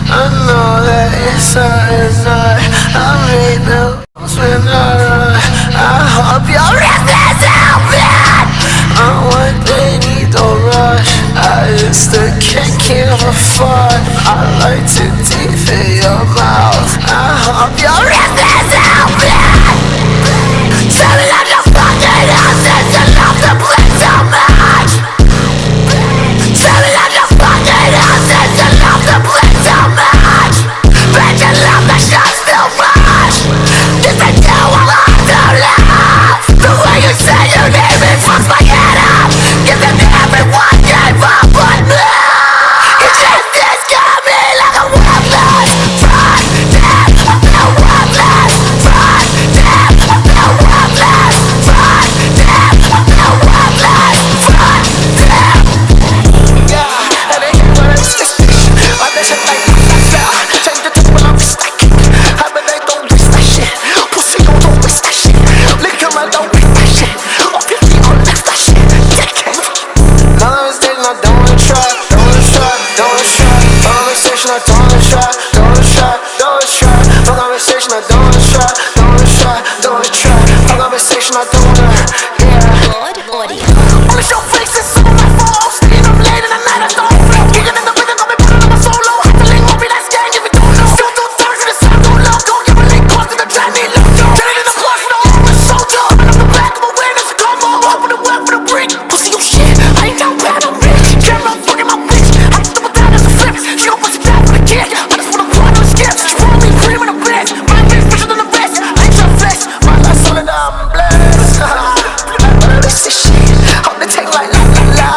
I know that it's not. I make notes when I run. I hope your rest is open. On what they need, don't rush. I used to kick in for fun. I like to deep in your mouth. I hope your rest is open. Tell me that your fucking house is enough to play so much. Tell me that your fucking house is enough to play so much. Bet you love the shot still rush. This ain't you will have to laugh. The way you say your name it fucks my head up. Give them to everyone gave up but me. You just discard me like a worthless. Fuck them, I feel worthless. Fuck them, I feel worthless. Fuck them, I feel worthless. Fuck them. Yeah, and they hear what I'm saying. I bet you like that. Change the tone when I'm mistaken. I bet they don't waste that shit. Pussy don't waste that shit. Lick 'em and don't waste that shit. Off your feet on next that shit. Dickhead. None of it's dating, I don't wanna try. Don't wanna try, don't wanna try. No conversation, I don't wanna try. Don't wanna try, don't wanna try. No conversation, I don't wanna try. Don't wanna try, don't wanna try. No conversation, I don't wanna. Yeah. Only show faces, some of my faults. Staying up late in the night, I don't flow. Kicking in the rhythm, got me putting on my solo. Have to link, won't be that gang if you don't know. Still do thugs in the sound, go low. Go give a link, cause to the drive me low. Turn it in the plus, no over soldier. Open up the back of my awareness, come on. Open the web with a brick. Pussy, you shit, I ain't no bad, I'm rich. Can't run fucking my bitch. I just double down as a flip. She don't put down for the kid. I just wanna run on the skips. She want me cream in a bitch. My bitch richer than the rest. I ain't tryna flex. My life's solid, I'm blessed. This is shit. I'm the tank like la la la.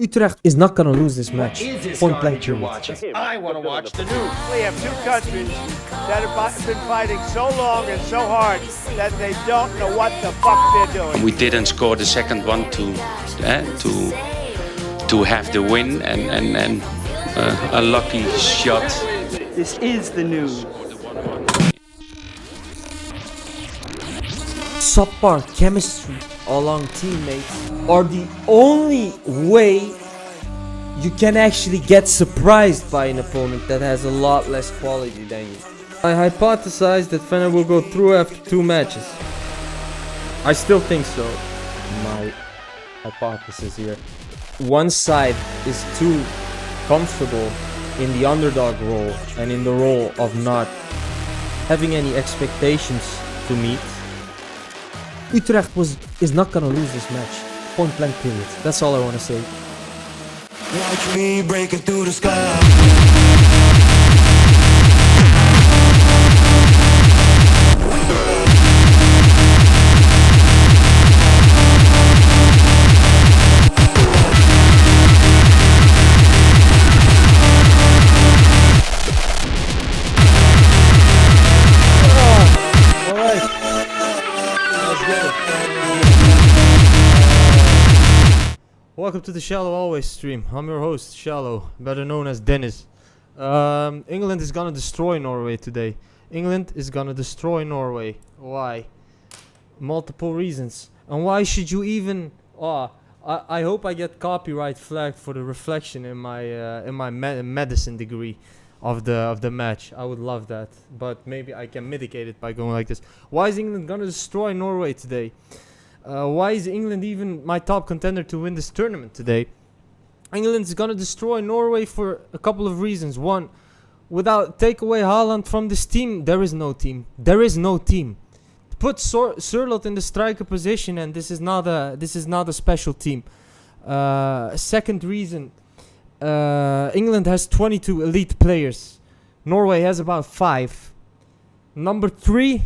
Utrecht is not gonna lose this match. Point blank period. I want to watch the news. We have two countries that have been fighting so long and so hard that they don't know what the fuck they're doing. We didn't score the second one to have the win and a lucky shot. This is the news. Subpar chemistry along teammates are the only way you can actually get surprised by an opponent that has a lot less quality than you. I hypothesize that Fener will go through after 2 matches. I still think so. My hypothesis here. One side is too comfortable in the underdog role and in the role of not having any expectations to meet. Utrecht is not gonna lose this match. Point blank period. That's all I wanna say. Watch me breaking through the sky. Welcome to the Shallow Always stream. I'm your host, Shallow, better known as Dennis. England is gonna destroy Norway today. England is gonna destroy Norway. Why? Multiple reasons. And why should you even... I hope I get copyright flagged for the reflection in my medicine degree of the match. I would love that, but maybe I can mitigate it by going like this. Why is England gonna destroy Norway today? Why is England even my top contender to win this tournament today? England's gonna destroy Norway for a couple of reasons. One, take away Haaland from this team, there is no team. There is no team. Put Sørloth in the striker position, and this is not a special team. Second reason, England has 22 elite players. Norway has about 5. Number 3,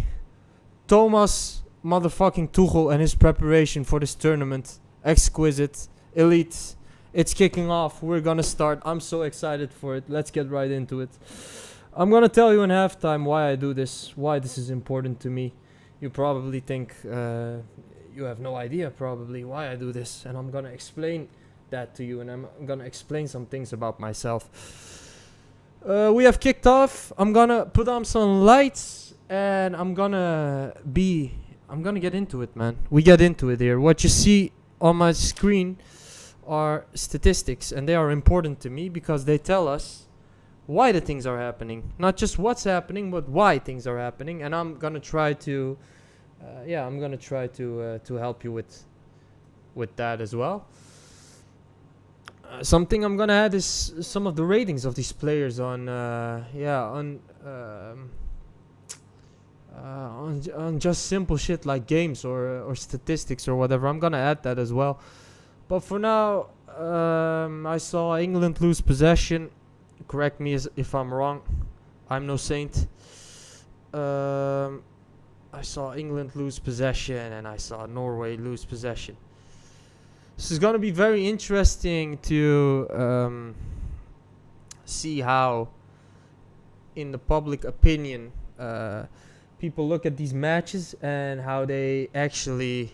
Thomas motherfucking Tuchel and his preparation for this tournament. Exquisite, elite. It's kicking off. We're gonna start. I'm so excited for it. Let's get right into it. I'm gonna tell you in halftime why I do this, why this is important to me. You probably think you have no idea probably why I do this, and I'm gonna explain that to you, and I'm gonna explain some things about myself. We have kicked off. I'm gonna put on some lights, and I'm gonna get into it, man. We get into it here. What you see on my screen are statistics, and they are important to me because they tell us why the things are happening, not just what's happening, but why things are happening. And I'm gonna try to, to help you with that as well. Something I'm gonna add is some of the ratings of these players on on just simple shit like games or statistics or whatever. I'm gonna add that as well. But for now, I saw England lose possession. Correct me if I'm wrong. I'm no saint. I saw England lose possession and I saw Norway lose possession. This is gonna be very interesting to see how, in the public opinion, people look at these matches and how they actually,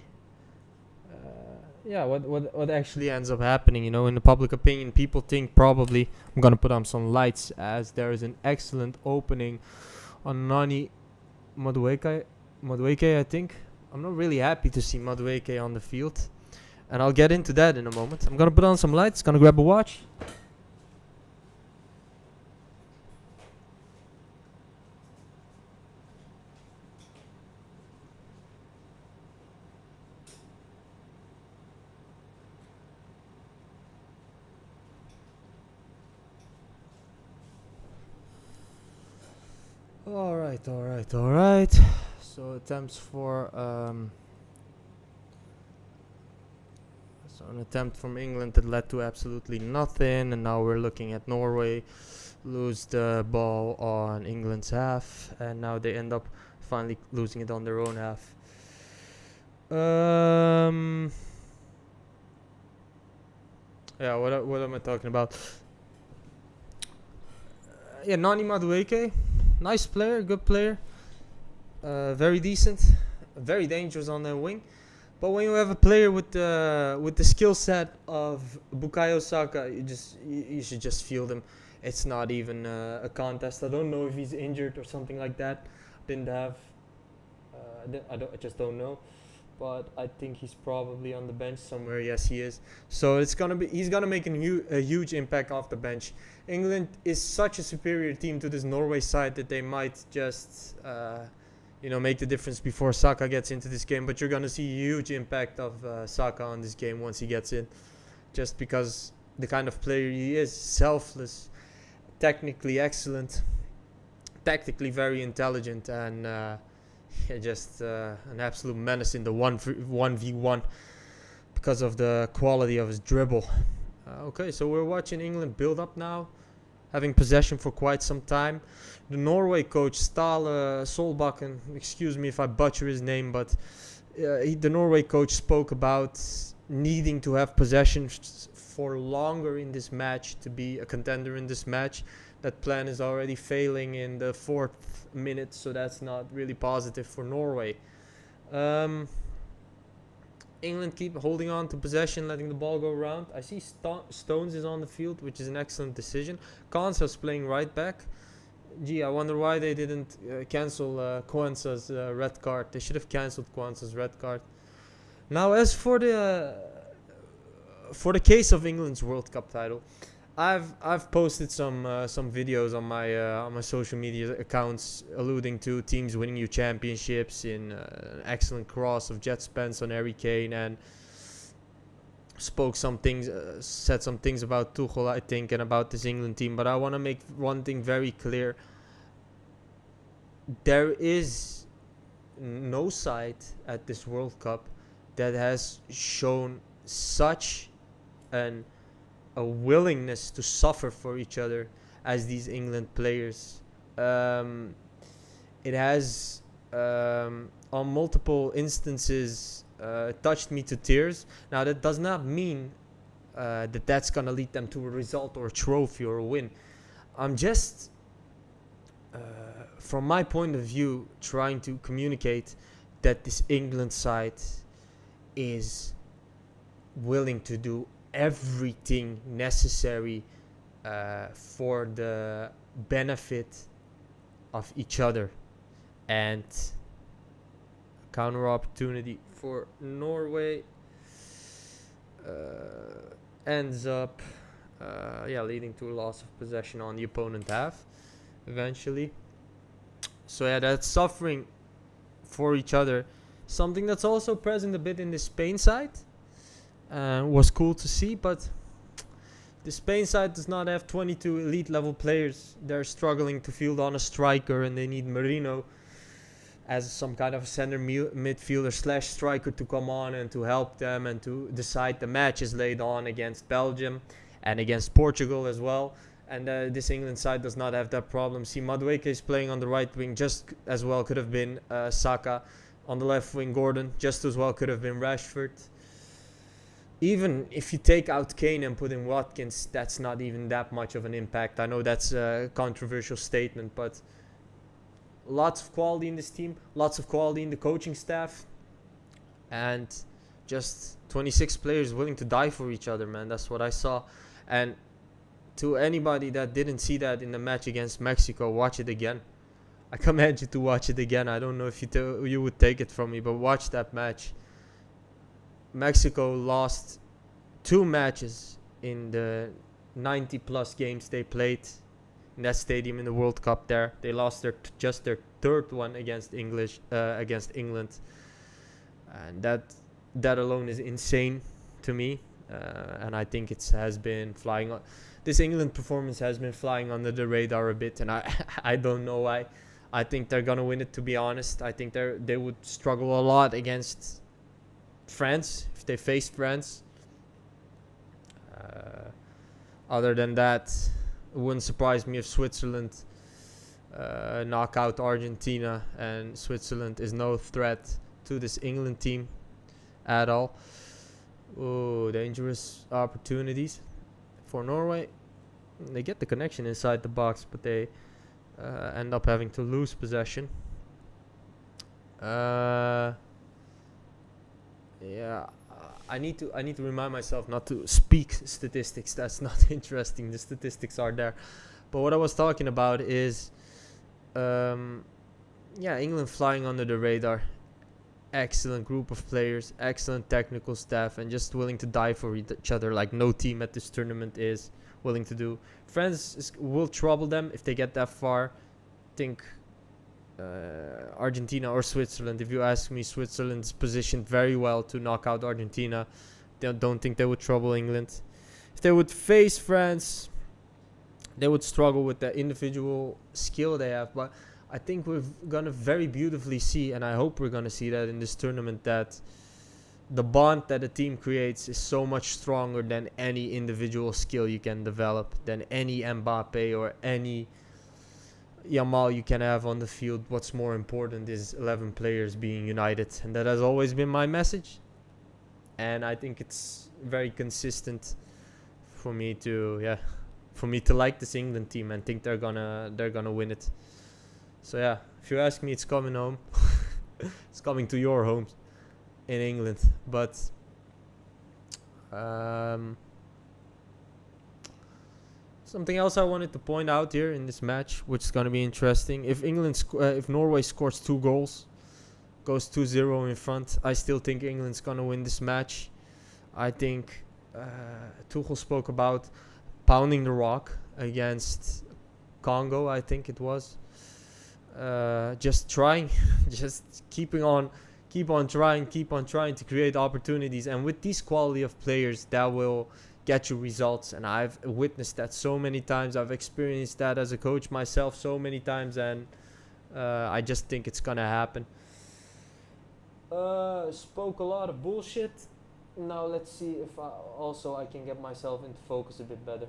what actually ends up happening. You know, in the public opinion, people think probably. I'm gonna put on some lights as there is an excellent opening on Nani Madueke, I think. I'm not really happy to see Madueke on the field, and I'll get into that in a moment. I'm gonna put on some lights, gonna grab a watch. Alright. So attempts for so an attempt from England that led to absolutely nothing, and now we're looking at Norway lose the ball on England's half, and now they end up finally losing it on their own half. What am I talking about? Nani Madueke, nice player, good player, very decent, very dangerous on the wing. But when you have a player with the skill set of Bukayo Saka, you should just field him. It's not even a contest. I don't know if he's injured or something like that. I just don't know. But I think he's probably on the bench somewhere. Yes, he is. So he's gonna make a huge impact off the bench. England is such a superior team to this Norway side that they might just make the difference before Saka gets into this game. But you're gonna see a huge impact of Saka on this game once he gets in, just because the kind of player he is: selfless, technically excellent, tactically very intelligent, and just an absolute menace in the 1v1 because of the quality of his dribble. Okay, so we're watching England build up now, having possession for quite some time. The Norway coach, Ståle Solbakken, excuse me if I butcher his name, but the Norway coach spoke about needing to have possession for longer in this match to be a contender in this match. That plan is already failing in the 4th minute, so that's not really positive for Norway. England keep holding on to possession, letting the ball go around. I see Stones is on the field, which is an excellent decision. Konsa's playing right back. Gee, I wonder why they didn't cancel Kwanzaa's red card. They should have cancelled Kwanzaa's red card. Now, as for the case of England's World Cup title, I've posted some videos on my social media accounts alluding to teams winning new championships in an excellent cross of Jet Spence on Harry Kane, and said some things about Tuchel, I think, and about this England team. But I want to make one thing very clear: there is no side at this World Cup that has shown such a willingness to suffer for each other as these England players. It has on multiple instances touched me to tears. Now that does not mean that's gonna lead them to a result or a trophy or a win. I'm just from my point of view trying to communicate that this England side is willing to do everything necessary for the benefit of each other. And counter opportunity for Norway. ends up leading to a loss of possession on the opponent half eventually. So yeah, that's suffering for each other. Something that's also present a bit in the Spain side. Was cool to see, but the Spain side does not have 22 elite level players. They're struggling to field on a striker, and they need Merino as some kind of center midfielder slash striker to come on and to help them and to decide the matches laid on against Belgium and against Portugal as well. And this England side does not have that problem. See, Madueke is playing on the right wing, just as well could have been Saka. On the left wing, Gordon, just as well could have been Rashford. Even if you take out Kane and put in Watkins, that's not even that much of an impact. I know that's a controversial statement, but lots of quality in this team, lots of quality in the coaching staff, and just 26 players willing to die for each other, man. That's what I saw. And to anybody that didn't see that in the match against Mexico, watch it again. I command you to watch it again. I don't know if you would take it from me, but watch that match. Mexico lost 2 matches in the 90 plus games they played in that stadium in the World Cup there. They lost just their 3rd one against England. And that alone is insane to me. And I think it has been flying on. This England performance has been flying under the radar a bit, and I don't know why. I think they're gonna win it, to be honest. I think they would struggle a lot against France if they faced France. Other than that, it wouldn't surprise me if Switzerland knock out Argentina, and Switzerland is no threat to this England team at all. Oh, dangerous opportunities for Norway. They get the connection inside the box, but they end up having to lose possession. I need to remind myself not to speak statistics. That's not interesting. The statistics are there. But what I was talking about is England flying under the radar. Excellent group of players, excellent technical staff, and just willing to die for each other like no team at this tournament is willing to do. France will trouble them if they get that far. I think Argentina or Switzerland. If you ask me, Switzerland's positioned very well to knock out Argentina. Don't think they would trouble England. If they would face France, they would struggle with the individual skill they have. But I think we're going to very beautifully see, and I hope we're going to see that in this tournament, that the bond that a team creates is so much stronger than any individual skill you can develop, than any Mbappe or any Yamal you can have on the field. What's more important is 11 players being united, and that has always been my message. And I think it's very consistent for me to like this England team and think they're gonna win it. So yeah, if you ask me, it's coming home. It's coming to your homes in England. But something else I wanted to point out here in this match, which is gonna be interesting. If if Norway scores 2 goals, goes 2-0 in front, I still think England's gonna win this match. I think Tuchel spoke about pounding the rock against Congo, I think it was. Just trying, just keep on trying to create opportunities, and with these quality of players, that will get you results. And I've witnessed that so many times. I've experienced that as a coach myself so many times, and I just think it's gonna happen. Spoke a lot of bullshit. Now let's see if I can get myself into focus a bit better.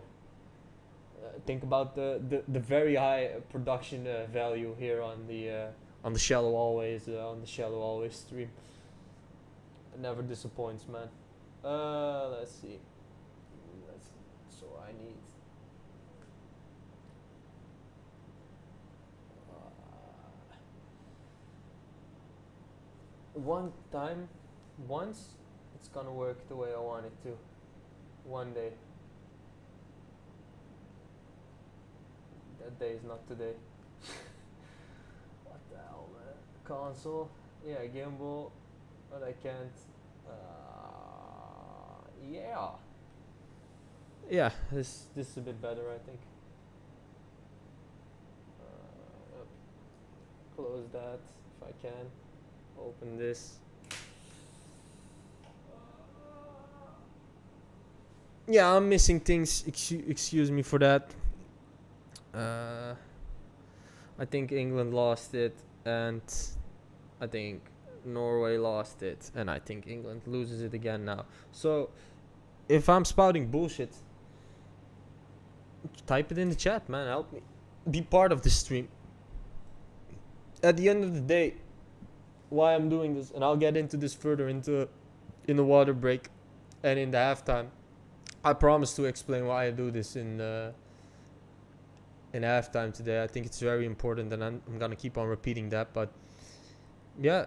Think about the very high production value here on the Shallow Always stream. It never disappoints, man. Let's see. So I need. Once, it's gonna work the way I want it to. One day. That day is not today. What the hell, man? Console. Yeah, gimbal. But I can't. Yeah. Yeah, this is a bit better, I think. Yep. Close that if I can. Open this. Yeah, I'm missing things. Excuse me for that. I think England lost it, and I think Norway lost it, and I think England loses it again now. So, if I'm spouting bullshit, type it in the chat, man. Help me be part of this stream. At the end of the day, why I'm doing this, and I'll get into this further in the water break and in the halftime. I promise to explain why I do this in halftime today. I think it's very important, and I'm gonna keep on repeating that. But yeah,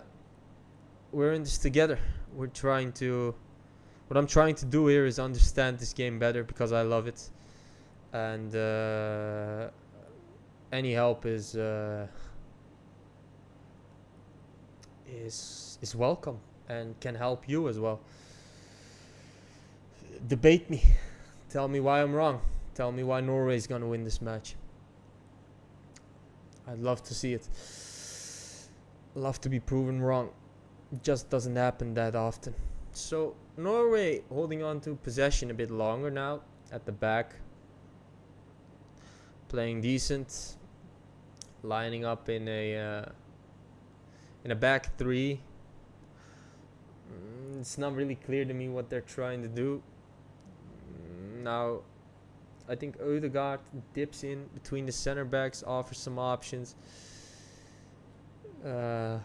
we're in this together. What I'm trying to do here is understand this game better because I love it, and any help is welcome and can help you as well. Debate me. Tell me why I'm wrong. Tell me why Norway is gonna win this match. I'd love to see it. Love to be proven wrong. It just doesn't happen that often. So Norway holding on to possession a bit longer now at the back. Playing decent. Lining up in a back three. It's not really clear to me what they're trying to do. Now, I think Ødegaard dips in between the center backs, offers some options. Don't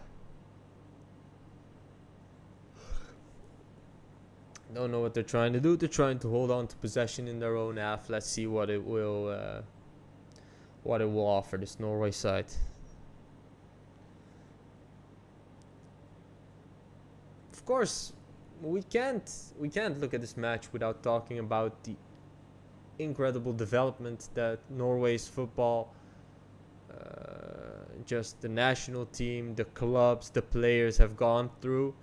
know what they're trying to do. They're trying to hold on to possession in their own half. Let's see what it will offer this Norway side. Of course, we can't look at this match without talking about the incredible development that Norway's football, just the national team, the clubs, the players have gone through.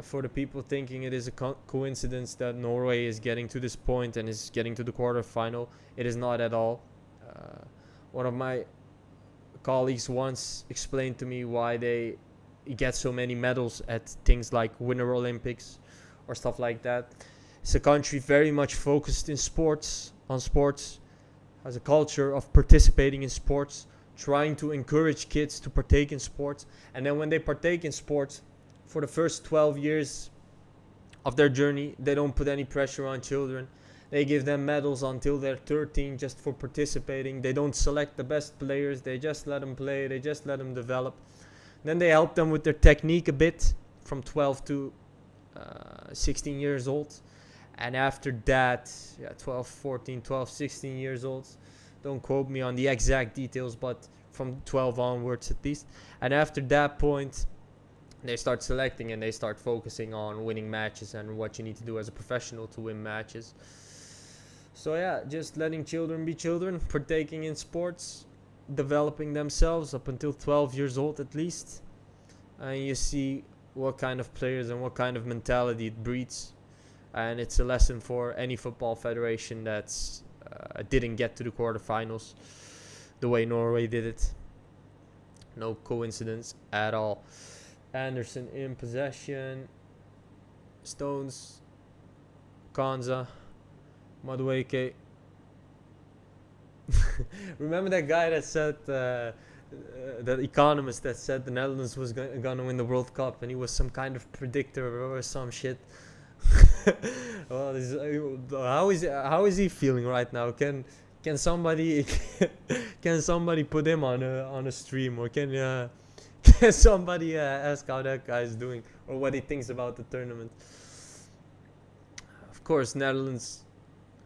For the people thinking it is a coincidence that Norway is getting to this point and is getting to the quarterfinal, it is not at all. One of my colleagues once explained to me why they get so many medals at things like Winter Olympics or stuff like that. It's a country very much focused on sports, has a culture of participating in sports, trying to encourage kids to partake in sports. And then when they partake in sports, for the first 12 years of their journey, they don't put any pressure on children. They give them medals until they're 13 just for participating. They don't select the best players. They just let them play. They just let them develop. Then they help them with their technique a bit from 12 to 16 years old. And after that, 12, 14, 12, 16 years old. Don't quote me on the exact details, but from 12 onwards at least. And after that point, they start selecting and they start focusing on winning matches and what you need to do as a professional to win matches. So yeah, just letting children be children, partaking in sports, developing themselves up until 12 years old at least. And you see what kind of players and what kind of mentality it breeds. And it's a lesson for any football federation that's didn't get to the quarterfinals the way Norway did it. No coincidence at all. Anderson in possession. Stones. Kanza. Madueke. Remember that guy that said, that economist that said the Netherlands was gonna win the World Cup, and he was some kind of predictor or some shit. Well, how is he feeling right now? Can somebody put him on a stream, or can somebody ask how that guy is doing or what he thinks about the tournament? Of course, Netherlands,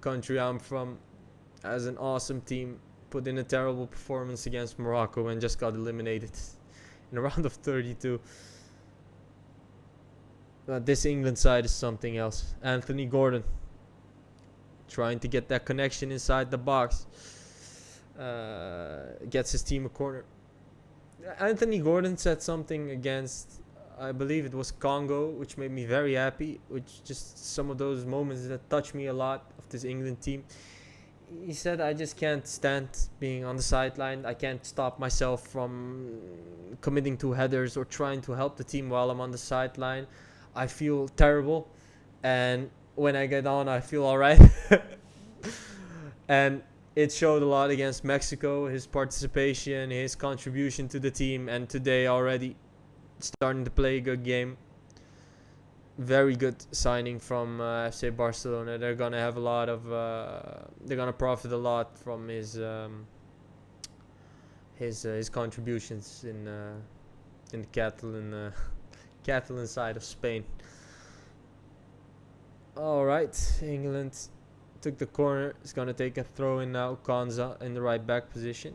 country I'm from, has an awesome team. Put in a terrible performance against Morocco and just got eliminated in a round of 32. But this England side is something else. Anthony Gordon trying to get that connection inside the box. Gets his team a corner. Anthony Gordon said something against, I believe it was Congo, which made me very happy. Which just some of those moments that touch me a lot. of this England team. He said, I just can't stand being on the sideline. I can't stop myself from committing to headers or trying to help the team while I'm on the sideline. I feel terrible, and when I get on, I feel alright. And it showed a lot against Mexico, his participation, his contribution to the team, and today already starting to play a good game. Very good signing from FC Barcelona. They're gonna have a lot of. They're gonna profit a lot from his contributions in the Catalan side of Spain. All right, England took the corner. It's gonna take a throw in now. Konza in the right back position.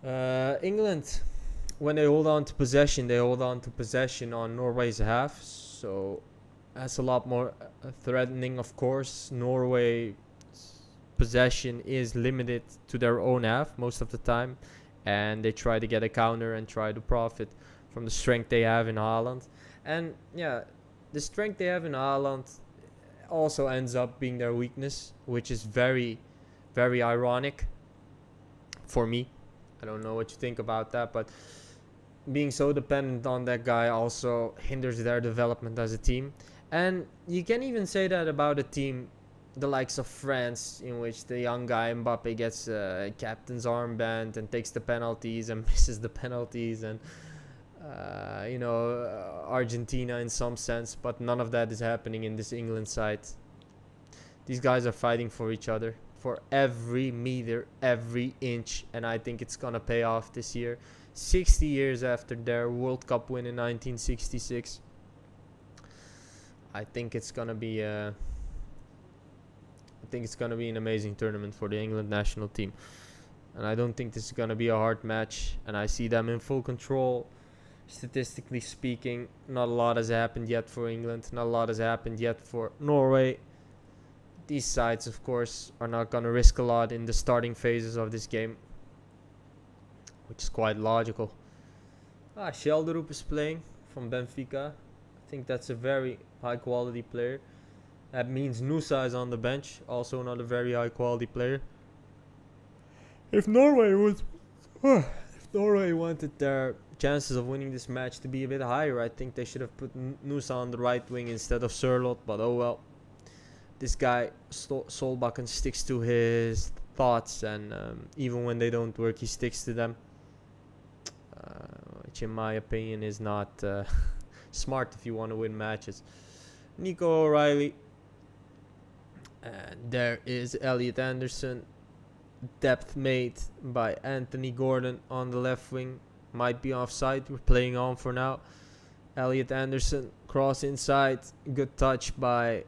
England, when they hold on to possession, they hold on to possession on Norway's half. So that's a lot more threatening, of course. Norway's possession is limited to their own half most of the time, and they try to get a counter and try to profit from the strength they have in Haaland. And yeah, the strength they have in Haaland also ends up being their weakness, which is very, very ironic for me. I don't know what you think about that, but being so dependent on that guy also hinders their development as a team. And you can even say that about a team the likes of France, in which the young guy Mbappe gets a captain's armband and takes the penalties and misses the penalties, and Argentina in some sense, but none of that is happening in this England side. These guys are fighting for each other for every meter, every inch, and I think it's gonna pay off this year. 60 years after their World Cup win in 1966, I think it's gonna be an amazing tournament for the England national team, and I don't think this is gonna be a hard match. And I see them in full control. Statistically speaking, not a lot has happened yet for England. Not a lot has happened yet for Norway. These sides, of course, are not gonna risk a lot in the starting phases of this game, which is quite logical. Schelderoep is playing from Benfica. I think that's a very high quality player. That means Nusa is on the bench, also not a very high quality player. If Norway wanted their chances of winning this match to be a bit higher, I think they should have put Nusa on the right wing instead of Sørloth, but oh well. This guy Solbakken sticks to his thoughts, and even when they don't work, he sticks to them, which in my opinion is not smart if you want to win matches. Nico O'Reilly, and there is Elliot Anderson, depth made by Anthony Gordon on the left wing. Might be offside, we're playing on for now. Elliot Anderson, cross inside, good touch by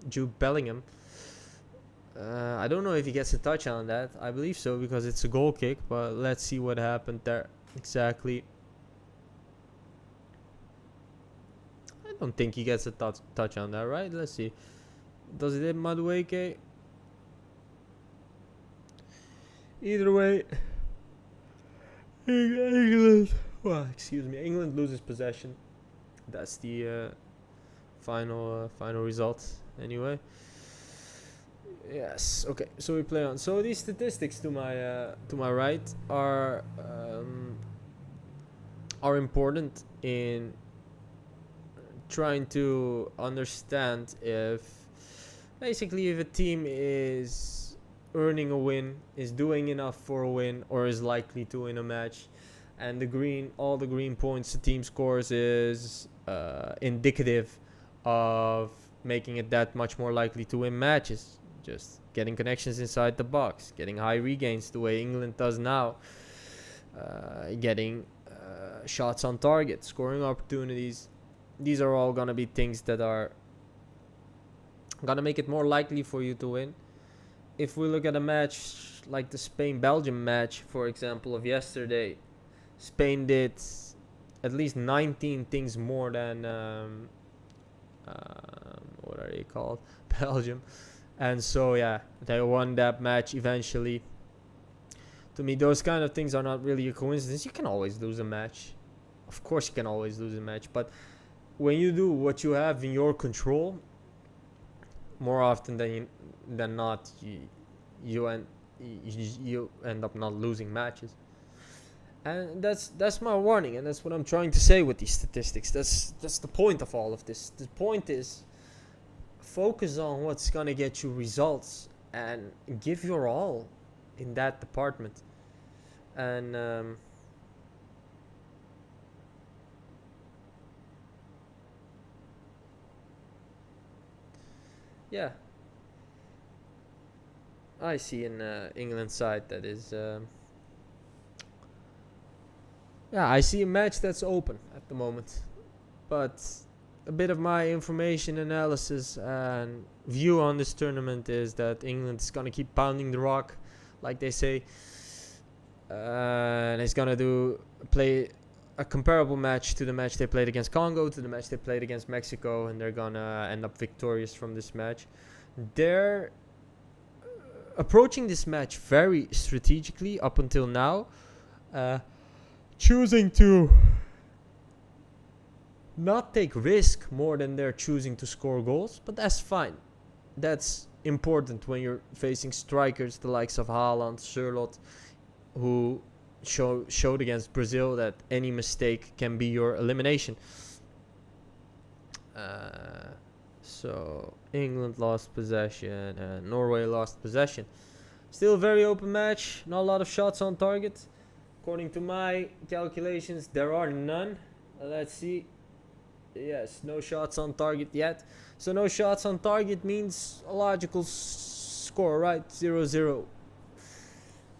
Jude Bellingham. I don't know if he gets a touch on that. I believe so, because it's a goal kick, but let's see what happened there exactly. I don't think he gets a touch on that, right? Let's see. Does it hit Madueke? Either way, England loses possession. That's the final result anyway. Yes, okay, so we play on. So these statistics to my right are important in trying to understand if a team is earning a win, is doing enough for a win, or is likely to win a match. And all the green points the team scores is indicative of making it that much more likely to win matches. Just getting connections inside the box, getting high regains the way England does now, getting shots on target, scoring opportunities. These are all gonna be things that are gonna make it more likely for you to win. If we look at a match like the Spain-Belgium match, for example, of yesterday, Spain did at least 19 things more than what are they called? Belgium. And so yeah, they won that match eventually. To me, those kind of things are not really a coincidence. You can always lose a match. Of course you can always lose a match, but when you do what you have in your control, more often than not, you end you end up not losing matches. And that's my warning, and that's what I'm trying to say with these statistics. That's the point of all of this. The point is, focus on what's gonna get you results and give your all in that department. And yeah, I see an England side that is. Yeah, I see a match that's open at the moment, but a bit of my information analysis and view on this tournament is that England is gonna keep pounding the rock, like they say, and it's gonna play a comparable match to the match they played against Congo, to the match they played against Mexico, and they're gonna end up victorious from this match. They're approaching this match very strategically up until now, choosing to not take risk more than they're choosing to score goals, but that's fine. That's important when you're facing strikers the likes of Haaland, Sørloth, who showed against Brazil that any mistake can be your elimination. So England lost possession and Norway lost possession. Still a very open match, not a lot of shots on target. According to my calculations, there are none. Let's see. Yes, no shots on target yet. So no shots on target means a logical score, right? 0-0.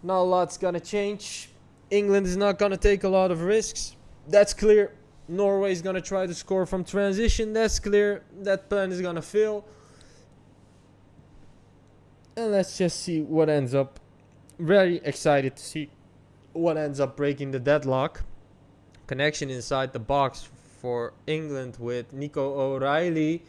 Not a lot's gonna change. England is not gonna take a lot of risks. That's clear. Norway is gonna try to score from transition. That's clear. That plan is gonna fail. And let's just see what ends up. Very excited to see what ends up breaking the deadlock. Connection inside the box for England with Nico O'Reilly.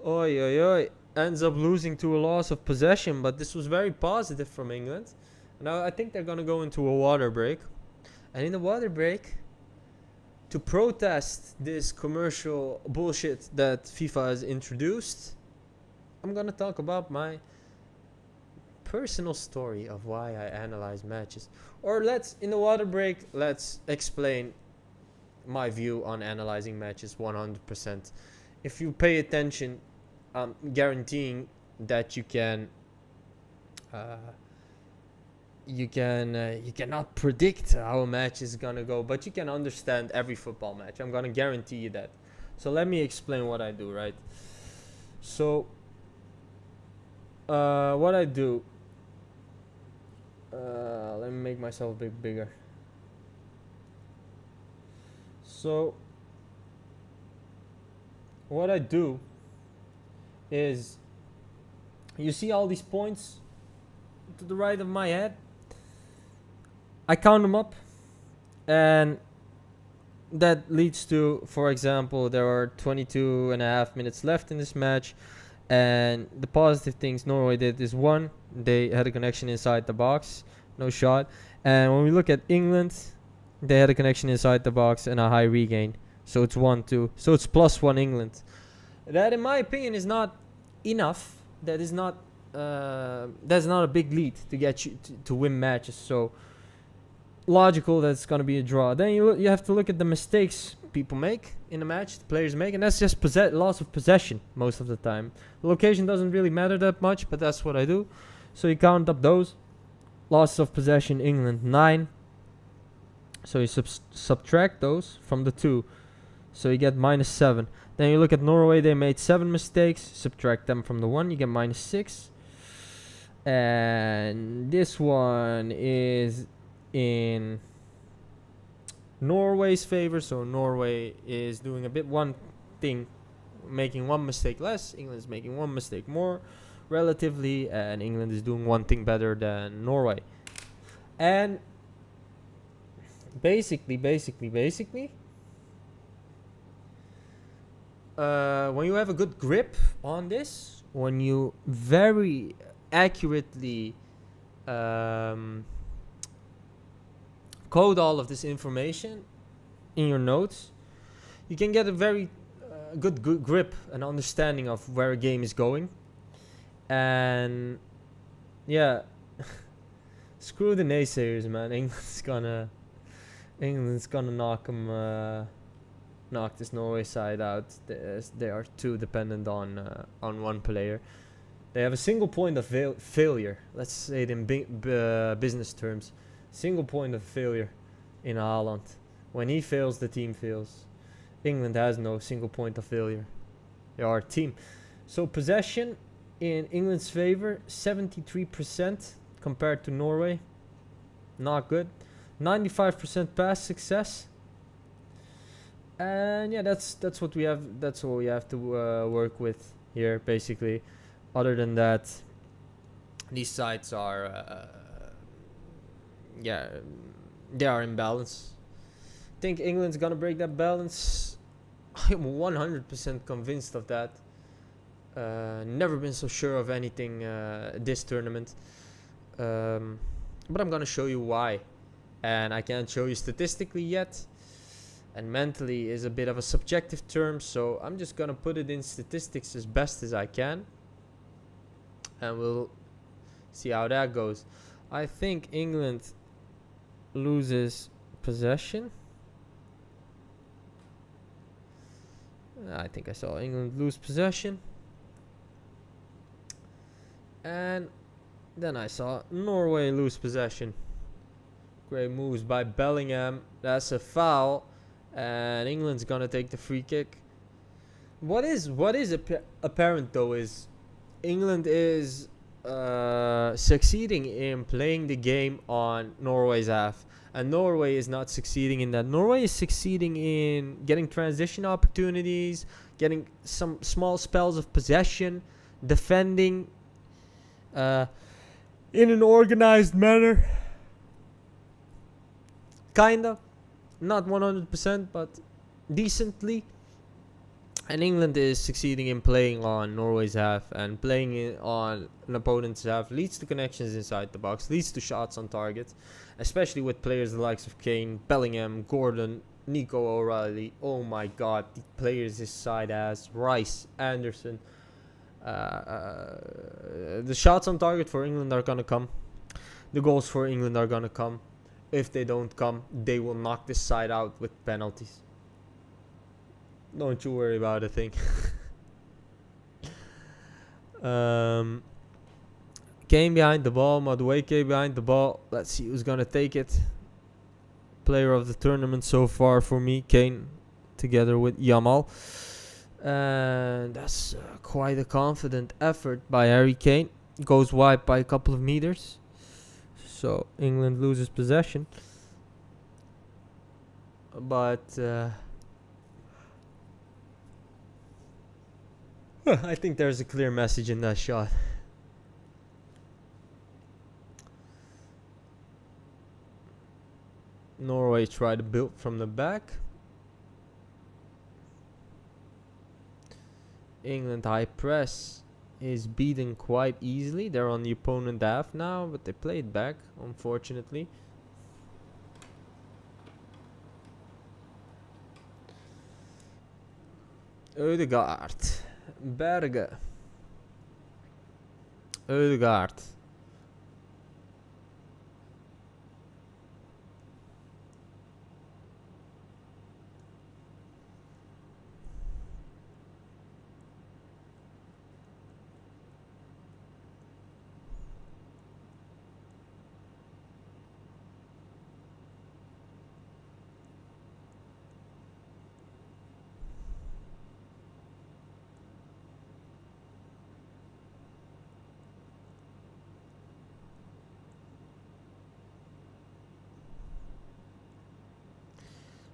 Oi, oi, oi. Ends up losing to a loss of possession, but this was very positive from England. Now I think they're going to go into a water break. And in the water break, to protest this commercial bullshit that FIFA has introduced, I'm going to talk about my personal story of why I analyze matches. Or in the water break, let's explain my view on analyzing matches 100%. If you pay attention, I'm guaranteeing that you cannot predict how a match is gonna go, but you can understand every football match. I'm gonna guarantee you that. So let me explain what I do, right? So what I do, let me make myself a bit bigger. So what I do is, you see all these points to the right of my head? I count them up, and that leads to, for example, there are 22 and a half minutes left in this match, and the positive things Norway did is, one, they had a connection inside the box, no shot. And when we look at England, they had a connection inside the box and a high regain, so it's 1-2, so it's +1 England. That, in my opinion, is not enough. That's not a big lead to get you to win matches. So logical that's going to be a draw. Then you have to look at the mistakes people make in a match, the players make, and that's just loss of possession most of the time. The location doesn't really matter that much, but that's what I do. So you count up those. Loss of possession, England 9. So you subtract those from the 2. So you get -7. Then you look at Norway, they made 7 mistakes. Subtract them from the 1, you get -6. And this one is in Norway's favor. So Norway is doing a bit one thing, making 1 mistake less. England's making 1 mistake more, relatively. And England is doing 1 thing better than Norway. And basically, when you have a good grip on this, when you very accurately code all of this information in your notes, you can get a very good grip and understanding of where a game is going. And yeah, screw the naysayers, man. England's gonna knock this Norway side out. They are too dependent on one player. They have a single point of failure. Let's say it in business terms. Single point of failure in Haaland. When he fails, the team fails. England has no single point of failure. They are a team. So possession in England's favor, 73% compared to Norway. Not good. 95% pass success. And yeah, that's what we have. That's what we have to work with here, basically. Other than that, these sides are, they are in balance. I think England's gonna break that balance. I'm 100% convinced of that. Never been so sure of anything this tournament. But I'm gonna show you why. And I can't show you statistically yet. And mentally is a bit of a subjective term, so I'm just gonna put it in statistics as best as I can. And we'll see how that goes. I think England loses possession. I think I saw England lose possession. And then I saw Norway lose possession. Great moves by Bellingham. That's a foul. And England's gonna take the free kick. What is apparent though is England is succeeding in playing the game on Norway's half, and Norway is not succeeding in that. Norway is succeeding in getting transition opportunities, getting some small spells of possession, defending in an organized manner. Kinda, not 100%, but decently. And England is succeeding in playing on Norway's half, and playing it on an opponent's half leads to connections inside the box, leads to shots on target, especially with players the likes of Kane, Bellingham, Gordon, Nico O'Reilly. Oh my god, the players this side has. Rice, Anderson. The shots on target for England are gonna come. The goals for England are gonna come. If they don't come, they will knock this side out with penalties. Don't you worry about a thing. Kane behind the ball, Madueke behind the ball. Let's see who's gonna take it. Player of the tournament so far for me, Kane, together with Yamal. And that's quite a confident effort by Harry Kane. Goes wide by a couple of meters. So England loses possession. But I think there's a clear message in that shot. Norway tried to build from the back. England high press is beaten quite easily. They're on the opponent half now, but they played back, unfortunately. Ødegaard. Berge. Ødegaard.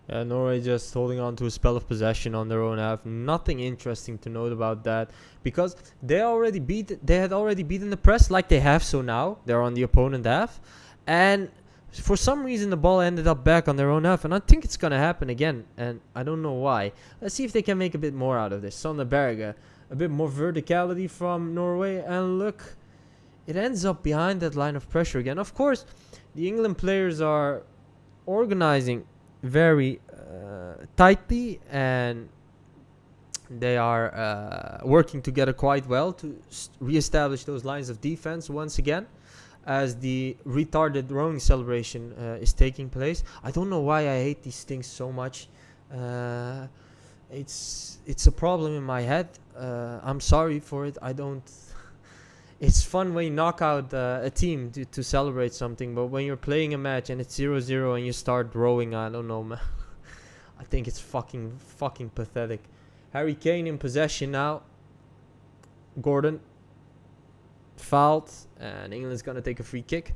Norway just holding on to a spell of possession on their own half. Nothing interesting to note about that, because they had already beaten the press like they have. So now they're on the opponent half, and for some reason the ball ended up back on their own half, and I think it's gonna happen again, and I don't know why. Let's see if they can make a bit more out of this. Sonneberg, a bit more verticality from Norway, and look, it ends up behind that line of pressure again. Of course, the England players are organizing very tightly and They are working together quite well to re-establish those lines of defense once again, as the retarded rowing celebration is taking place. I don't know why I hate these things so much. It's a problem in my head. I'm sorry for it. I don't. It's fun when you knock out a team to celebrate something, but when you're playing a match and it's 0-0 and you start rowing, I don't know, man. I think it's fucking pathetic. Harry Kane in possession now. Gordon fouled, and England's gonna take a free kick.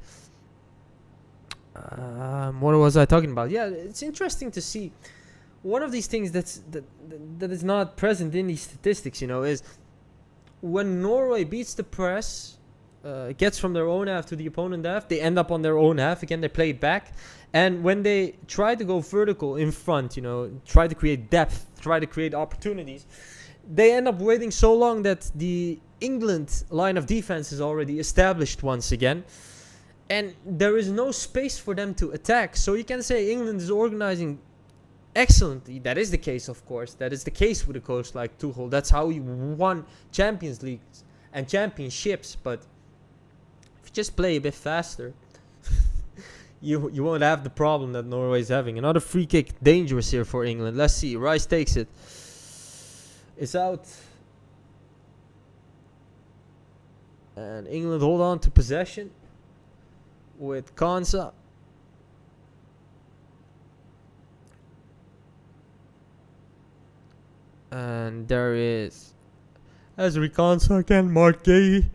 What was I talking about? Yeah, it's interesting to see. One of these things that is not present in these statistics, is when Norway beats the press, gets from their own half to the opponent half, they end up on their own half again. They play it back, and when they try to go vertical in front, try to create depth, try to create opportunities, they end up waiting so long that the England line of defense is already established once again, and there is no space for them to attack. So you can say England is organizing excellently. That is the case, of course. That is the case with a coach like Tuchel. That's how he won Champions Leagues and championships. But if you just play a bit faster, you won't have the problem that Norway is having. Another free kick, dangerous here for England. Let's see. Rice takes it. It's out. And England hold on to possession with Konsa. And there is Ezri Konsa again, Mark Gay.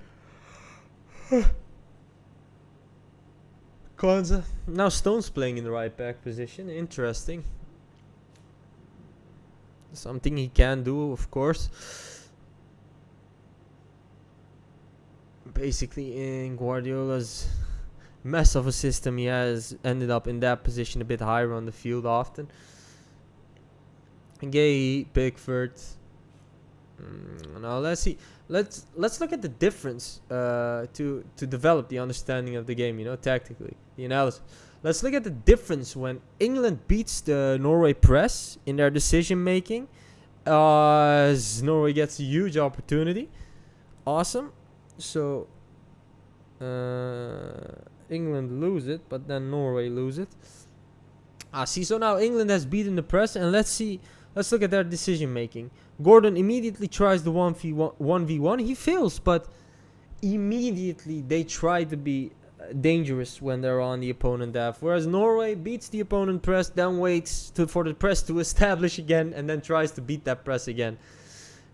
Konsa. Now Stone's playing in the right back position. Interesting. Something he can do, of course. Basically, in Guardiola's mess of a system, he has ended up in that position a bit higher on the field often. Gay, Pickford. Now let's see. Let's look at the difference to develop the understanding of the game. Tactically, the analysis. Let's look at the difference when England beats the Norway press in their decision making. As Norway gets a huge opportunity. Awesome. So England lose it, but then Norway lose it. See. So now England has beaten the press, and let's look at their decision making. Gordon immediately tries the 1v1. He fails, but immediately they try to be dangerous when they're on the opponent half. Whereas Norway beats the opponent press, then waits for the press to establish again, and then tries to beat that press again.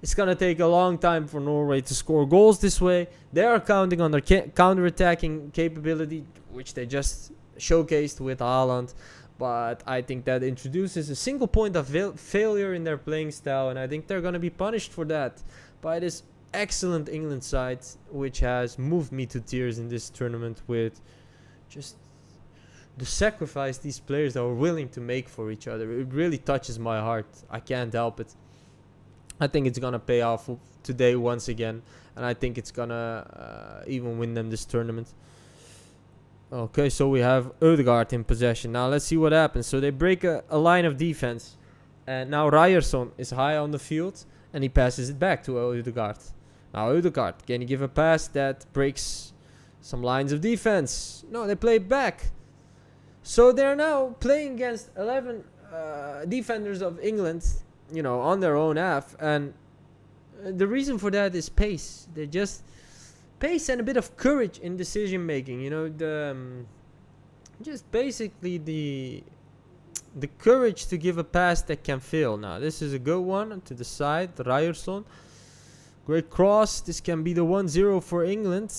It's going to take a long time for Norway to score goals this way. They are counting on their counter-attacking capability, which they just showcased with Haaland. But I think that introduces a single point of failure in their playing style, and I think they're going to be punished for that by this excellent England side, which has moved me to tears in this tournament with just the sacrifice these players are willing to make for each other. It really touches my heart. I can't help it. I think it's going to pay off today once again, and I think it's going to even win them this tournament. Okay, so we have Ødegaard in possession. Now let's see what happens. So they break a line of defense. And now Ryerson is high on the field. And he passes it back to Ødegaard. Now Ødegaard, can he give a pass that breaks some lines of defense? No, they play it back. So they're now playing against 11 defenders of England, on their own half. And the reason for that is pace. They just... pace and a bit of courage in decision making, just basically the courage to give a pass that can fail. Now this is a good one to the side, Ryerson, great cross. This can be the 1-0 for England.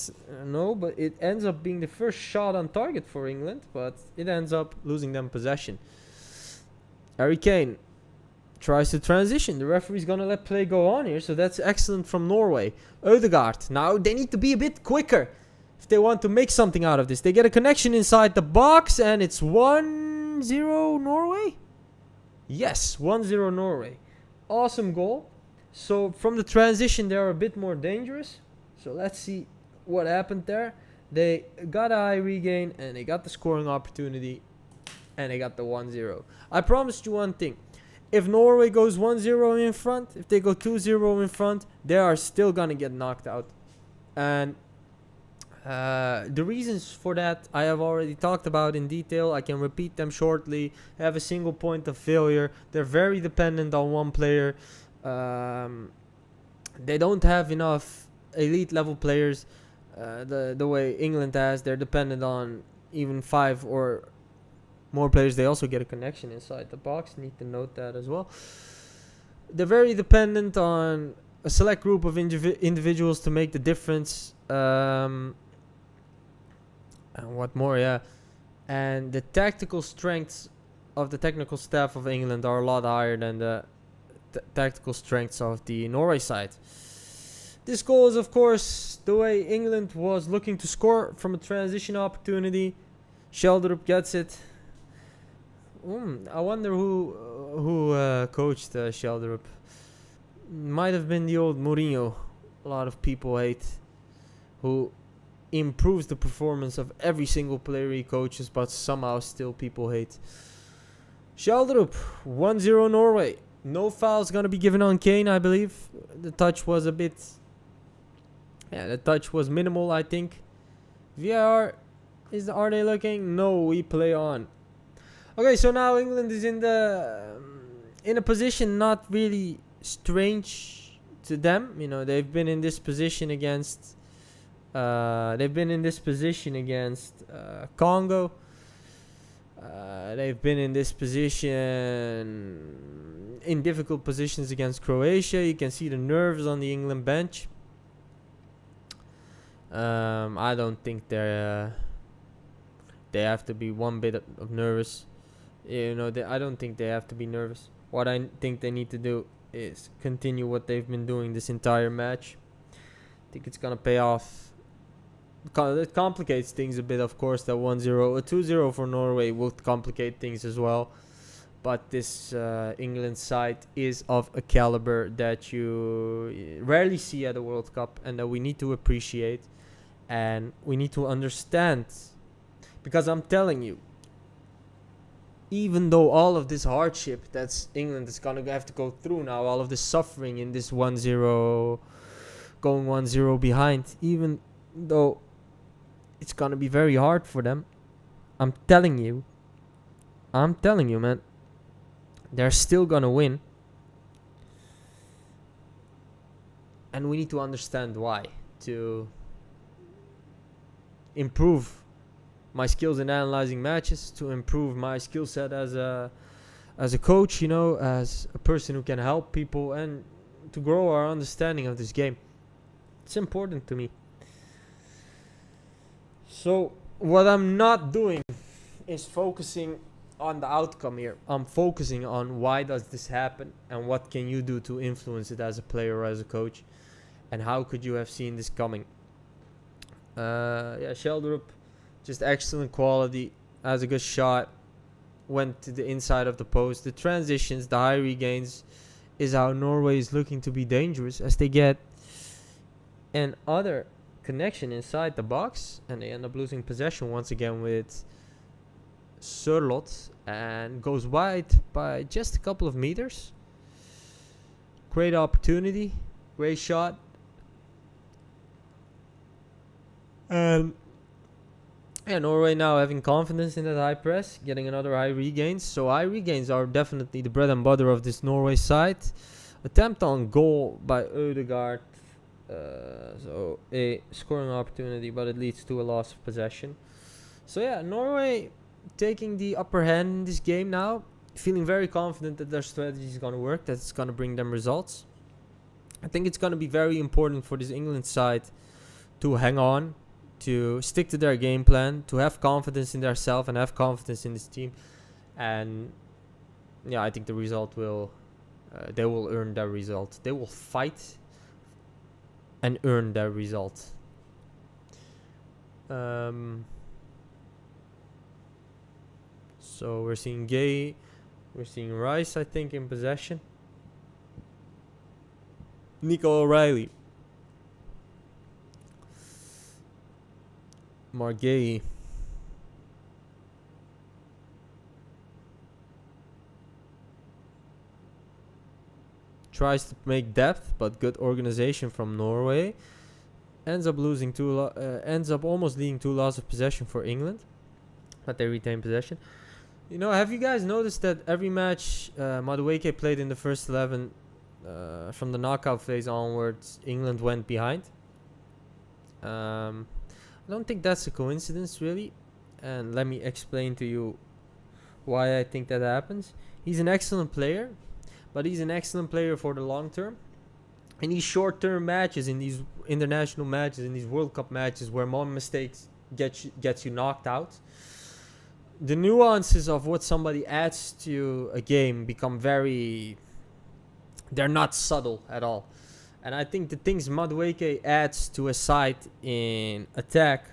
No, but it ends up being the first shot on target for England, but it ends up losing them possession. Harry Kane tries to transition. The referee's gonna let play go on here, so that's excellent from Norway. Ødegaard. Now they need to be a bit quicker if they want to make something out of this. They get a connection inside the box, and it's 1-0 Norway? Yes, 1-0 Norway. Awesome goal. So from the transition, they are a bit more dangerous. So let's see what happened there. They got a high regain, and they got the scoring opportunity, and they got the 1-0. I promised you one thing. if Norway goes 1-0 in front, if they go 2-0 in front, they are still gonna get knocked out. And the reasons for that I have already talked about in detail. I can repeat them shortly. They have a single point of failure. They're very dependent on one player. They don't have enough elite level players the way England has. They're dependent on even 5 or more players. They also get a connection inside the box. Need to note that as well. They're very dependent on a select group of individuals to make the difference. And what more, yeah. And the tactical strengths of the technical staff of England are a lot higher than the tactical strengths of the Norway side. This goal is, of course, the way England was looking to score from a transition opportunity. Sheldrup gets it. I wonder who coached Sheldrup. Might have been the old Mourinho. A lot of people hate. Who improves the performance of every single player he coaches, but somehow still people hate. Sheldrup, 1-0 Norway. No fouls gonna be given on Kane, I believe. The touch was a bit... Yeah, the touch was minimal, I think. VAR, are they looking? No, we play on. Okay, so now England is in a position not really strange to them. You know, they've been in this position against... Congo. They've been in this position in difficult positions against Croatia. You can see the nerves on the England bench. I don't think they have to be one bit of nervous. You know, I don't think they have to be nervous. What I think they need to do is continue what they've been doing this entire match. I think it's gonna pay off. It complicates things a bit, of course. That 1-0, a 2-0 for Norway would complicate things as well. But this England side is of a caliber that you rarely see at a World Cup, and that we need to appreciate, and we need to understand. Because I'm telling you, even though all of this hardship that England is gonna have to go through now, all of this suffering in this 1-0, going 1-0 behind, even though it's gonna be very hard for them, I'm telling you, man, they're still gonna win. And we need to understand why, to improve my skills in analyzing matches, to improve my skill set as a coach, you know, as a person who can help people, and to grow our understanding of this game. It's important to me. So what I'm not doing is focusing on the outcome here. I'm focusing on why does this happen, and what can you do to influence it as a player or as a coach, and how could you have seen this coming. Sheldrup, just excellent quality, has a good shot, went to the inside of the post. The transitions, the high regains is how Norway is looking to be dangerous, as they get an other connection inside the box, and they end up losing possession once again with Sørloth, and goes wide by just a couple of meters. Great opportunity, great shot. Norway now having confidence in that high press, getting another high regains. So high regains are definitely the bread and butter of this Norway side. Attempt on goal by Ødegaard. So a scoring opportunity, but it leads to a loss of possession. So yeah, Norway taking the upper hand in this game now, feeling very confident that their strategy is going to work, that it's going to bring them results. I think it's going to be very important for this England side to hang on, to stick to their game plan, to have confidence in themselves and have confidence in this team. And yeah, I think the result will, they will earn their result. They will fight and earn their result. So we're seeing Gay, we're seeing Rice, I think, in possession. Nico O'Reilly. Margay. tries to make depth, but good organization from Norway. Ends up almost leading 2 loss of possession for England, but they retain possession. You know, have you guys noticed that every match Madueke played in the first 11, from the knockout phase onwards, England went behind? I don't think that's a coincidence, really. And let me explain to you why I think that happens. He's an excellent player, but he's an excellent player for the long term. In these short-term matches, in these international matches, in these World Cup matches, where one mistake gets you knocked out, the nuances of what somebody adds to a game become they're not subtle at all. And I think the things Madueke adds to a side in attack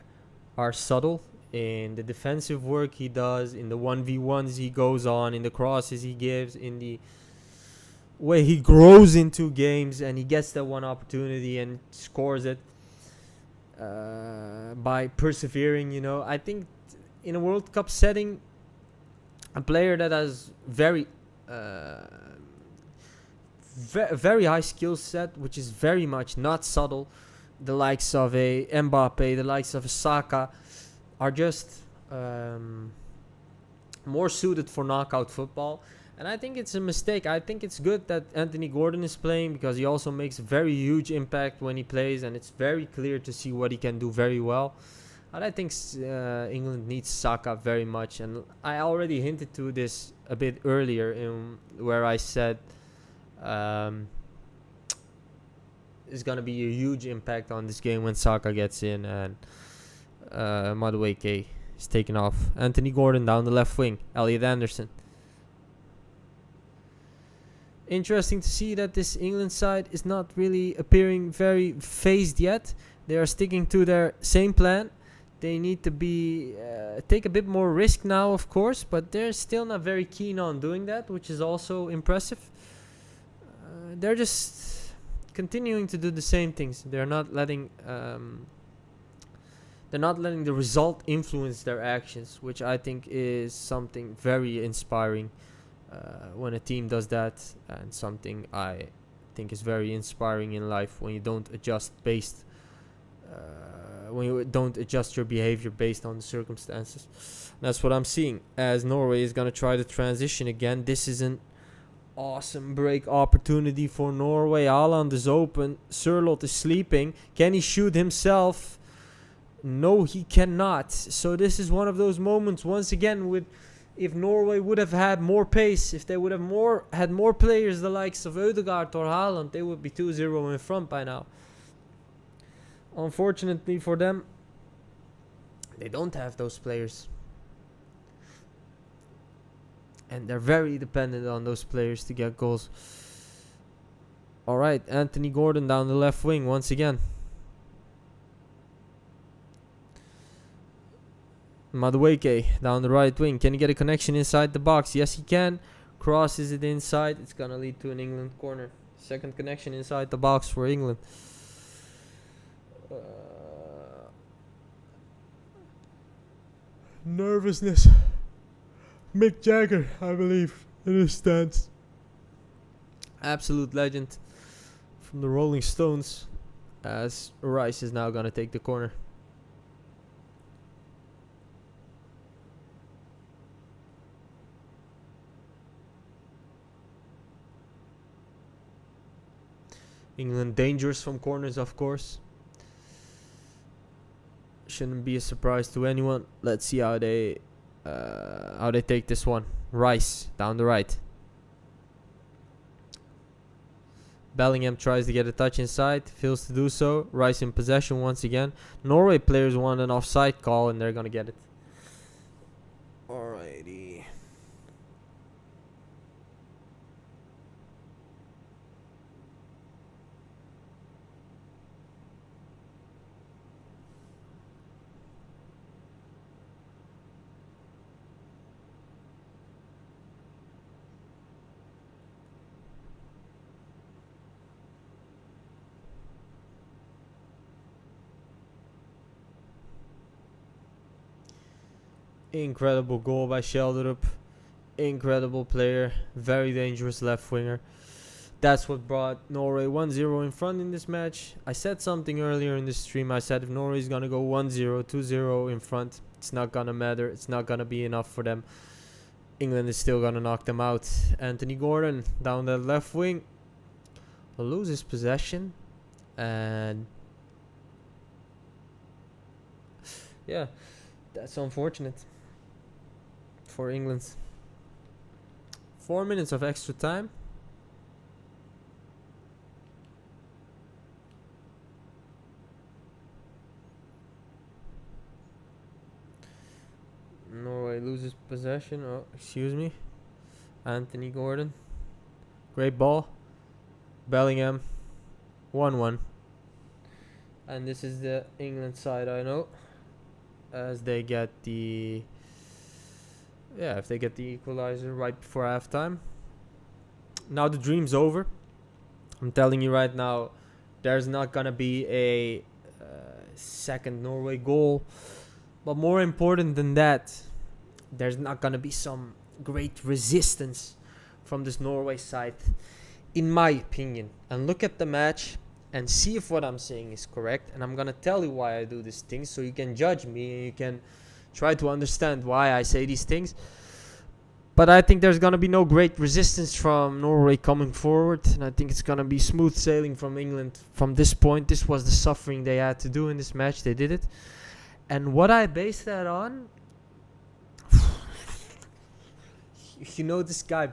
are subtle. In the defensive work he does, in the 1v1s he goes on, in the crosses he gives, in the way he grows into games and he gets that one opportunity and scores it by persevering, you know. I think in a World Cup setting, a player that has very high skill set, which is very much not subtle, the likes of a Mbappe, the likes of a Saka, are just more suited for knockout football. And I think it's a mistake. I think it's good that Anthony Gordon is playing, because he also makes a very huge impact when he plays, and it's very clear to see what he can do very well. And I think England needs Saka very much. And I already hinted to this a bit earlier, where I said it's going to be a huge impact on this game when Saka gets in and Madueke is taken off. Anthony Gordon down the left wing. Elliot Anderson. Interesting to see that this England side is not really appearing very phased yet. They are sticking to their same plan. They need to take a bit more risk now, of course, but they're still not very keen on doing that, which is also impressive. They're just continuing to do the same things. They're not letting the result influence their actions, which I think is something very inspiring when a team does that, and something I think is very inspiring in life when you don't adjust your behavior based on the circumstances. That's what I'm seeing, as Norway is going to try to transition again. This is an awesome break opportunity for Norway. Haaland is open. Sørloth is sleeping. Can he shoot himself? No, he cannot. So this is one of those moments, once again, if Norway would have had more pace, if they would have had more players the likes of Ødegaard or Haaland, they would be 2-0 in front by now. Unfortunately for them, they don't have those players. And they're very dependent on those players to get goals. Alright, Anthony Gordon down the left wing once again. Madueke down the right wing. Can he get a connection inside the box? Yes, he can. Crosses it inside. It's going to lead to an England corner. Second connection inside the box for England. Nervousness. Mick Jagger, I believe, in his stance. Absolute legend from the Rolling Stones, as Rice is now going to take the corner. England dangerous from corners, of course. Shouldn't be a surprise to anyone. Let's see how they take this one. Rice down the right. Bellingham tries to get a touch inside, fails to do so. Rice in possession once again. Norway players want an offside call, and they're gonna get it. Alrighty. Incredible goal by Sheldrup. Incredible player. Very dangerous left winger. That's what brought Norway 1-0 in front in this match. I said something earlier in the stream. I said if Norway's going to go 1-0, 2-0 in front, it's not going to matter. It's not going to be enough for them. England is still going to knock them out. Anthony Gordon down the left wing loses possession. And yeah, that's unfortunate for England. 4 minutes of extra time. Norway loses possession. Oh, excuse me. Anthony Gordon. Great ball. Bellingham. 1-1. And this is the England side, I know. As they get the... Yeah, if they get the equalizer right before halftime. Now the dream's over. I'm telling you right now, there's not going to be a second Norway goal. But more important than that, there's not going to be some great resistance from this Norway side, in my opinion. And look at the match and see if what I'm saying is correct. And I'm going to tell you why I do these things, so you can judge me and you can try to understand why I say these things. But I think there's going to be no great resistance from Norway coming forward. And I think it's going to be smooth sailing from England from this point. This was the suffering they had to do in this match. They did it. And what I base that on, you know, this guy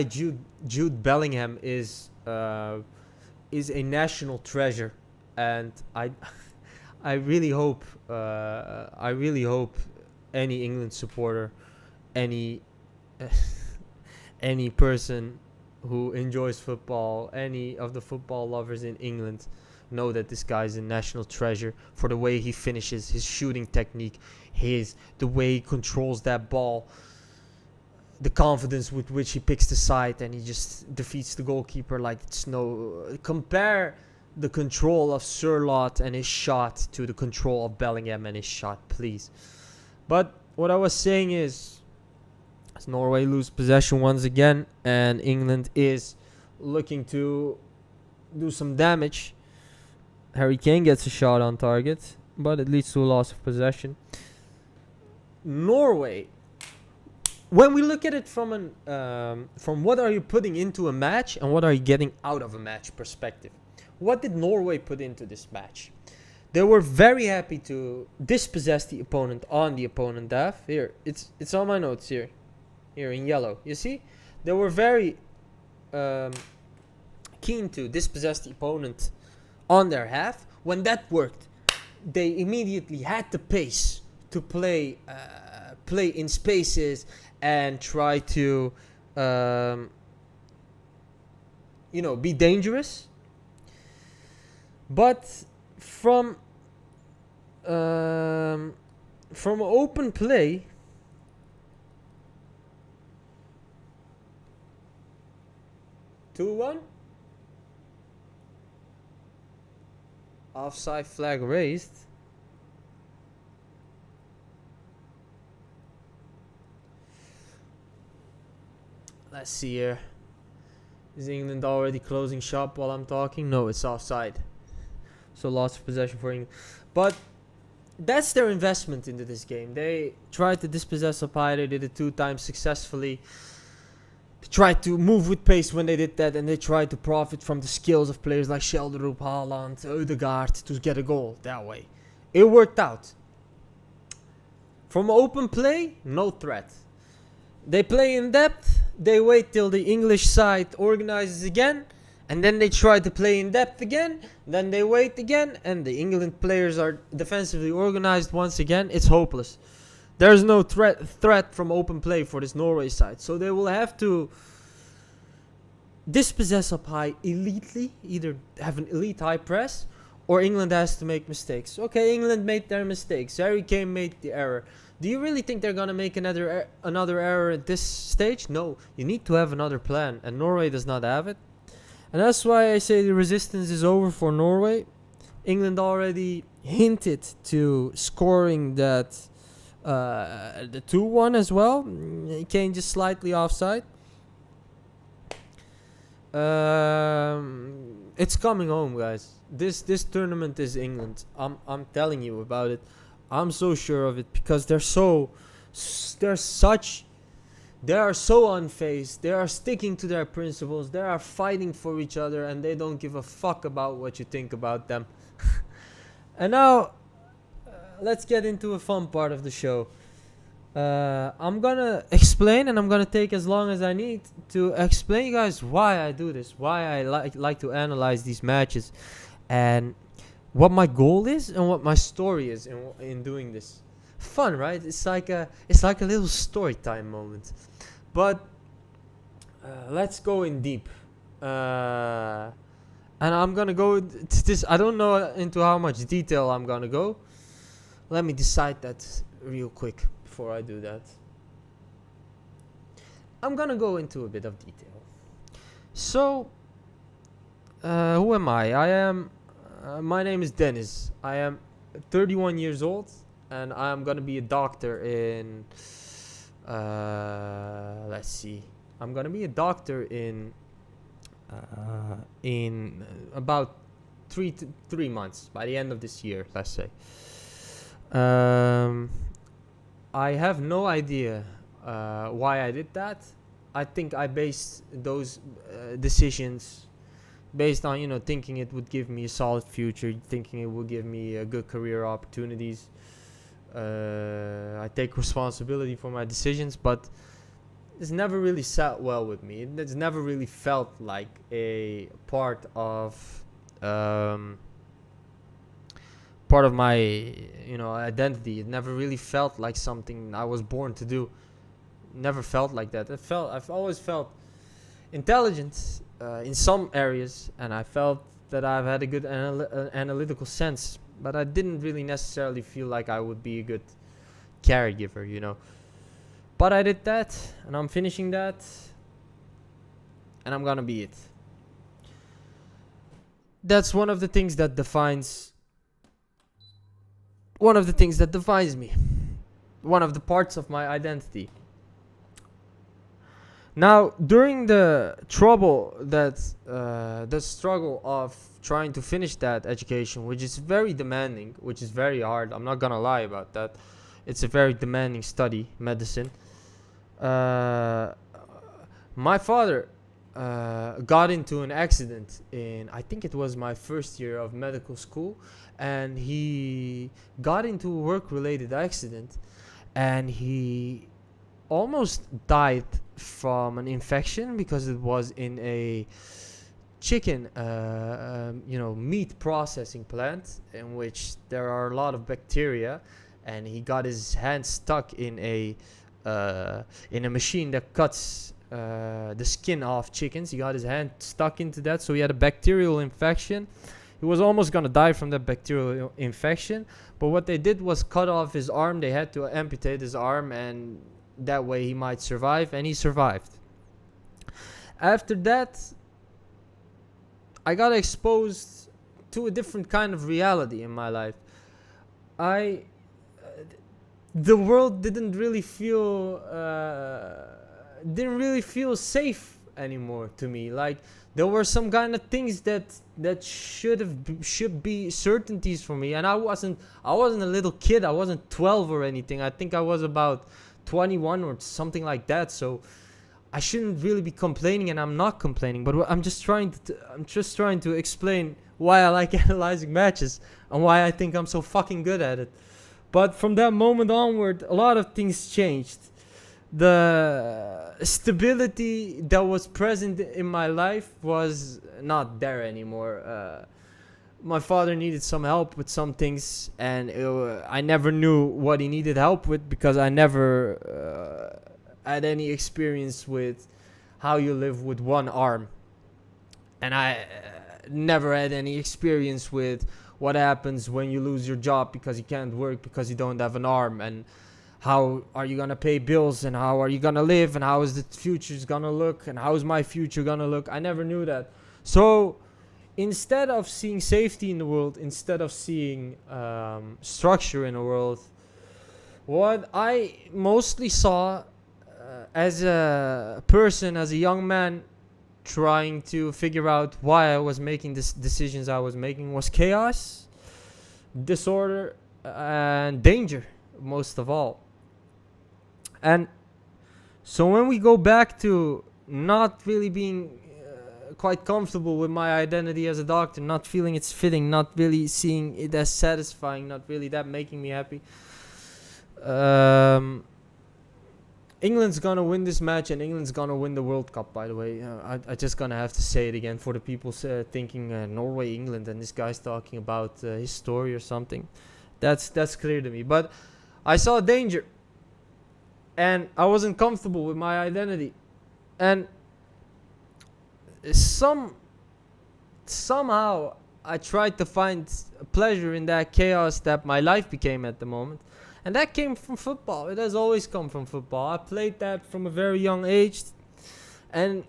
Jude Bellingham is a national treasure, and I really hope any England supporter, any person who enjoys football, any of the football lovers in England, know that this guy is a national treasure for the way he finishes, his shooting technique, the way he controls that ball, the confidence with which he picks the side and he just defeats the goalkeeper like it's no... Compare the control of Sørloth and his shot to the control of Bellingham and his shot, please. But what I was saying is, as Norway lose possession once again and England is looking to do some damage, Harry Kane gets a shot on target, but it leads to a loss of possession. Norway, when we look at it from what are you putting into a match and what are you getting out of a match perspective, what did Norway put into this match? They were very happy to dispossess the opponent on the opponent half. Here, it's on my notes here in yellow. You see, they were very keen to dispossess the opponent on their half. When that worked, they immediately had the pace to play in spaces and try to be dangerous. But from open play, (2-1) offside flag raised. Let's see here. Is England already closing shop while I'm talking? No, it's offside. So loss of possession for England. But that's their investment into this game. They tried to dispossess up high. They did it 2 times successfully. They tried to move with pace when they did that, and they tried to profit from the skills of players like Shelderup, Haaland, Ødegaard to get a goal that way. It worked out. From open play, no threat. They play in depth. They wait till the English side organizes again, and then they try to play in depth again. Then they wait again, and the England players are defensively organized once again. It's hopeless. There's no threat from open play for this Norway side. So they will have to dispossess up high elitely, either have an elite high press, or England has to make mistakes. Okay, England made their mistakes. Harry Kane made the error. Do you really think they're going to make another error at this stage? No, you need to have another plan, and Norway does not have it. And that's why I say the resistance is over for Norway. England already hinted to scoring that the 2-1 as well. Kane just slightly offside. It's coming home, guys. This tournament is England. I'm telling you about it. I'm so sure of it because they are so unfazed. They are sticking to their principles. They are fighting for each other, and they don't give a fuck about what you think about them. And now, let's get into a fun part of the show. I'm gonna explain, and I'm gonna take as long as I need to explain you guys why I do this, why I like to analyze these matches, and what my goal is and what my story is in doing this. Fun, right? It's like a little story time moment. But let's go in deep. And I'm gonna go to this. I don't know into how much detail I'm gonna go. Let me decide that real quick before I do that. I'm gonna go into a bit of detail. So, who am I? My name is Dennis. I am 31 years old, and I am gonna be a doctor in. Let's see. I'm gonna be a doctor in about 3 months, by the end of this year, let's say. I have no idea why I did that. I think I based those decisions based on, thinking it would give me a solid future, thinking it would give me good career opportunities. I take responsibility for my decisions, but it's never really sat well with me. It's never really felt like a part of my identity. It never really felt like something I was born to do. Never felt like that. I've always felt intelligent in some areas, and I felt that I've had a good analytical sense, but I didn't really necessarily feel like I would be a good caregiver. But I did that, and I'm finishing that, and I'm gonna be it. That's one of the things that defines me. One of the parts of my identity. Now, during the struggle of trying to finish that education, which is very demanding, which is very hard, I'm not gonna lie about that. It's a very demanding study, medicine. My father got into an accident I think it was my first year of medical school, and he got into a work-related accident, and he almost died from an infection because it was in a chicken meat processing plant in which there are a lot of bacteria, and he got his hand stuck in a machine that cuts the skin off chickens. He got his hand stuck into that, so he had a bacterial infection. He was almost gonna die from that bacterial infection, but what they did was cut off his arm. They had to amputate his arm, and that way he might survive, and he survived. After that, I got exposed to a different kind of reality in my life. The world didn't really feel safe anymore to me. Like, there were some kind of things that should be certainties for me, and I wasn't a little kid. I wasn't 12 or anything. I think I was about 21 or something like that. So I shouldn't really be complaining, and I'm not complaining. But I'm just trying to explain why I like analyzing matches and why I think I'm so fucking good at it. But from that moment onward, a lot of things changed. The stability that was present in my life was not there anymore. My father needed some help with some things, and I never knew what he needed help with because I never had any experience with how you live with one arm. And I never had any experience with what happens when you lose your job because you can't work because you don't have an arm, and how are you gonna pay bills, and how are you gonna live, and how is the future's gonna look, and how is my future gonna look. I never knew that. So instead of seeing safety in the world, instead of seeing structure in the world, what I mostly saw as a person, as a young man trying to figure out why I was making this decisions I was making was chaos, disorder, and danger, most of all. And so when we go back to not really being quite comfortable with my identity as a doctor, not feeling it's fitting, not really seeing it as satisfying, not really that making me happy, England's gonna win this match, and England's gonna win the World Cup, by the way. I just gonna have to say it again for the people thinking Norway, England, and this guy's talking about his story or something. That's clear to me. But I saw danger, and I wasn't comfortable with my identity, and somehow I tried to find pleasure in that chaos that my life became at the moment. And that came from football. It has always come from football. I played that from a very young age. And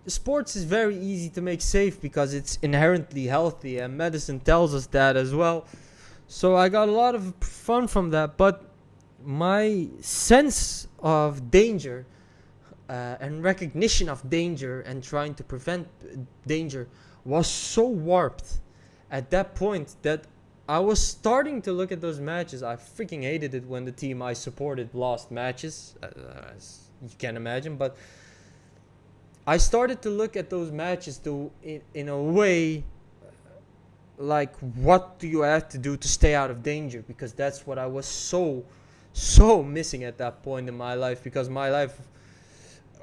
sports is very easy to make safe because it's inherently healthy. And medicine tells us that as well. So I got a lot of fun from that. But my sense of danger and recognition of danger and trying to prevent danger was so warped at that point that I was starting to look at those matches. I freaking hated it when the team I supported lost matches, as you can imagine. But I started to look at those matches in a way like, what do you have to do to stay out of danger? Because that's what I was so missing at that point in my life. Because my life,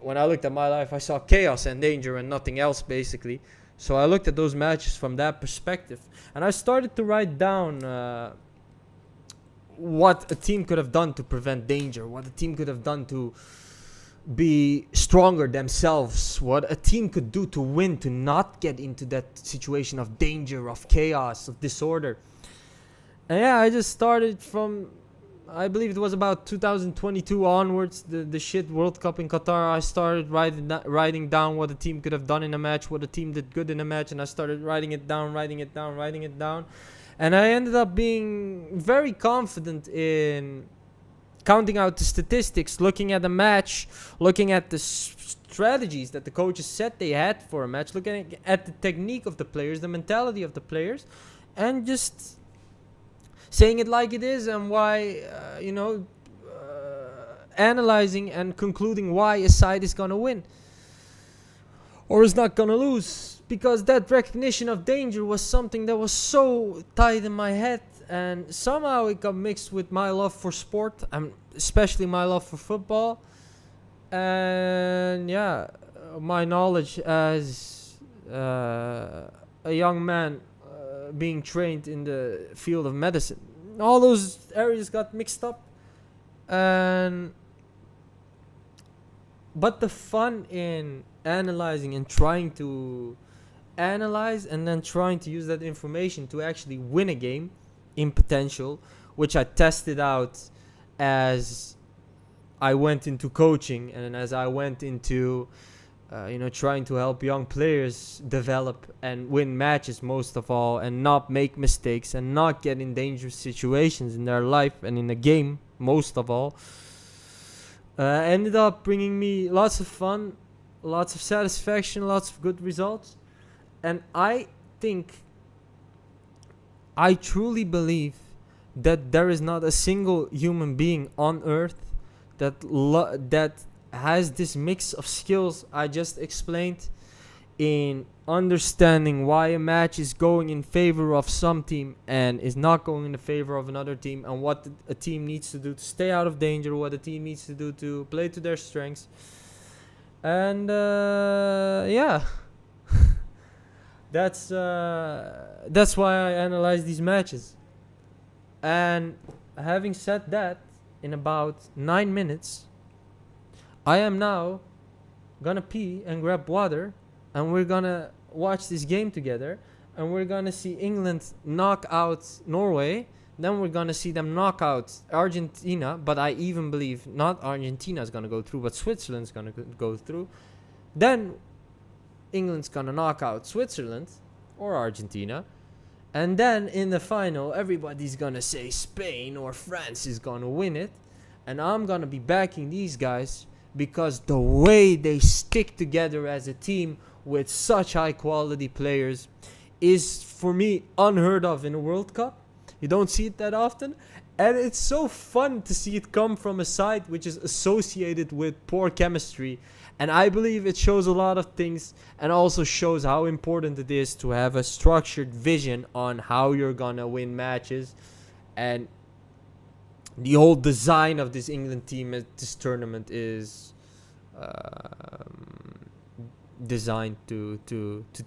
when I looked at my life, I saw chaos and danger and nothing else, basically. So I looked at those matches from that perspective. And I started to write down what a team could have done to prevent danger. What a team could have done to be stronger themselves. What a team could do to win, to not get into that situation of danger, of chaos, of disorder. And yeah, I just started from, I believe it was about 2022 onwards, the shit World Cup in Qatar. I started writing down what a team could have done in a match, what a team did good in a match, and I started writing it down. And I ended up being very confident in counting out the statistics, looking at the match, looking at the strategies that the coaches said they had for a match, looking at the technique of the players, the mentality of the players, and just saying it like it is, and why, analyzing and concluding why a side is going to win or is not going to lose. Because that recognition of danger was something that was so tight in my head, and somehow it got mixed with my love for sport, and especially my love for football. And yeah, my knowledge as a young man being trained in the field of medicine. All those areas got mixed up. But the fun in analyzing and trying to analyze and then trying to use that information to actually win a game in potential, which I tested out as I went into coaching and as I went into trying to help young players develop and win matches, most of all, and not make mistakes and not get in dangerous situations in their life and in the game, most of all. Ended up bringing me lots of fun, lots of satisfaction, lots of good results. And I truly believe that there is not a single human being on earth that has this mix of skills I just explained in understanding why a match is going in favor of some team and is not going in the favor of another team, and what a team needs to do to stay out of danger, what a team needs to do to play to their strengths. And yeah, that's why I analyze these matches. And having said that, in about 9 minutes, I am now gonna pee and grab water, and we're gonna watch this game together, and we're gonna see England knock out Norway. Then we're gonna see them knock out Argentina, but I even believe not Argentina's gonna go through, but Switzerland's gonna go through. Then England's gonna knock out Switzerland or Argentina, and then in the final everybody's gonna say Spain or France is gonna win it, and I'm gonna be backing these guys because the way they stick together as a team with such high quality players is, for me, unheard of in a World Cup. You don't see it that often. And it's so fun to see it come from a side which is associated with poor chemistry. And I believe it shows a lot of things, and also shows how important it is to have a structured vision on how you're gonna win matches. And the whole design of this England team at this tournament is designed to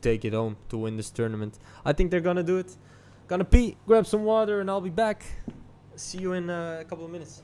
take it home, to win this tournament. I think they're gonna do it. Gonna pee, grab some water, and I'll be back. See you in a couple of minutes.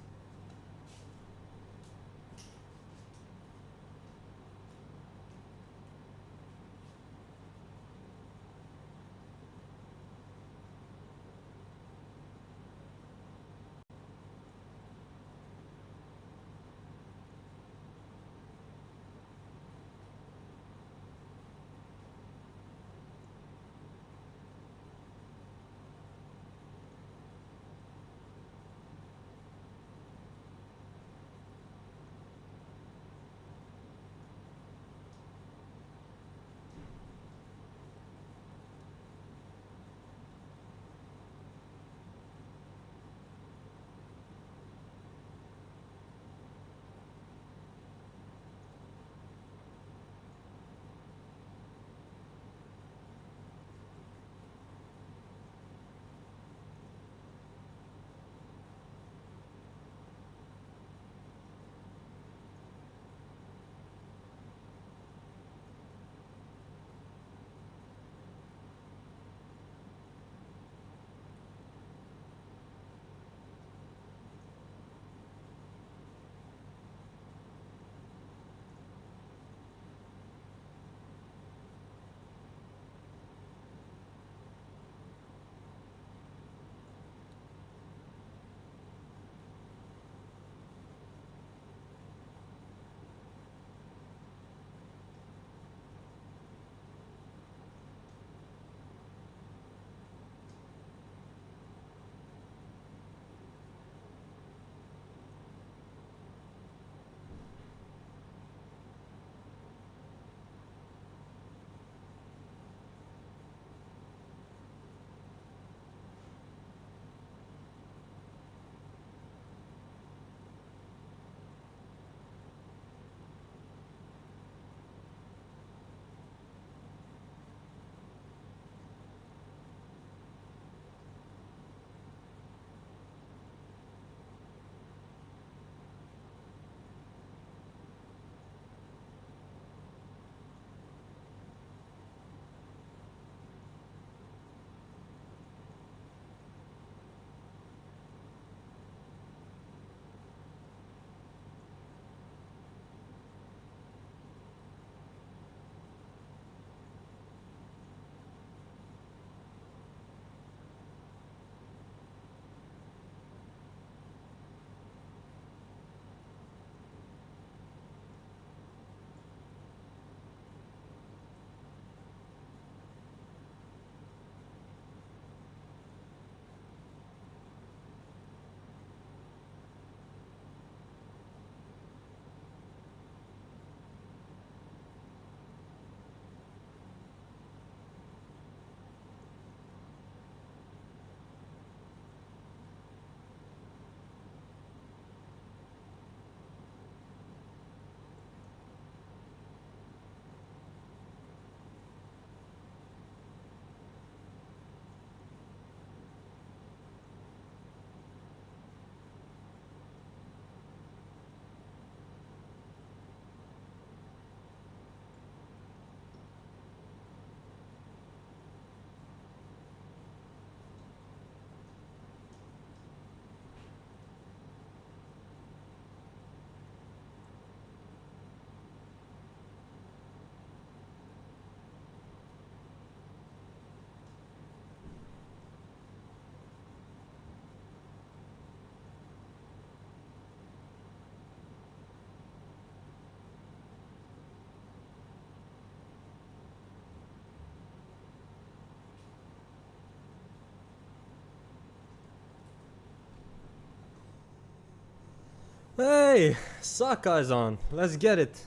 Hey, Saka is on. Let's get it.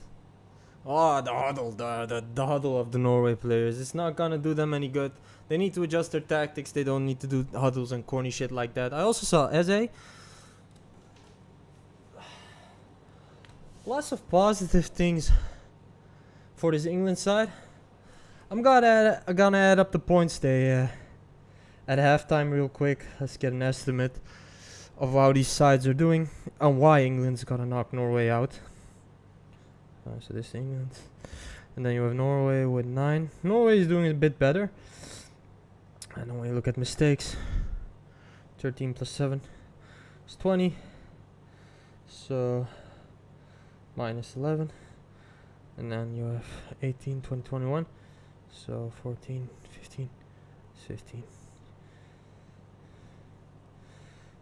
Oh, the huddle, the huddle of the Norway players. It's not gonna do them any good. They need to adjust their tactics. They don't need to do huddles and corny shit like that. I also saw Eze. Lots of positive things for this England side. I'm gonna add up the points they at halftime real quick. Let's get an estimate of how these sides are doing and why England's gonna knock Norway out. So this is England, and then you have Norway with 9. Norway is doing a bit better. And then when you look at mistakes, 13 plus 7 is 20. So minus 11, and then you have 18, 20, 21. So 14, 15, 15.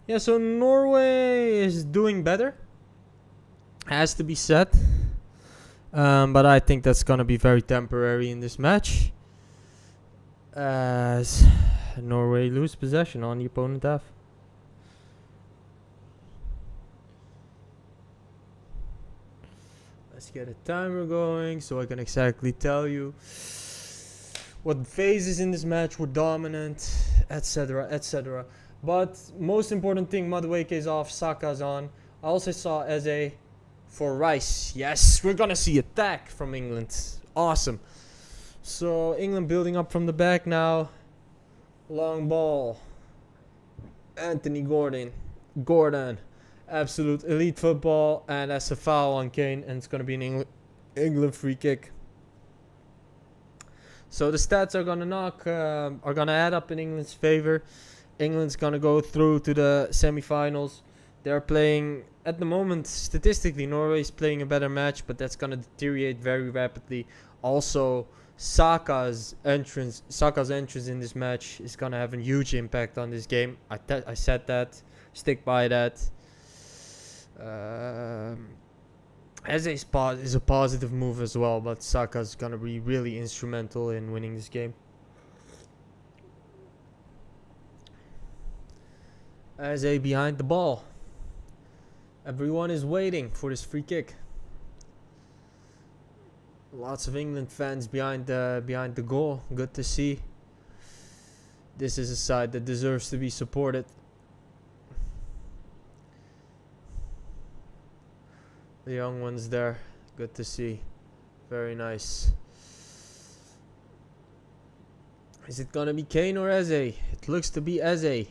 Yeah, so Norway is doing better. Has to be said. But I think that's gonna be very temporary in this match, as Norway lose possession on the opponent half. Let's get a timer going so I can exactly tell you what phases in this match were dominant, etc., etc. But most important thing, Madueke is off, Saka's on. I also saw Eze for Rice. Yes, we're gonna see attack from England. Awesome. So England building up from the back now. Long ball. Anthony Gordon. Absolute elite football. And that's a foul on Kane. And it's gonna be an England free kick. So the stats are gonna add up in England's favor. England's gonna go through to the semi-finals. They're playing, at the moment, statistically, Norway is playing a better match, but that's going to deteriorate very rapidly. Also, Saka's entrance in this match is going to have a huge impact on this game. I said that. Stick by that. As is a positive move as well, but Saka's going to be really instrumental in winning this game. As a behind the ball. Everyone is waiting for this free kick. Lots of England fans behind the goal. Good to see. This is a side that deserves to be supported. The young ones there. Good to see. Very nice. Is it gonna be Kane or Eze? It looks to be Eze.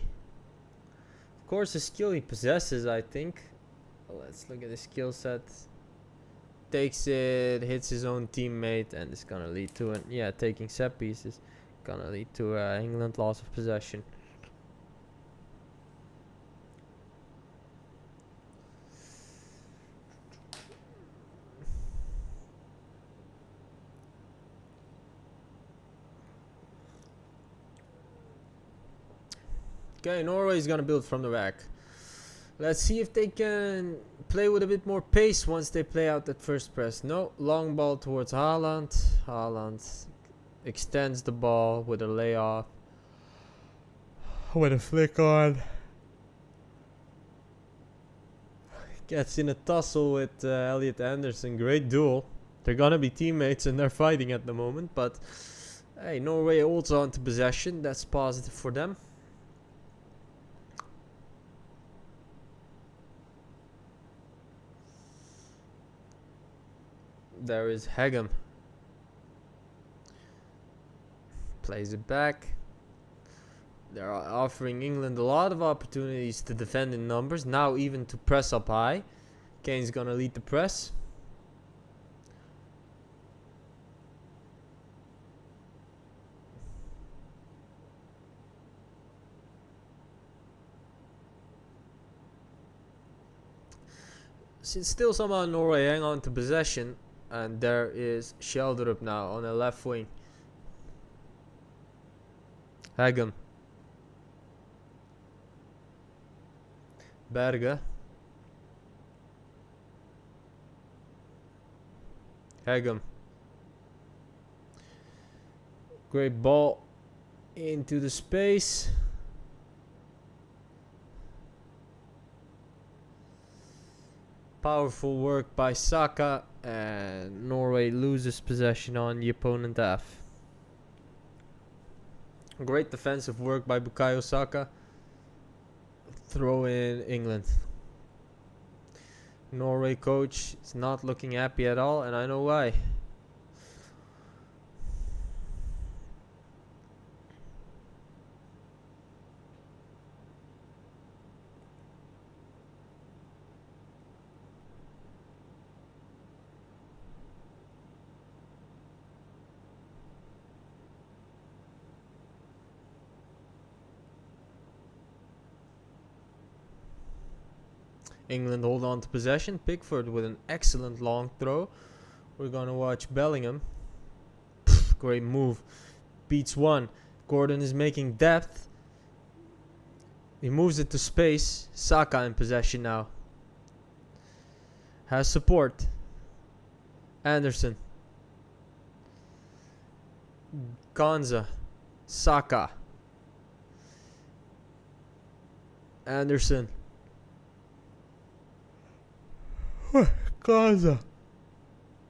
Of course, the skill he possesses, I think. Let's look at the skill set. Takes it, hits his own teammate, and it's gonna lead to taking set pieces. Gonna lead to England loss of possession. Okay, Norway is gonna build from the back. Let's see if they can play with a bit more pace once they play out that first press. No, long ball towards Haaland. Haaland extends the ball with a layoff. With a flick on. Gets in a tussle with Elliot Anderson. Great duel. They're gonna be teammates and they're fighting at the moment. But hey, Norway holds on to possession. That's positive for them. There is Hegem. Plays it back. They're offering England a lot of opportunities to defend in numbers. Now even to press up high. Kane's gonna lead the press. Still somehow Norway hang on to possession. And there is Sheldrup now on the left wing. Hegem. Berge. Hegem. Great ball into the space. Powerful work by Saka, and Norway loses possession on the opponent half. Great defensive work by Bukayo Saka. Throw in England. Norway coach is not looking happy at all, and I know why. England hold on to possession. Pickford with an excellent long throw. We're gonna watch Bellingham. Great move. Beats one. Gordon is making depth. He moves it to space. Saka in possession now. Has support. Anderson. Gonza. Saka. Anderson. Gaza.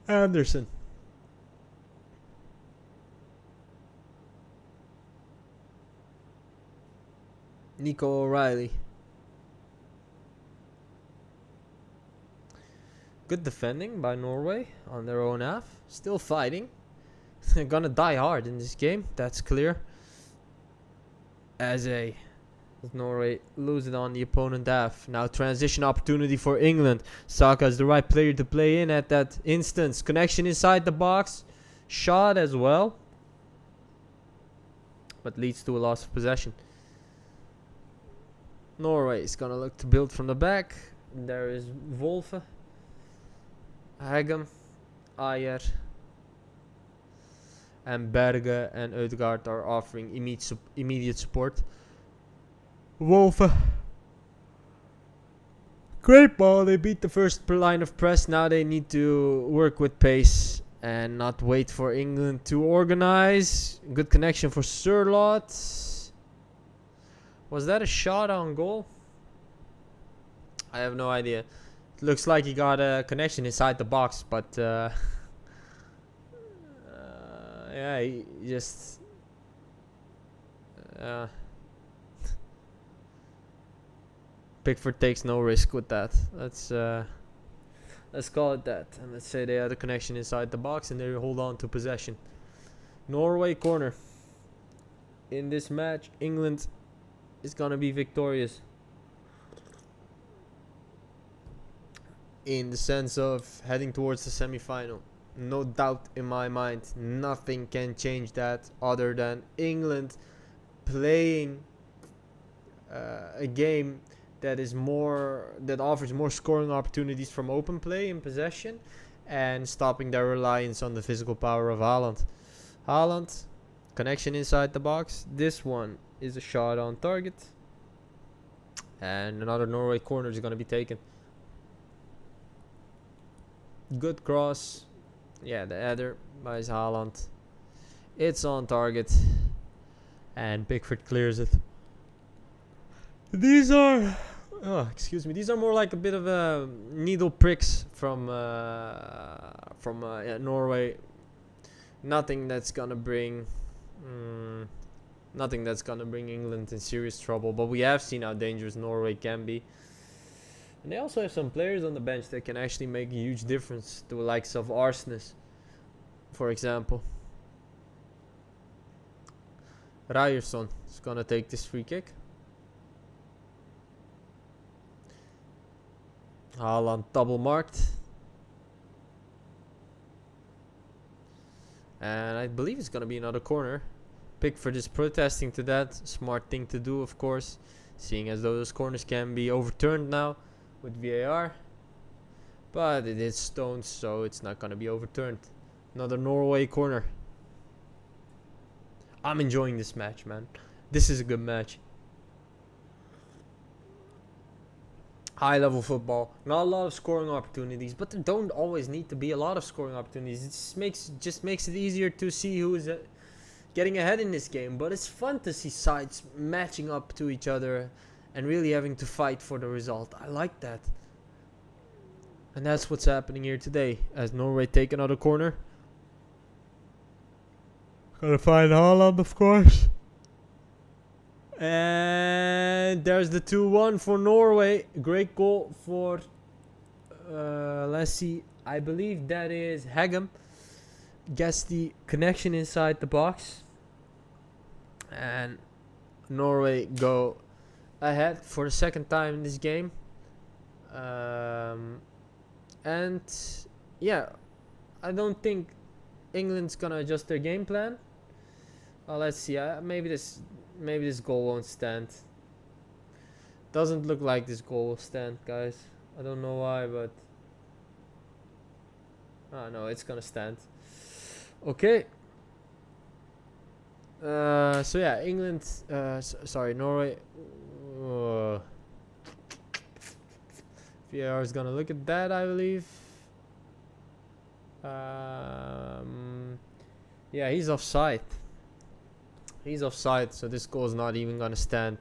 Anderson. Nico O'Reilly. Good defending by Norway on their own half. Still fighting. They're gonna die hard in this game. That's clear. As Norway lose it on the opponent half. Now transition opportunity for England. Saka is the right player to play in at that instance. Connection inside the box. Shot as well. But leads to a loss of possession. Norway is going to look to build from the back. There is Wolfe. Hagem. Ayer. And Berge and Ødegaard are offering immediate support. Wolfe. Great ball. They beat the first line of press. Now they need to work with pace and not wait for England to organize. Good connection for Sørloth. Was that a shot on goal? I have no idea. It looks like he got a connection inside the box, but yeah, he just Pickford takes no risk with that. Let's call it that, and let's say they had a connection inside the box and they hold on to possession. Norway corner. In this match, England is gonna be victorious. In the sense of heading towards the semi-final. No doubt in my mind. Nothing can change that other than England playing a game that offers more scoring opportunities from open play in possession and stopping their reliance on the physical power of Haaland. Haaland, connection inside the box. This one is a shot on target. And another Norway corner is going to be taken. Good cross. Yeah, the header by Haaland. It's on target. And Pickford clears it. These are these are more like a bit of needle pricks from Norway. Nothing that's gonna bring England in serious trouble. But we have seen how dangerous Norway can be, and they also have some players on the bench that can actually make a huge difference. To the likes of Arsnes, for example. Ryerson is gonna take this free kick. Haaland double marked. And I believe it's going to be another corner. Pickford is protesting to that. Smart thing to do, of course. Seeing as though those corners can be overturned now with VAR. But it is stones, so it's not going to be overturned. Another Norway corner. I'm enjoying this match, man. This is a good match. High level football. Not a lot of scoring opportunities, but there don't always need to be a lot of scoring opportunities. It just makes it easier to see who is getting ahead in this game. But it's fun to see sides matching up to each other and really having to fight for the result. I like that. And that's what's happening here today as Norway take another corner. Gotta find Haaland, of course. And there's the 2-1 for Norway. Great goal for, let's see, I believe that is Hagem. Gets the connection inside the box. And Norway go ahead for the second time in this game. And yeah, I don't think England's gonna adjust their game plan. Let's see. Maybe this goal won't stand. Doesn't look like this goal will stand, guys. I don't know why, but no, it's gonna stand. Okay. So yeah, England. Sorry, Norway. VAR is gonna look at that, I believe. Yeah, he's offside. He's offside, so this goal is not even gonna stand.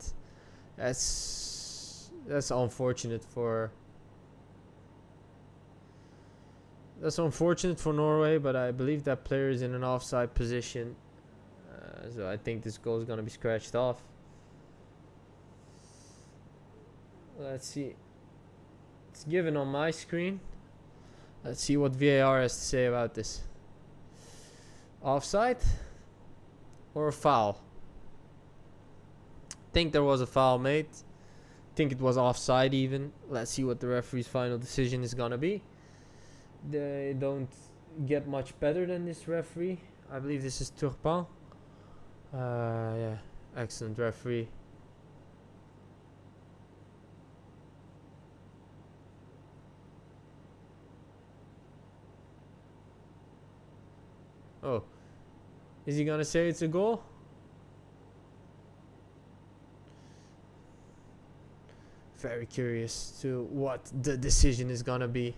That's unfortunate for. That's unfortunate for Norway, but I believe that player is in an offside position. So I think this goal is gonna be scratched off. Let's see. It's given on my screen. Let's see what VAR has to say about this. Offside or a foul? Think there was a foul made. Think it was offside even. Let's see what the referee's final decision is gonna be. They don't get much better than this referee. I believe this is Turpin. Yeah, excellent referee. Oh, is he gonna say it's a goal? Very curious to what the decision is gonna be.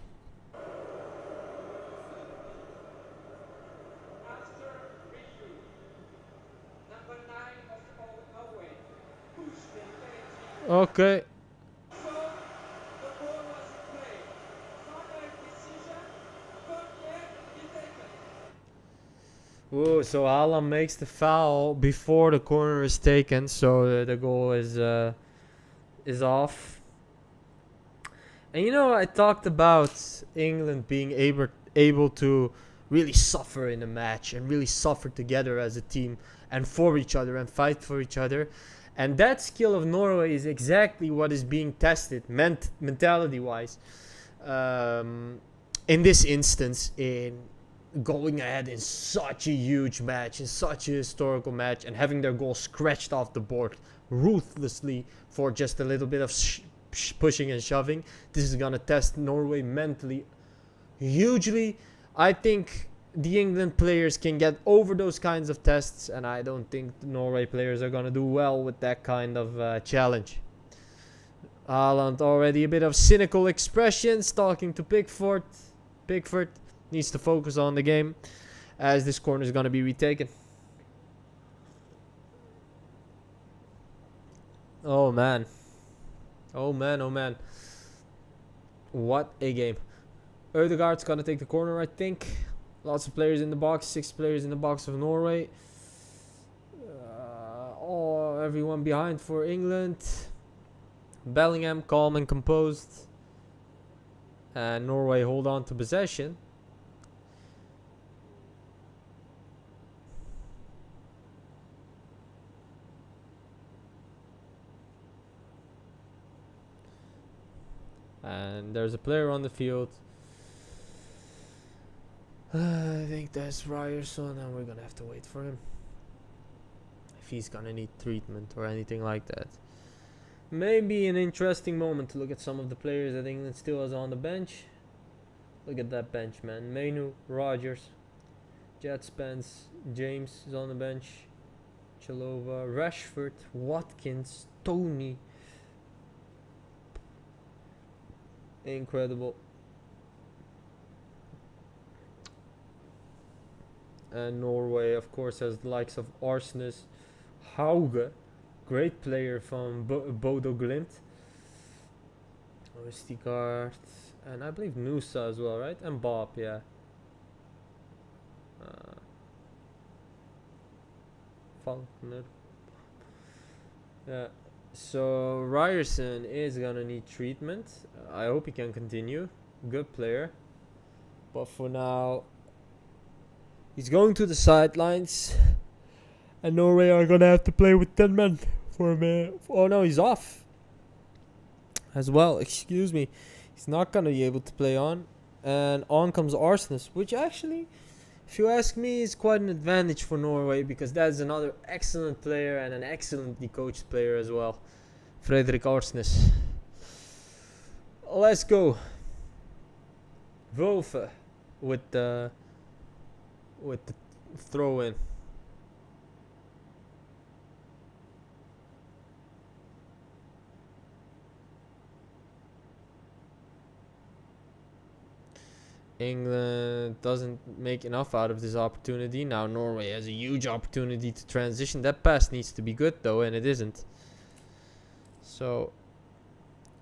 Okay. Whoa, so Haaland makes the foul before the corner is taken, so the goal is off. And you know, I talked about England being able to really suffer in a match and really suffer together as a team and for each other and fight for each other. And that skill of Norway is exactly what is being tested mentality-wise. In this instance, in going ahead in such a huge match, in such a historical match, and having their goal scratched off the board ruthlessly for just a little bit of pushing and shoving. This is going to test Norway mentally hugely. I think the England players can get over those kinds of tests, and I don't think the Norway players are going to do well with that kind of challenge. Haaland already a bit of cynical expressions, talking to Pickford. Pickford needs to focus on the game as this corner is going to be retaken. Oh man. Oh man, oh man. What a game. Ødegaard's going to take the corner, I think. Lots of players in the box. 6 players in the box of Norway. Everyone behind for England. Bellingham calm and composed. And Norway hold on to possession. And there's a player on the field. I think that's Ryerson, and we're gonna have to wait for him. If he's gonna need treatment or anything like that. Maybe an interesting moment to look at some of the players that England still has on the bench. Look at that bench, man. Mainu, Rogers, Jet Spence, James is on the bench. Chalova, Rashford, Watkins, Tony. Incredible. And Norway, of course, has the likes of Arsnes, Hauge, great player from Bodo Glimt, Oestigard, and I believe Nusa as well, right? And Bob, yeah. Faulkner. Yeah. So Ryerson is gonna need treatment. I hope he can continue. Good player. But for now, he's going to the sidelines. And Norway are gonna have to play with 10 men for a minute. Oh no, he's off as well. Excuse me. He's not gonna be able to play on. And on comes Arsnes, which actually, if you ask me, is quite an advantage for Norway, because that's another excellent player and an excellently coached player as well. Frederik Arsnes. Let's go. Wolfe with the throw in. England doesn't make enough out of this opportunity. Now Norway has a huge opportunity to transition. That pass needs to be good though, and it isn't. So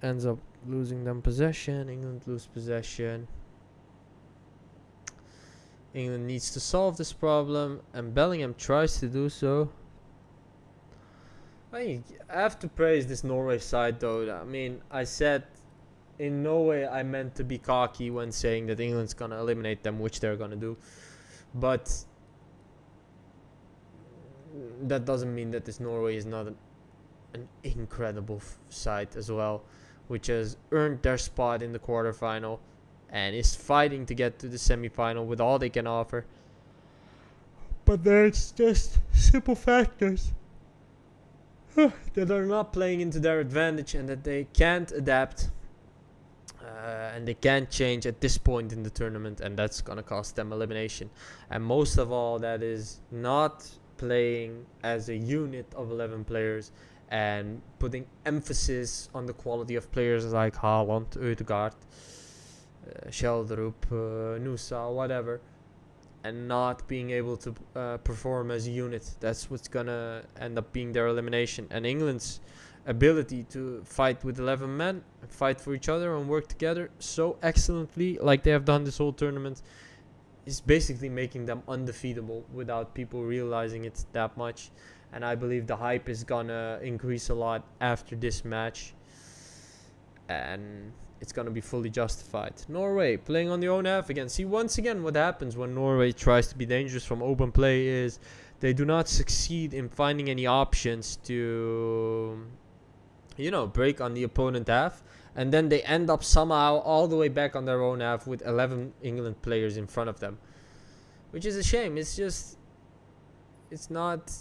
ends up losing them possession. England lose possession. England needs to solve this problem, and Bellingham tries to do so. I have to praise this Norway side though. I mean, I said in no way I meant to be cocky when saying that England's gonna eliminate them, which they're gonna do. But that doesn't mean that this Norway is not an incredible side as well, which has earned their spot in the quarterfinal and is fighting to get to the semi-final with all they can offer. But there's just simple factors that are not playing into their advantage and that they can't adapt. And they can't change at this point in the tournament, and that's gonna cost them elimination. And most of all, that is not playing as a unit of 11 players and putting emphasis on the quality of players like Haaland, Ødegaard, Sheldrup, Nusa, whatever, and not being able to perform as a unit. That's what's gonna end up being their elimination. And England's ability to fight with 11 men, fight for each other and work together so excellently like they have done this whole tournament is basically making them undefeatable without people realizing it that much. And I believe the hype is gonna increase a lot after this match, and it's gonna be fully justified. Norway playing on their own half again. See, once again, what happens when Norway tries to be dangerous from open play is they do not succeed in finding any options to, you know, break on the opponent half, and then they end up somehow all the way back on their own half with 11 England players in front of them, which is a shame. It's just, it's not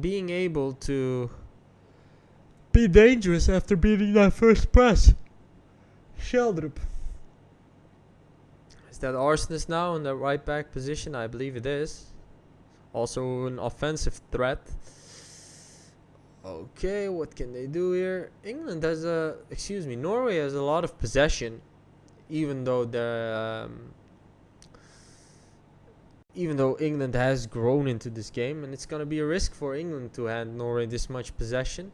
being able to be dangerous after beating that first press. Sheldrup. Is that Arsnes now in the right back position? I believe it is. Also an offensive threat. Okay, what can they do here? England has Norway has a lot of possession, even though England has grown into this game, and it's gonna be a risk for England to hand Norway this much possession.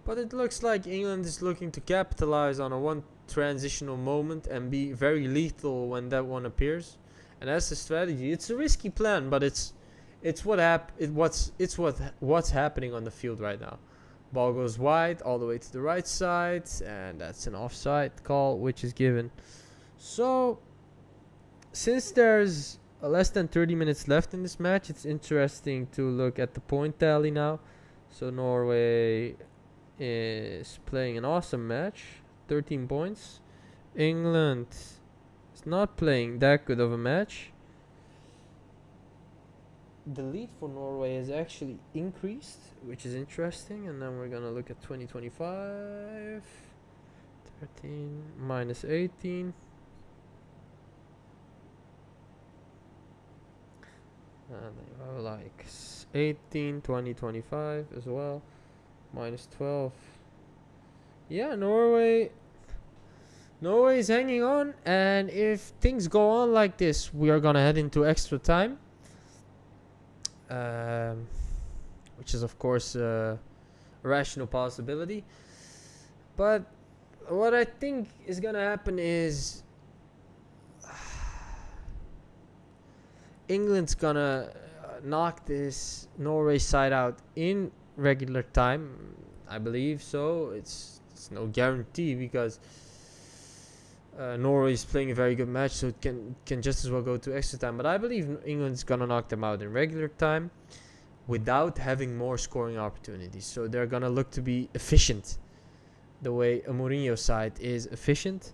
But it looks like England is looking to capitalize on a one transitional moment and be very lethal when that one appears. And that's the strategy. It's a risky plan, but it's what's happening on the field right now. Ball goes wide all the way to the right side, and that's an offside call which is given. So since there's less than 30 minutes left in this match, it's interesting to look at the point tally now. So Norway is playing an awesome match, 13 points. England is not playing that good of a match. The lead for Norway has actually increased, which is interesting. And then we're gonna look at 2025. 13 minus 18. And they have like 18, 20, 25 as well. Minus 12. Yeah, Norway is hanging on, and if things go on like this, we are gonna head into extra time, which is of course a rational possibility. But what I think is gonna happen is England's gonna knock this Norway side out in regular time. I believe so. It's no guarantee because Norway is playing a very good match, so it can just as well go to extra time. But I believe England's gonna knock them out in regular time without having more scoring opportunities. So they're gonna look to be efficient, the way a Mourinho side is efficient,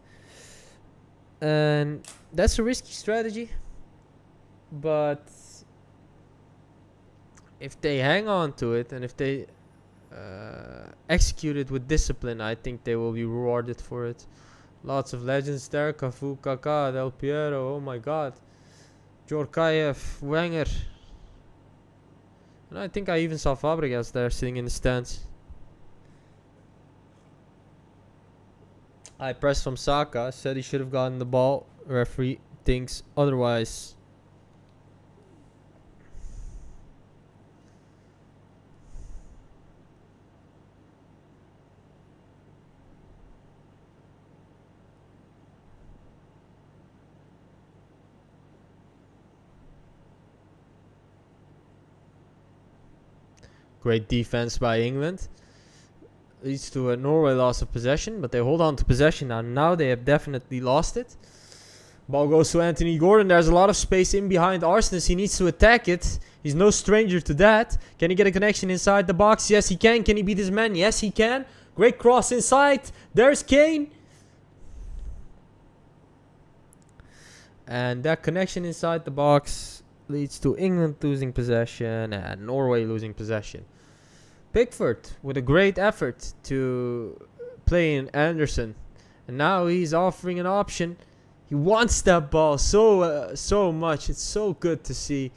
and that's a risky strategy. But if they hang on to it and if they execute it with discipline, I think they will be rewarded for it. Lots of legends there: Cafu, Kaká, Del Piero. Oh my God, Djorkaeff, Wenger, and I think I even saw Fabregas there sitting in the stands. I pressed from Saka, said he should have gotten the ball. Referee thinks otherwise. Great defense by England. Leads to a Norway loss of possession, but they hold on to possession now. Now they have definitely lost it. Ball goes to Anthony Gordon. There's a lot of space in behind Arsenis. He needs to attack it. He's no stranger to that. Can he get a connection inside the box? Yes, he can. Can he beat his man? Yes, he can. Great cross inside. There's Kane. And that connection inside the box leads to England losing possession and Norway losing possession. Pickford with a great effort to play in Anderson, and now he's offering an option. He wants that ball so much. It's so good to see.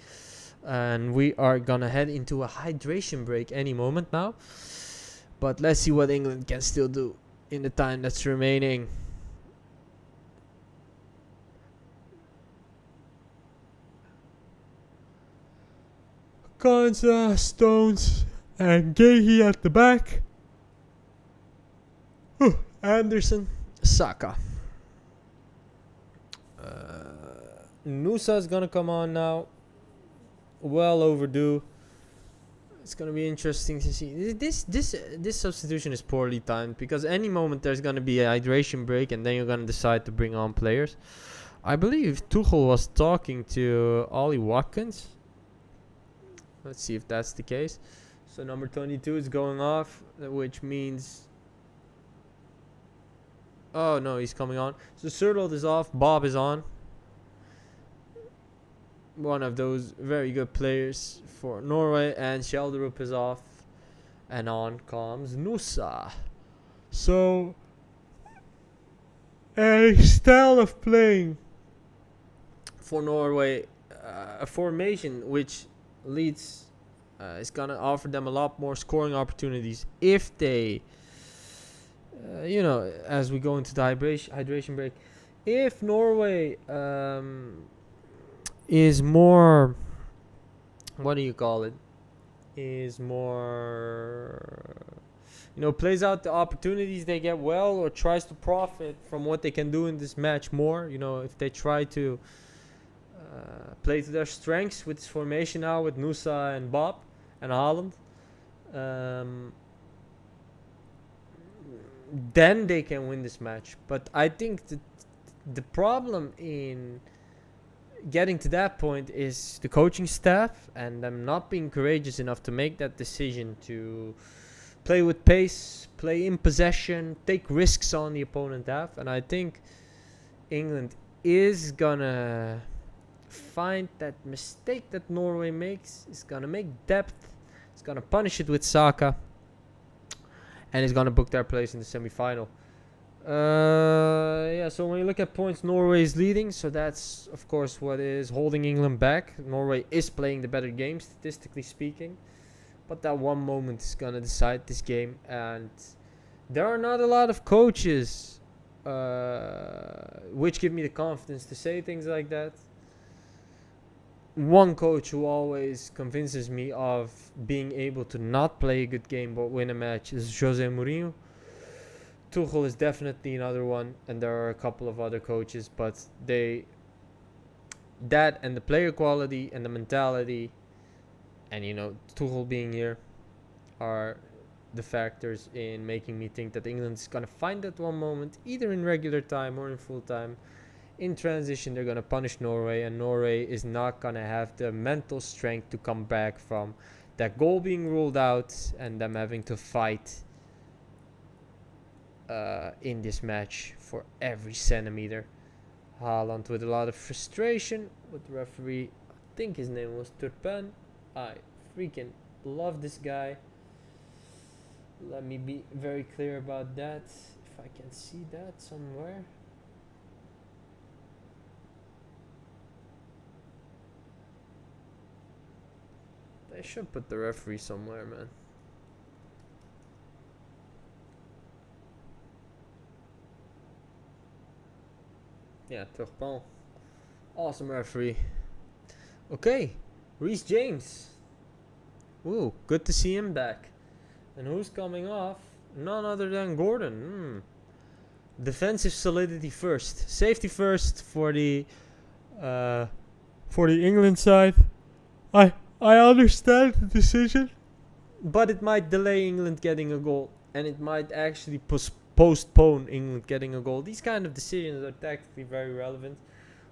And we are gonna head into a hydration break any moment now, but let's see what England can still do in the time that's remaining. Konsa, Stones, and Gahey at the back. Anderson, Saka. Nusa is gonna come on now. Well overdue. It's gonna be interesting to see. This substitution is poorly timed because any moment there's gonna be a hydration break, and then you're gonna decide to bring on players. I believe Tuchel was talking to Ollie Watkins. Let's see if that's the case. So number 22 is going off, which means... Oh no, he's coming on. So Sørloth is off, Bob is on. One of those very good players for Norway, and Shelderup is off. And on comes Nusa. So a style of playing for Norway, a formation which leads is gonna offer them a lot more scoring opportunities if they as we go into the hydration break. If Norway is more, what do you call it, is more, plays out the opportunities they get well, or tries to profit from what they can do in this match more, if they try to play to their strengths with this formation now with Nusa and Bob and Haaland, then they can win this match. But I think that the problem in getting to that point is the coaching staff and them not being courageous enough to make that decision to play with pace, play in possession, take risks on the opponent half. And I think England is gonna find that mistake that Norway makes. Is gonna make depth. It's gonna punish it with Saka, and is gonna book their place in the semi-final. So when you look at points, Norway is leading, so that's of course what is holding England back. Norway is playing the better game, statistically speaking, but that one moment is gonna decide this game. And there are not a lot of coaches which give me the confidence to say things like that. One coach who always convinces me of being able to not play a good game but win a match is Jose Mourinho. Tuchel is definitely another one, and there are a couple of other coaches, but they that and the player quality and the mentality, and Tuchel being here, are the factors in making me think that England is gonna find that one moment, either in regular time or in full time. In transition, they're gonna punish Norway, and Norway is not gonna have the mental strength to come back from that goal being ruled out and them having to fight in this match for every centimeter. Haaland with a lot of frustration with the referee. I think his name was Turpan. I freaking love this guy. Let me be very clear about that. If I can see that somewhere. They should put the referee somewhere, man. Yeah, Turpin. Awesome referee. Okay, Reece James. Ooh, good to see him back. And who's coming off? None other than Gordon. Defensive solidity first. Safety first for the England side. I understand the decision, but it might delay England getting a goal, and it might actually postpone England getting a goal. These kind of decisions are tactically very relevant.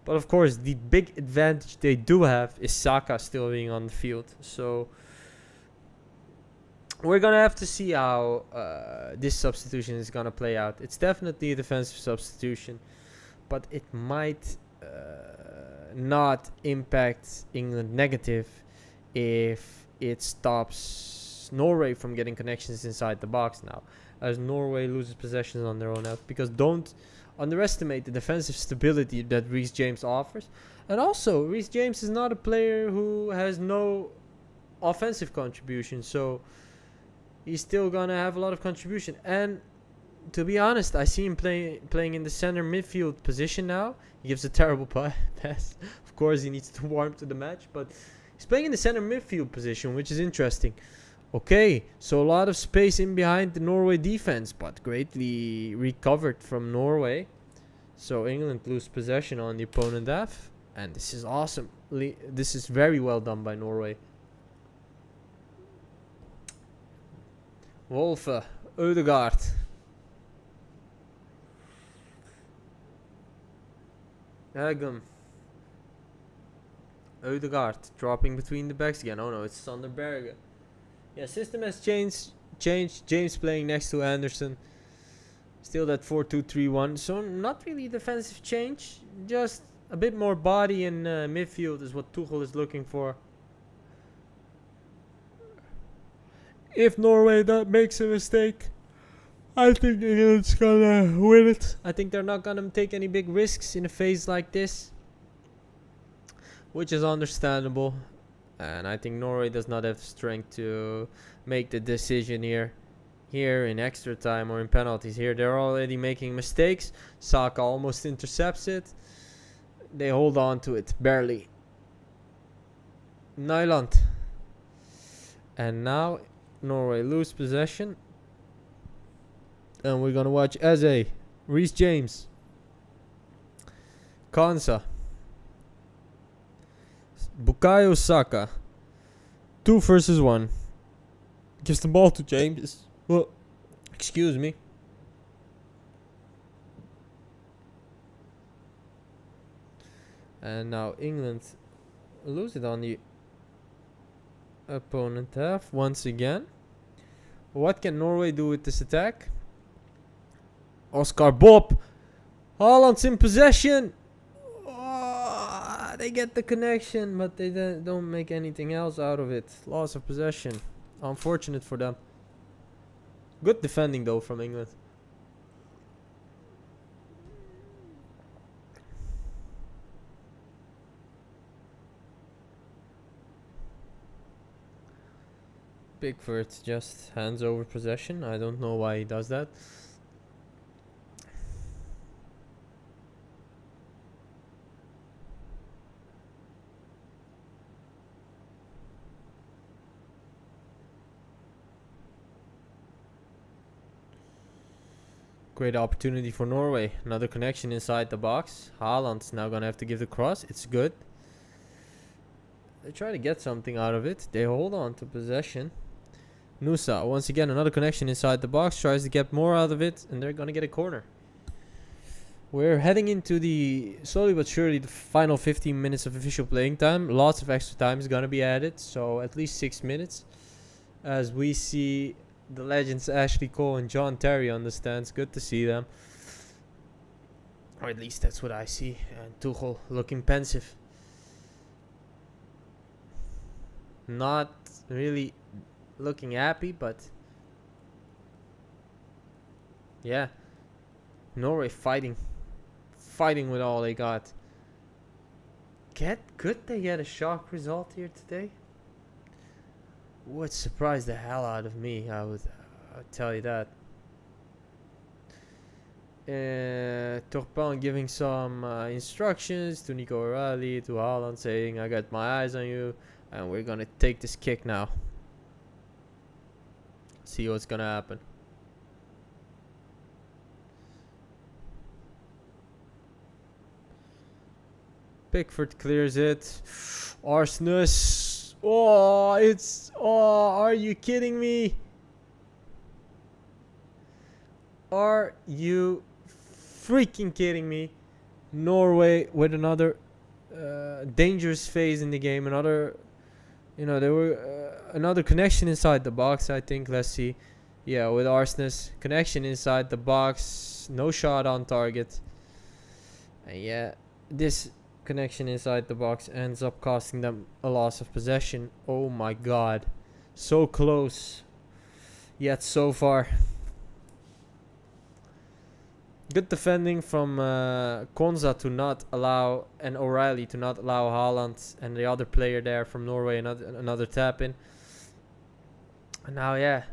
But of course, the big advantage they do have is Saka still being on the field. So we're going to have to see how this substitution is going to play out. It's definitely a defensive substitution, but it might not impact England negative if it stops Norway from getting connections inside the box now, as Norway loses possessions on their own half. Because don't underestimate the defensive stability that Reece James offers. And also, Reece James is not a player who has no offensive contribution, so he's still gonna have a lot of contribution. And to be honest, I see him playing in the center midfield position now. He gives a terrible pass. Of course, he needs to warm to the match, but he's playing in the center midfield position, which is interesting. Okay, so a lot of space in behind the Norway defense, but greatly recovered from Norway. So England lose possession on the opponent half, and this is awesome. This is very well done by Norway. Wolfe, Ødegaard. Hagum. Ødegaard dropping between the backs again. Oh no, it's Sander Berge. Yeah, system has changed. James playing next to Anderson. Still that 4-2-3-1. So not really defensive change. Just a bit more body in midfield is what Tuchel is looking for. If Norway makes a mistake, I think England's gonna win it. I think they're not gonna take any big risks in a phase like this, which is understandable. And I think Norway does not have strength to make the decision here in extra time or in penalties. Here they're already making mistakes. Saka almost intercepts it. They hold on to it barely. Nyland. And now Norway lose possession. And we're gonna watch Eze, Reece James, Konsa, Bukayo Saka. 2 versus 1. Gives the ball to James. Well, excuse me. And now England lose it on the opponent half once again. What can Norway do with this attack? Oscar Bob. Haaland's in possession. They get the connection, but they don't make anything else out of it. Loss of possession. Unfortunate for them. Good defending though from England. Pickford just hands over possession. I don't know why he does that. Great opportunity for Norway. Another connection inside the box. Haaland's now gonna have to give the cross. It's good. They try to get something out of it. They hold on to possession. Nusa, once again, another connection inside the box. Tries to get more out of it. And they're going to get a corner. We're heading into the, slowly but surely, the final 15 minutes of official playing time. Lots of extra time is going to be added. So at least 6 minutes. As we see the legends Ashley Cole and John Terry on the stands. Good to see them. Or at least that's what I see. And Tuchel looking pensive. Not really looking happy, but yeah. Norway fighting with all they got. Could they get a shock result here today? Would surprise the hell out of me. I'll tell you that. Turpin giving some instructions to Nico O'Reilly, to Haaland, saying, I got my eyes on you, and we're gonna take this kick now. See what's gonna happen. Pickford clears it. Arsenus. Are you kidding me? Are you freaking kidding me? Norway with another dangerous phase in the game. Another, there were another connection inside the box, I think. Let's see. Yeah, with Arsenus. Connection inside the box. No shot on target. And yeah, this connection inside the box ends up costing them a loss of possession. Oh my god. So close. Yet so far. Good defending from Konza to not allow, and O'Reilly to not allow Haaland and the other player there from Norway another tap in. And now, yeah,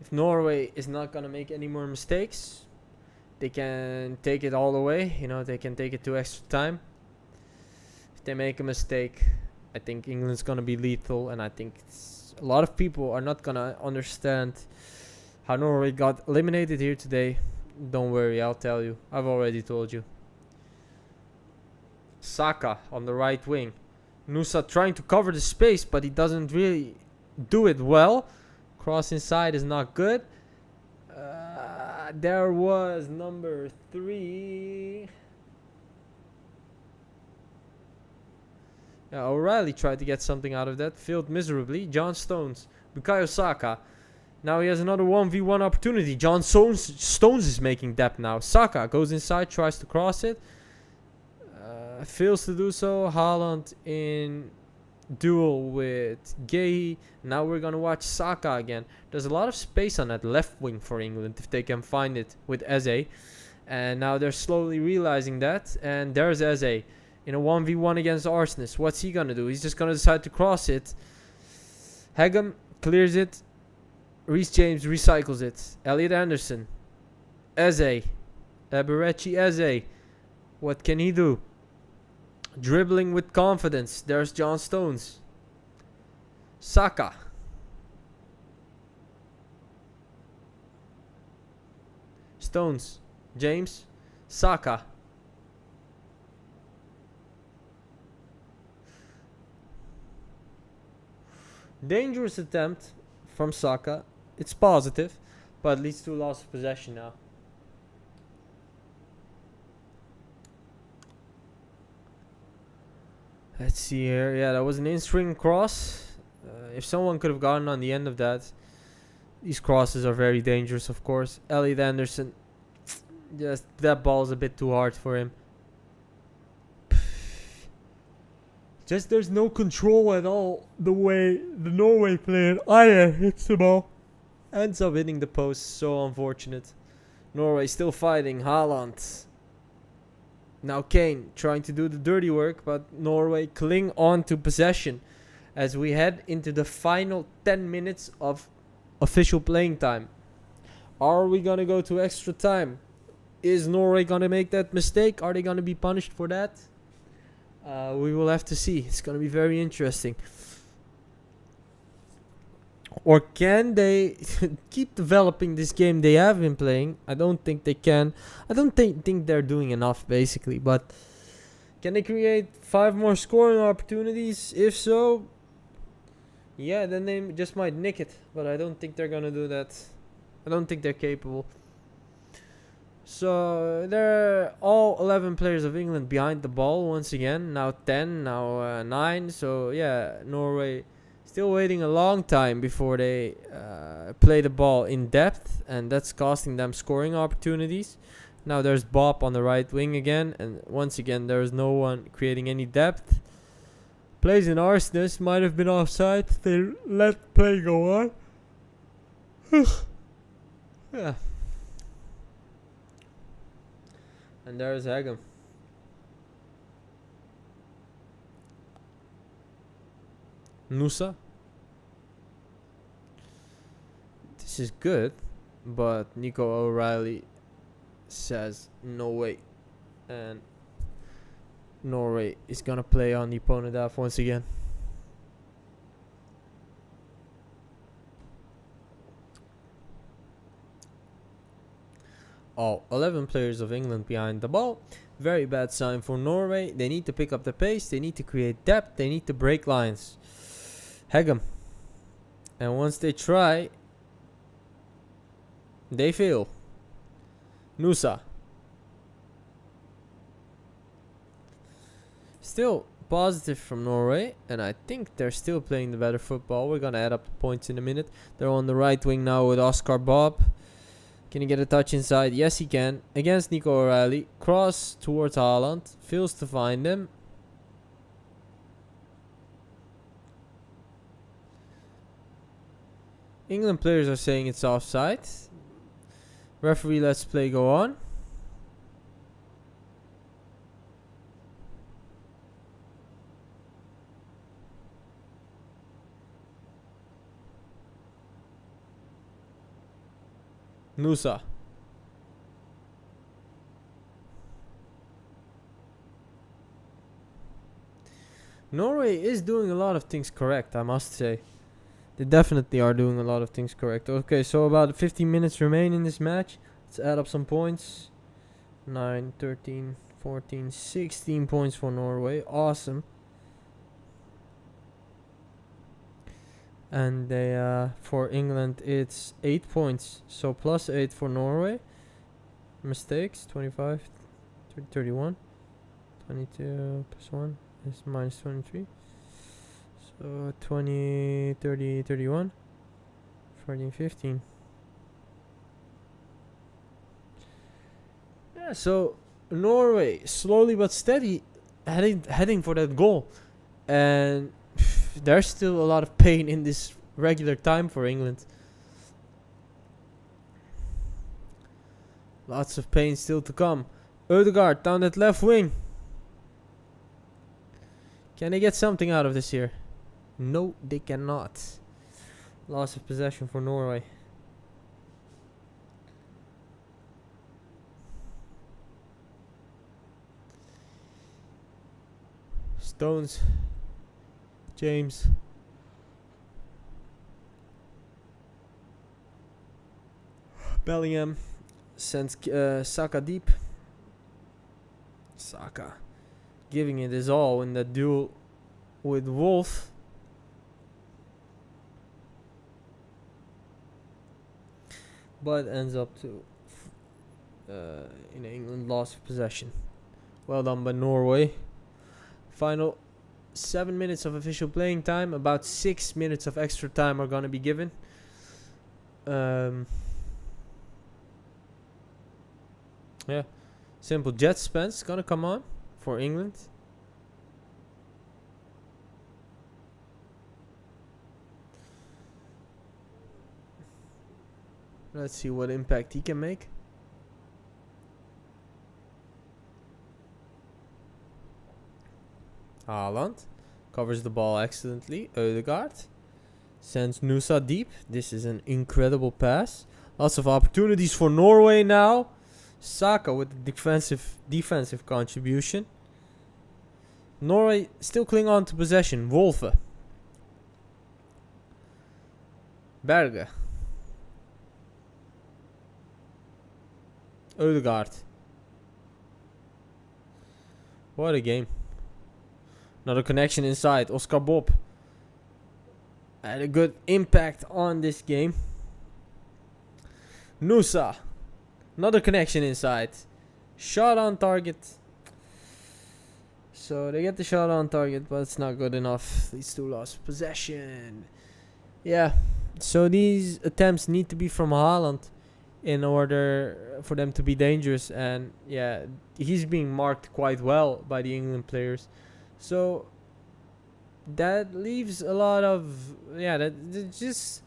if Norway is not going to make any more mistakes, they can take it all the way. They can take it to extra time. If they make a mistake, I think England's going to be lethal. And I think a lot of people are not going to understand how Norway got eliminated here today. Don't worry, I'll tell you. I've already told you. Saka on the right wing. Nusa trying to cover the space, but he doesn't really do it well. Cross inside is not good. There was number 3. Yeah, O'Reilly tried to get something out of that. Failed miserably. John Stones. Bukayo Saka. Now he has another 1v1 opportunity. John Stones is making depth now. Saka goes inside, tries to cross it. Fails to do so. Haaland in duel with Gay. Now we're going to watch Saka again. There's a lot of space on that left wing for England if they can find it with Eze. And now they're slowly realizing that. And there's Eze in a 1v1 against Arsenal. What's he going to do? He's just going to decide to cross it. Hegem clears it. Reece James recycles it. Elliot Anderson. Eze. Eberechi Eze. What can he do? Dribbling with confidence. There's John Stones. Saka. Stones. James. Saka. Dangerous attempt from Saka. It's positive, but leads to a loss of possession now. Let's see here. Yeah, that was an in-swing cross. If someone could have gotten on the end of that. These crosses are very dangerous, of course. Elliot Anderson. Just that ball is a bit too hard for him. Just there's no control at all the way the Norway player Ayer hits the ball. Ends up hitting the post. So unfortunate. Norway still fighting. Haaland. Now Kane trying to do the dirty work, but Norway cling on to possession as we head into the final 10 minutes of official playing time. Are we going to go to extra time? Is Norway going to make that mistake? Are they going to be punished for that? We will have to see. It's going to be very interesting. Or can they keep developing this game they have been playing? I don't think they can. I don't think they're doing enough, basically. But Can they create 5 more scoring opportunities? If so, yeah, then they just might nick it. But I don't think they're gonna do that. I don't think they're capable. So there are all 11 players of England behind the ball once again. Now 10, now 9. So yeah, Norway still waiting a long time before they play the ball in depth, and that's costing them scoring opportunities. Now there's Bob on the right wing again, and once again there's no one creating any depth. Plays in arseness, might have been offside. They let play go on. Yeah. And there's Hegem. Nusa. This is good, but Nico O'Reilly says no way. And Norway is gonna play on the opponent half once again. All 11 players of England behind the ball. Very bad sign for Norway. They need to pick up the pace. They need to create depth. They need to break lines. Hegem. And once they try, they fail. Nusa. Still positive from Norway, and I think they're still playing the better football. We're gonna add up the points in a minute. They're on the right wing now with Oscar Bob. Can he get a touch inside? Yes, he can. Against Nico O'Reilly. Cross towards Haaland. Fails to find him. England players are saying it's offside. Referee lets play go on. Nusa. Norway is doing a lot of things correct, I must say. They definitely are doing a lot of things correct. Okay, so about 15 minutes remain in this match. Let's add up some points. 9, 13, 14, 16 points for Norway. Awesome. And they for England it's 8 points. So plus 8 for Norway. Mistakes 25, 31, 22 plus 1 is minus 23. So 20, 30, 31, 14, 15. Yeah, so Norway slowly but steady heading for that goal. And there's still a lot of pain in this regular time for England. Lots of pain still to come. Ødegaard down that left wing. Can they get something out of this here? No, they cannot. Loss of possession for Norway. Stones. James. Bellingham sends Saka deep. Saka giving it his all in that duel with Wolf. But ends up to in England loss of possession. Well done by Norway. Final 7 minutes of official playing time. About 6 minutes of extra time are gonna be given. Yeah, simple. Jet Spence gonna come on for England. Let's see what impact he can make. Haaland covers the ball excellently. Ødegaard sends Nusa deep. This is an incredible pass. Lots of opportunities for Norway now. Saka with the defensive contribution. Norway still cling on to possession. Wolfe. Berge. Ødegaard. What a game. Another connection inside. Oscar Bob had a good impact on this game. Nusa. Another connection inside. Shot on target. So they get the shot on target, but it's not good enough. These two lost possession. Yeah. So these attempts need to be from Haaland in order for them to be dangerous. And yeah, he's being marked quite well by the England players. So that leaves a lot of that just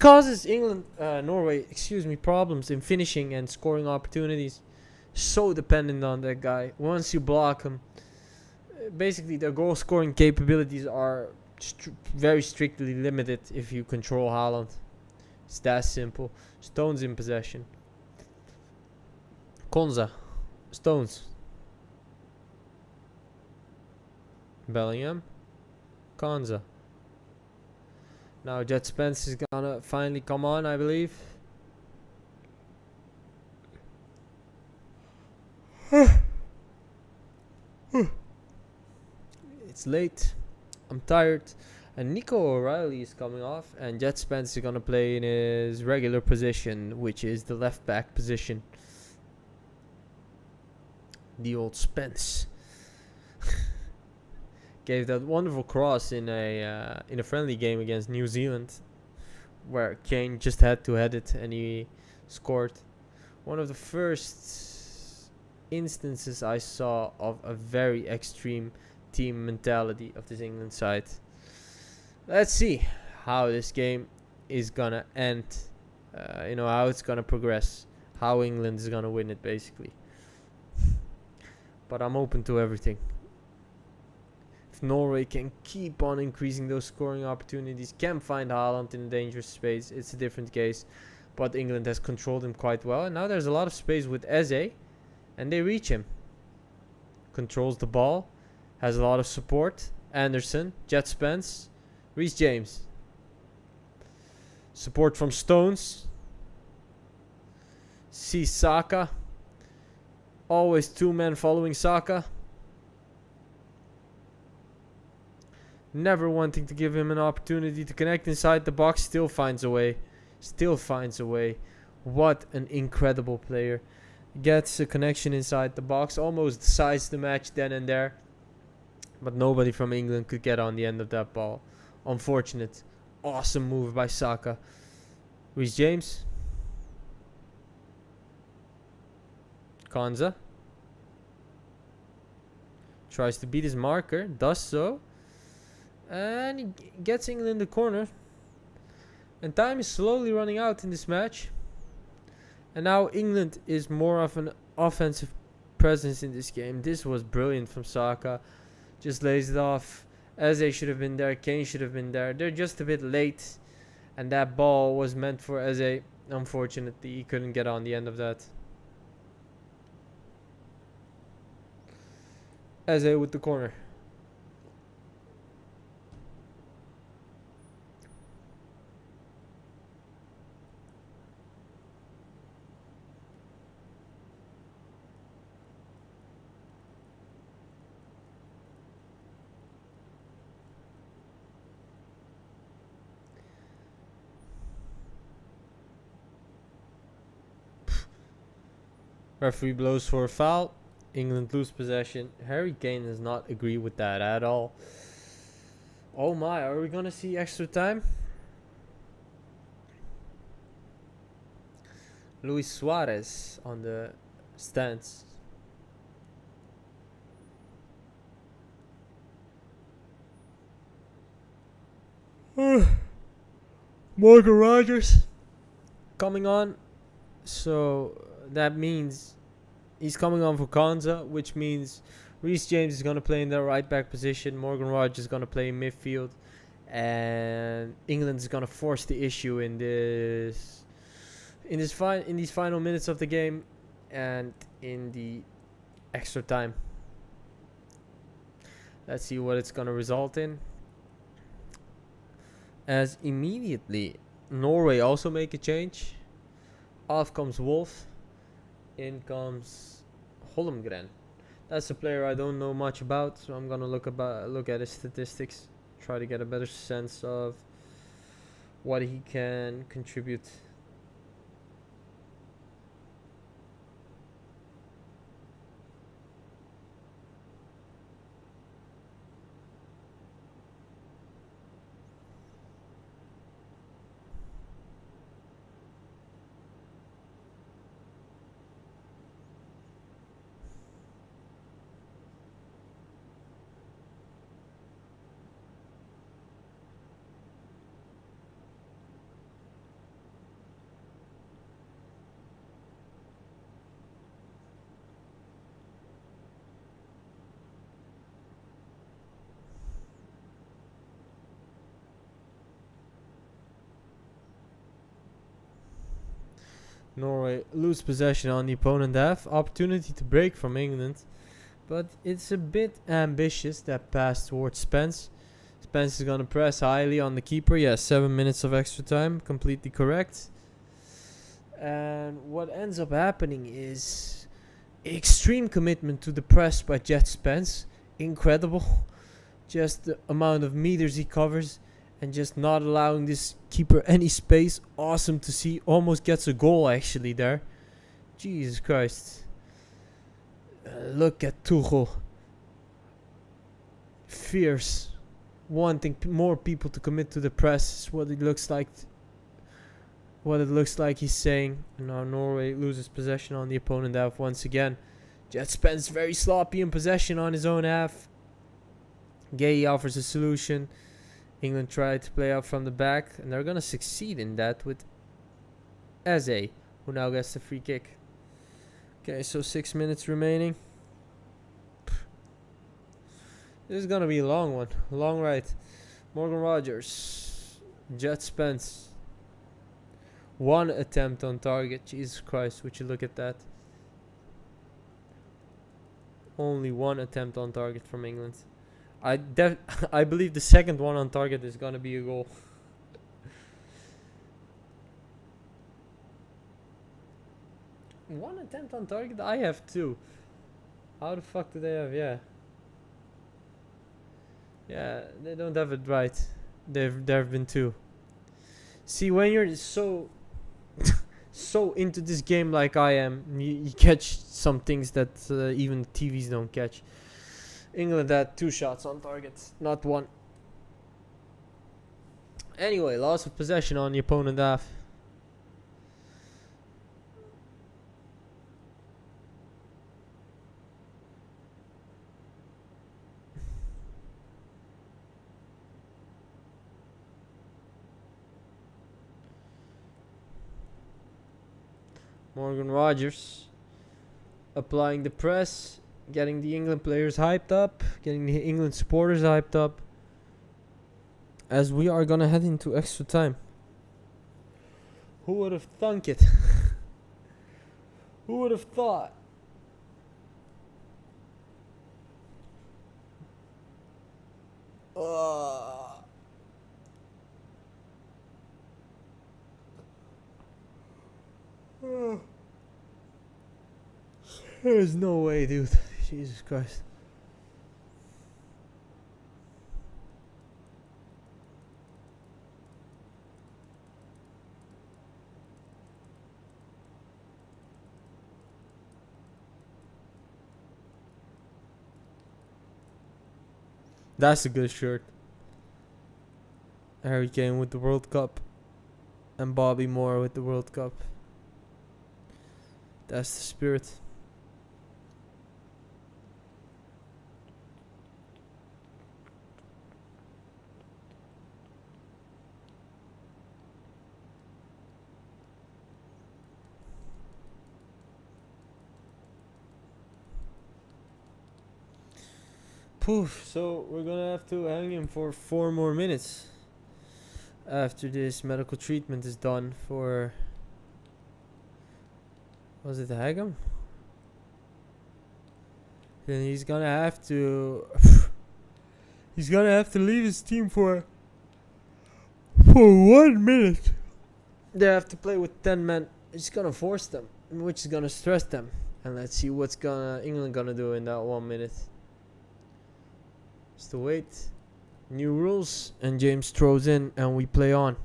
causes Norway problems in finishing and scoring opportunities. So dependent on that guy. Once you block him, basically their goal scoring capabilities are very strictly limited if you control Haaland. It's that simple. Stones in possession. Konza. Stones. Bellingham. Konza. Now Jet Spence is gonna finally come on, I believe. It's late. I'm tired. And Nico O'Reilly is coming off, and Jet Spence is gonna play in his regular position, which is the left back position. The old Spence gave that wonderful cross in a friendly game against New Zealand, where Kane just had to head it and he scored. One of the first instances I saw of a very extreme team mentality of this England side. Let's see how this game is gonna end. How it's gonna progress. How England is gonna win it, basically. But I'm open to everything. If Norway can keep on increasing those scoring opportunities, can find Haaland in a dangerous space, it's a different case. But England has controlled him quite well. And now there's a lot of space with Eze. And they reach him. Controls the ball. Has a lot of support. Anderson. Jet Spence. Reece James. Support from Stones. See Saka. Always two men following Saka. Never wanting to give him an opportunity to connect inside the box. Still finds a way. Still finds a way. What an incredible player. Gets a connection inside the box. Almost decides the match then and there. But nobody from England could get on the end of that ball. Unfortunate. Awesome move by Saka. Reece James. Konza. Tries to beat his marker. Does so. And he gets England the corner. And time is slowly running out in this match. And now England is more of an offensive presence in this game. This was brilliant from Saka. Just lays it off. Eze should have been there. Kane should have been there. They're just a bit late. And that ball was meant for Eze. Unfortunately, he couldn't get on the end of that. Eze with the corner. Referee blows for a foul. England lose possession. Harry Kane does not agree with that at all. Oh my, are we gonna see extra time? Luis Suarez on the stands. Morgan Rogers coming on. So that means he's coming on for Konza, which means Reece James is going to play in the right back position. Morgan Rogers is going to play in midfield. And England is going to force the issue in these final minutes of the game and in the extra time. Let's see what it's going to result in. As immediately Norway also make a change. Off comes Wolf. In comes Holmgren. That's a player I don't know much about, so I'm gonna look at his statistics, try to get a better sense of what he can contribute. Norway lose possession on the opponent half. Opportunity to break from England. But it's a bit ambitious, that pass towards Spence. Spence is going to press highly on the keeper. Yes, 7 minutes of extra time. Completely correct. And what ends up happening is extreme commitment to the press by Jet Spence. Incredible. Just the amount of meters he covers. And just not allowing this keeper any space. Awesome to see. Almost gets a goal actually there. Jesus Christ. Look at Tuchel. Fierce. Wanting more people to commit to the press is what it looks like. What it looks like he's saying. And now Norway loses possession on the opponent half once again. Jet Spence very sloppy in possession on his own half. Gay offers a solution. England tried to play out from the back, and they're gonna succeed in that with Eze, who now gets the free kick. Okay, so 6 minutes remaining. This is gonna be a long one, a long ride. Morgan Rogers, Jet Spence. 1 attempt on target. Jesus Christ, would you look at that? Only 1 attempt on target from England. I believe the second one on target is gonna be a goal. One attempt on target? I have 2. How the fuck do they have? Yeah, they don't have it right. There have been 2. See, when you're so so into this game like I am, you catch some things that even TVs don't catch. England had 2 shots on target, not 1. Anyway, loss of possession on the opponent half. Morgan Rogers applying the press. Getting the England players hyped up. Getting the England supporters hyped up. As we are gonna head into extra time. Who would have thunk it? Who would have thought? There's no way, dude. Jesus Christ. That's a good shirt. Harry Kane with the World Cup. And Bobby Moore with the World Cup. That's the spirit. Poof, so we're gonna have to hang him for 4 more minutes after this medical treatment is done for... Was it hang him? Then he's gonna have to... he's gonna have to leave his team for 1 minute. They have to play with 10 men. It's gonna force them, which is gonna stress them. And let's see what's England gonna do in that 1 minute. Just to wait. New rules, and James throws in, and we play on.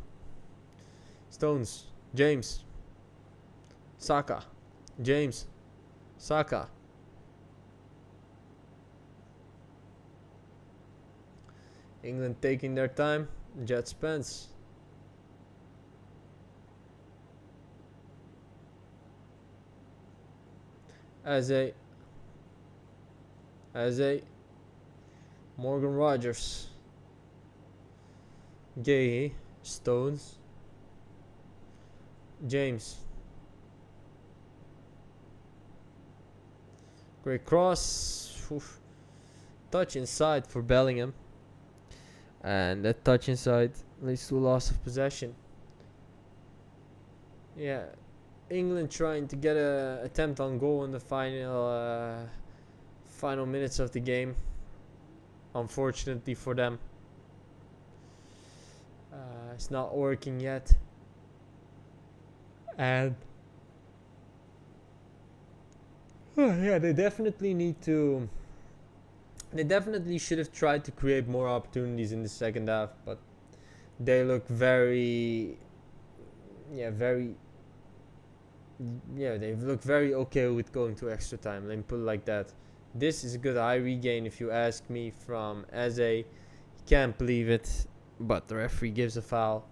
Stones, James, Saka, James, Saka. England taking their time. Jet Spence. As a Morgan Rogers. Gay, Stones, James. Great cross. Oof. Touch inside for Bellingham. And that touch inside leads to a loss of possession. Yeah, England trying to get a attempt on goal in the final minutes of the game. Unfortunately for them, it's not working yet. And yeah, they definitely need to. They definitely should have tried to create more opportunities in the second half, but they look they look very okay with going to extra time. Let me put it like that. This is a good high regain, if you ask me, from Eze. Can't believe it, but the referee gives a foul.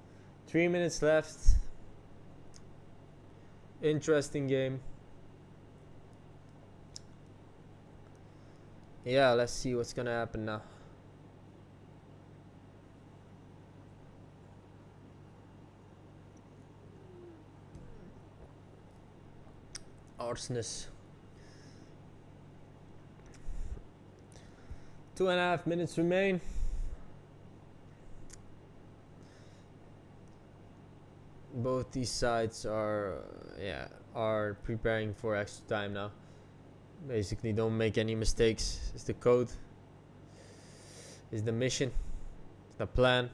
3 minutes left. Interesting game. Yeah, let's see what's gonna happen now. Arsenal. 2.5 minutes remain. Both these sides are preparing for extra time now. Basically, don't make any mistakes. It's the code. It's the mission. It's the plan.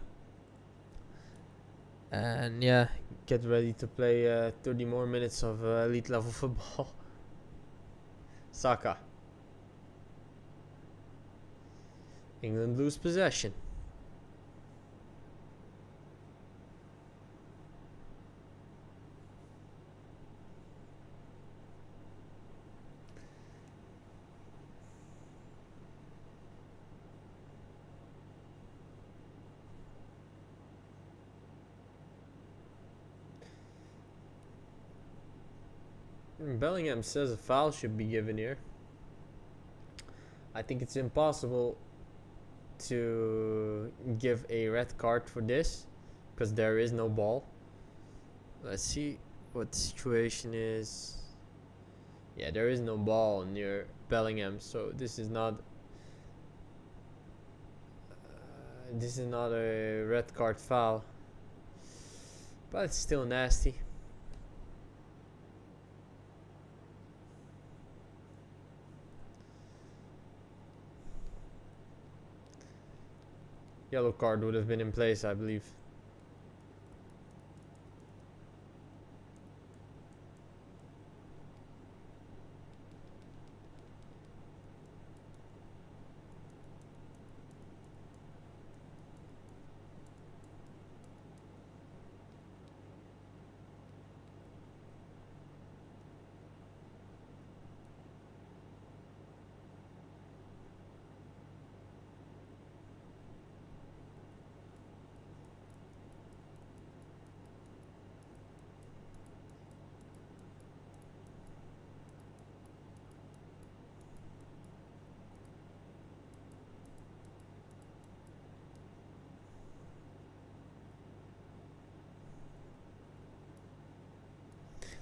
And yeah, get ready to play 30 more minutes of elite level football. Saka. England lose possession. Bellingham says a foul should be given here. I think it's impossible to give a red card for this because there is no ball. Let's see what the situation is. Yeah, there is no ball near Bellingham, so this is not a red card foul, but it's still nasty. Yellow card would have been in place, I believe.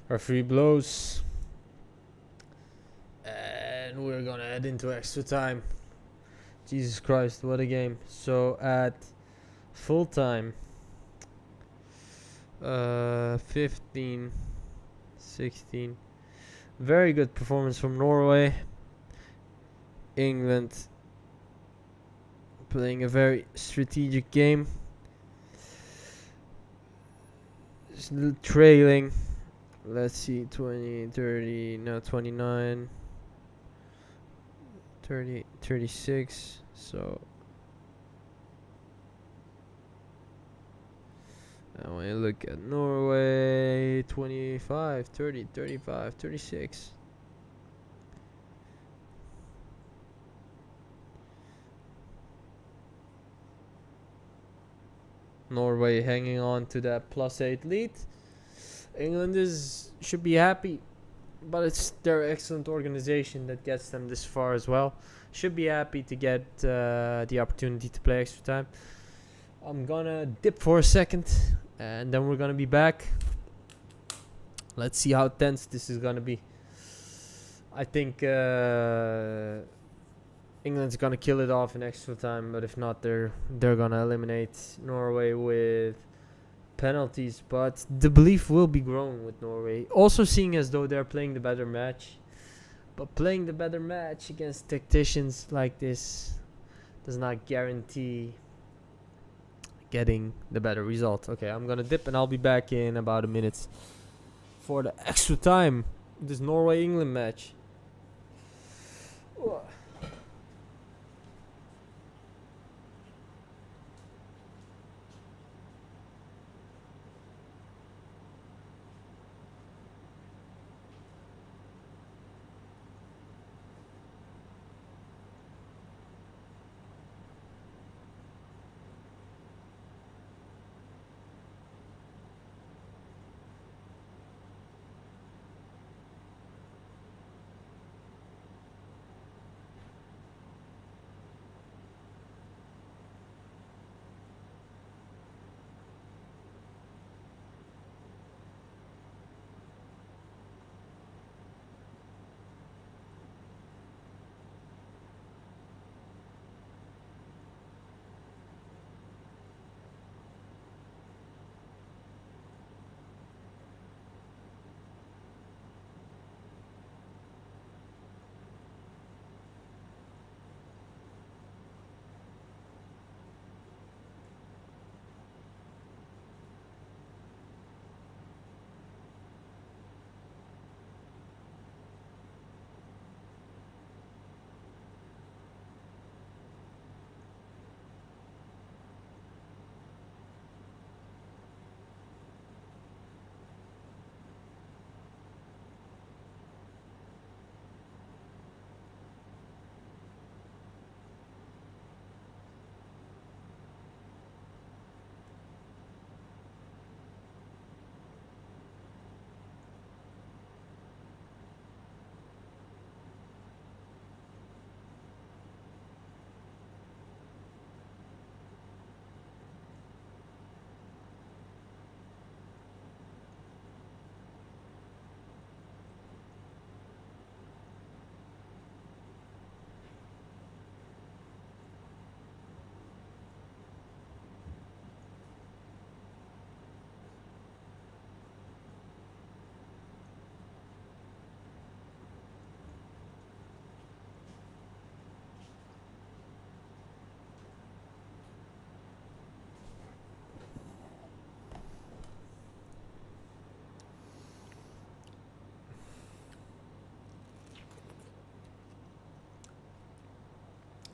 Referee blows. And we're gonna head into extra time. Jesus Christ, what a game. So at full time, 15, 16. Very good performance from Norway. England playing a very strategic game. Trailing let's see, 20, 30, no, 29, 30, 36. So now when you look at Norway, 25, 30, 35, 36. Norway hanging on to that +8 lead. England should be happy, but it's their excellent organization that gets them this far as well. Should be happy to get the opportunity to play extra time. I'm gonna dip for a second, and then we're gonna be back. Let's see how tense this is gonna be. I think England's gonna kill it off in extra time, but if not, they're gonna eliminate Norway with penalties. But the belief will be growing with Norway, also seeing as though they're playing the better match. But playing the better match against tacticians like this does not guarantee getting the better result. Okay, I'm gonna dip and I'll be back in about a minute for the extra time. This Norway-England match.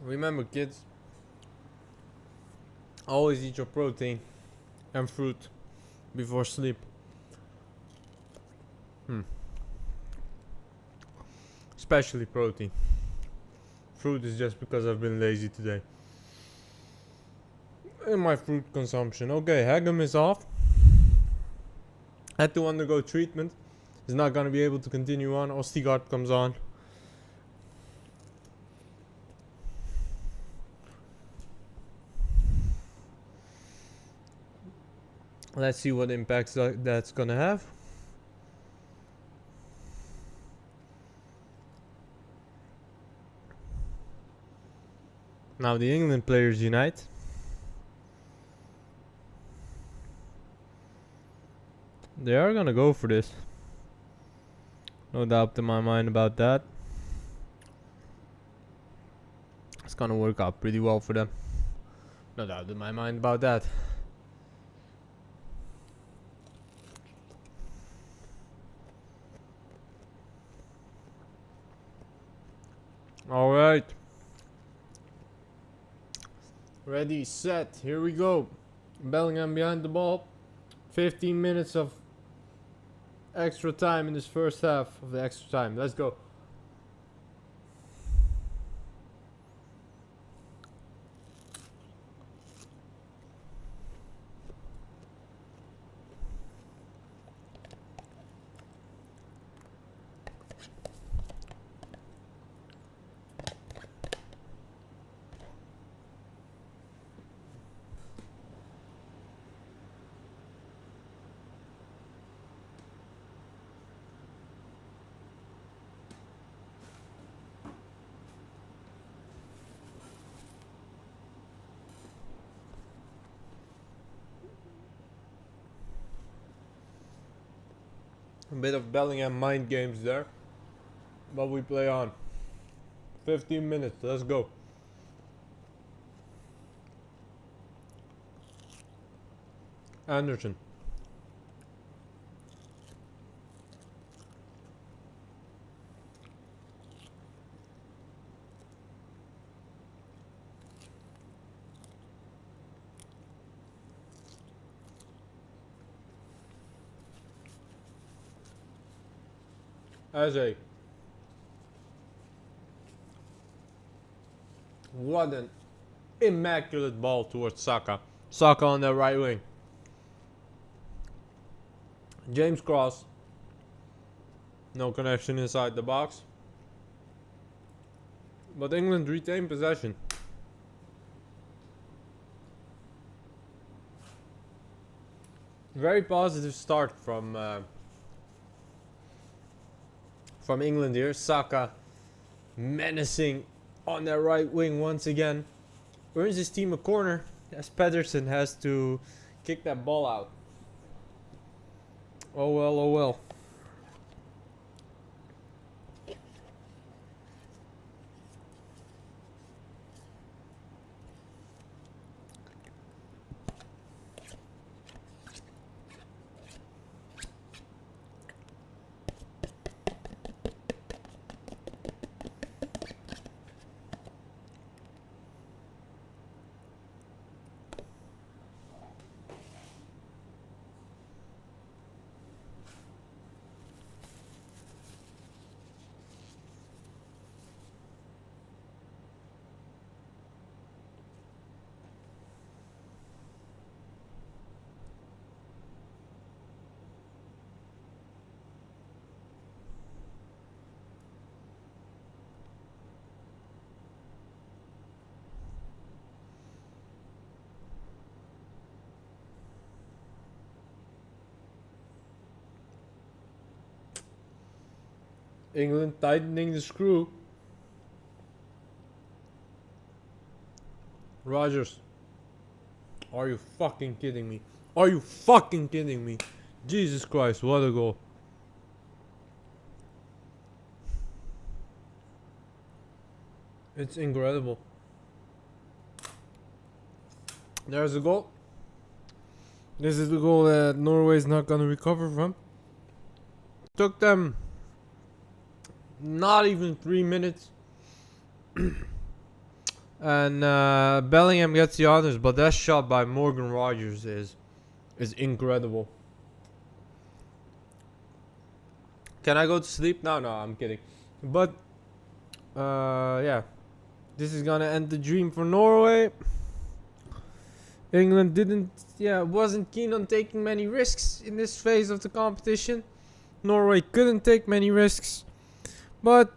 Remember, kids, always eat your protein and fruit before sleep. Especially protein. Fruit is just because I've been lazy today. And my fruit consumption. Okay, Hagam is off. Had to undergo treatment. Is not gonna be able to continue on. Ostigard comes on. Let's see what impacts that's gonna have. Now the England players unite. They are gonna go for this. No doubt in my mind about that. It's gonna work out pretty well for them. No doubt in my mind about that. Alright. Ready, set, here we go. Bellingham behind the ball. 15 minutes of extra time in this first half of the extra time. Let's go. A bit of Bellingham mind games there. But we play on. 15 minutes, let's go. Anderson. Eze. What an immaculate ball towards Saka. Saka on the right wing. James Cross. No connection inside the box. But England retained possession. Very positive start from England here. Saka menacing on their right wing once again. Earns his team a corner as Pedersen has to kick that ball out. Oh well, oh well. England tightening the screw. Rogers. Are you fucking kidding me? Are you fucking kidding me? Jesus Christ, what a goal. It's incredible. There's a goal. This is the goal that Norway's not gonna recover from. Took them not even 3 minutes. And Bellingham gets the honors, but that shot by Morgan Rogers is incredible. Can I go to sleep? No, I'm kidding. But yeah, this is gonna end the dream for Norway. England wasn't keen on taking many risks in this phase of the competition. Norway couldn't take many risks. But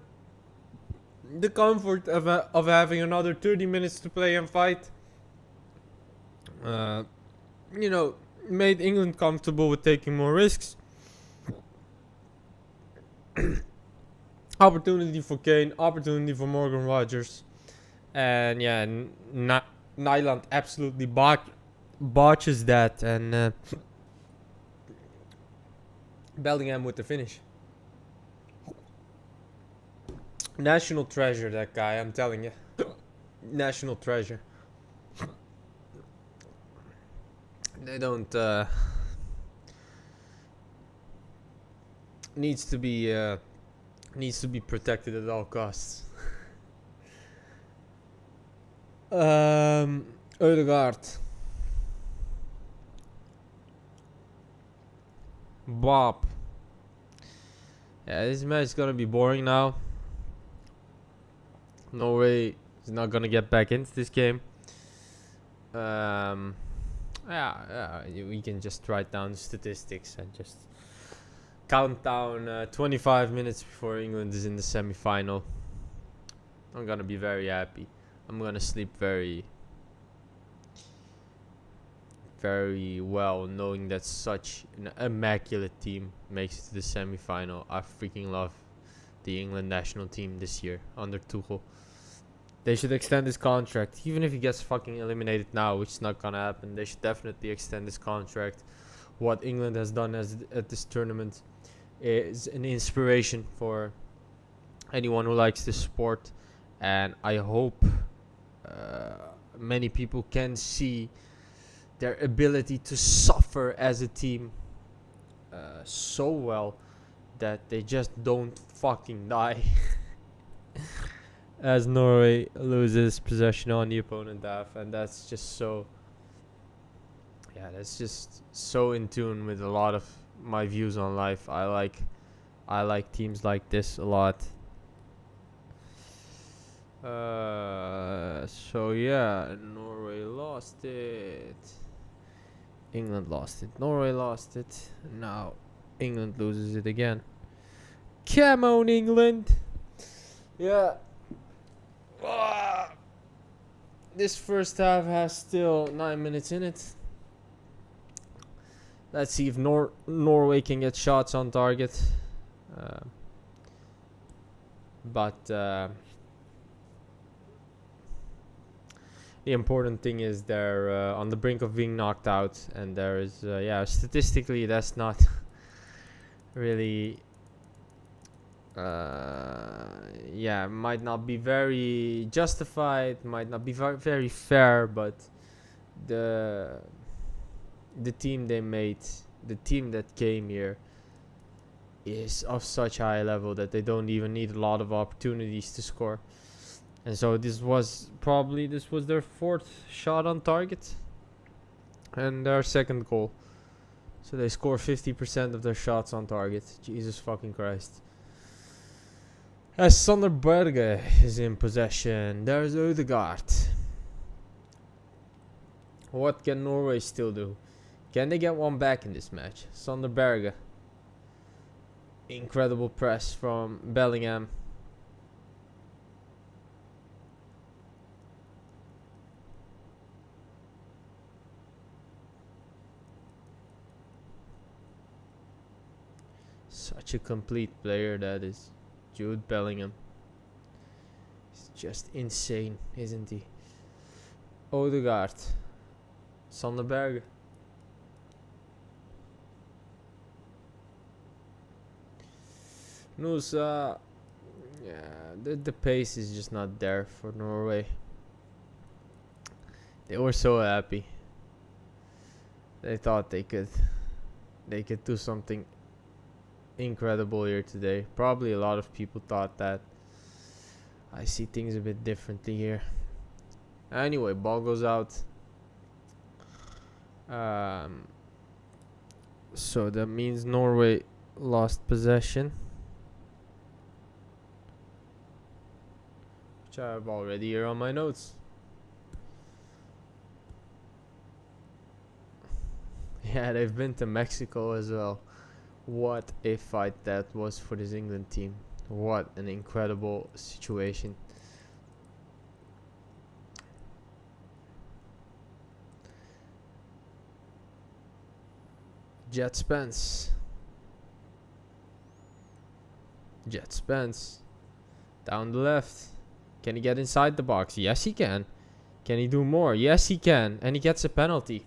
the comfort of having another 30 minutes to play and fight, made England comfortable with taking more risks. Opportunity for Kane, opportunity for Morgan Rogers. And yeah, Nyland absolutely botches that. And Bellingham with the finish. National treasure, that guy, I'm telling you. National treasure. They don't needs to be protected at all costs. Ødegaard. Bob. Yeah, this match is gonna be boring now. Norway is not gonna get back into this game. We can just write down the statistics and just count down 25 minutes before England is in the semi-final. I'm gonna be very happy. I'm gonna sleep very, very well, knowing that such an immaculate team makes it to the semi-final. I freaking love the England national team this year under Tuchel. They should extend his contract, even if he gets fucking eliminated now, which is not gonna happen. They should definitely extend his contract. What England has done at this tournament is an inspiration for anyone who likes this sport, and I hope many people can see their ability to suffer as a team so well that they just don't fucking die. As Norway loses possession on the opponent half, and that's just so, yeah, that's just so in tune with a lot of my views on life. I like teams like this a lot. So yeah, Norway lost it. England lost it. Norway lost it. Now England loses it again. Come on, England. Yeah. This first half has still 9 minutes in it. Let's see if Norway can get shots on target. But the important thing is they're on the brink of being knocked out, and there is statistically that's not really might not be very justified, might not be very fair, but the team they made, the team that came here, is of such high level that they don't even need a lot of opportunities to score. And so this was their fourth shot on target and their second goal. So they score 50% of their shots on target. Jesus fucking Christ. As Sander Berge is in possession, there's Ødegaard. What can Norway still do? Can they get one back in this match? Sander Berge. Incredible press from Bellingham. Such a complete player that is Jude Bellingham. He's just insane, isn't he? Ødegaard. Sander Berge. Nusa. Yeah, the pace is just not there for Norway. They were so happy. They thought they could do something incredible here today. Probably a lot of people thought that. I see things a bit differently here. Anyway, ball goes out. So that means Norway lost possession, which I have already here on my notes. Yeah, they've been to Mexico as well. What a fight that was for this England team. What an incredible situation. Jet Spence. Jet Spence. Down the left. Can he get inside the box? Yes, he can. Can he do more? Yes, he can. And he gets a penalty.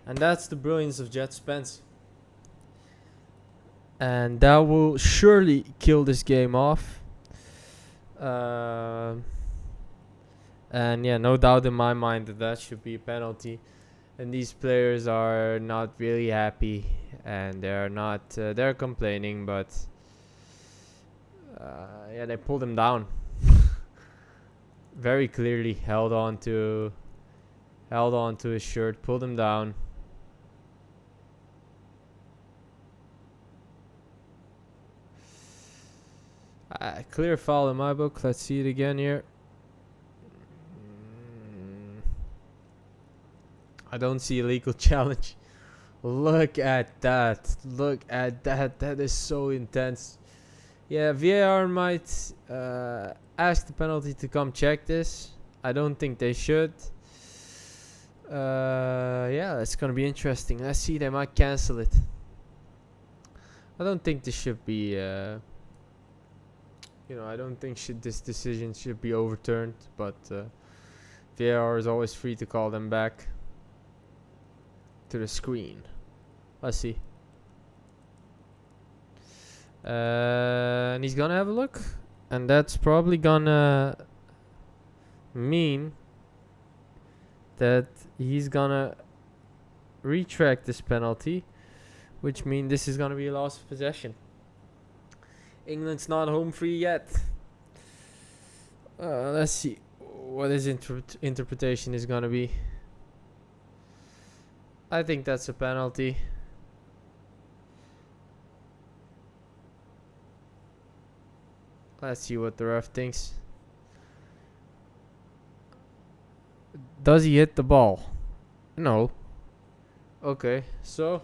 And that's the brilliance of Jet Spence. And that will surely kill this game off. And yeah, no doubt in my mind that should be a penalty. And these players are not really happy. And they're not, they're complaining, but yeah, they pulled him down. very clearly held on to his shirt, pulled him down. Clear foul in my book. Let's see it again here. I don't see a legal challenge. Look at that. Look at that. That is so intense. Yeah, VAR might ask the penalty to come check this. I don't think they should. Yeah, it's gonna be interesting. Let's see, they might cancel it. I don't think this should be, I don't think this decision should be overturned, but VAR is always free to call them back to the screen. Let's see. And he's gonna have a look, and that's probably gonna mean that he's gonna retract this penalty, which means this is gonna be a loss of possession. England's not home free yet. Let's see what his interpretation is gonna be. I think that's a penalty. Let's see what the ref thinks. Does he hit the ball? No. Okay, so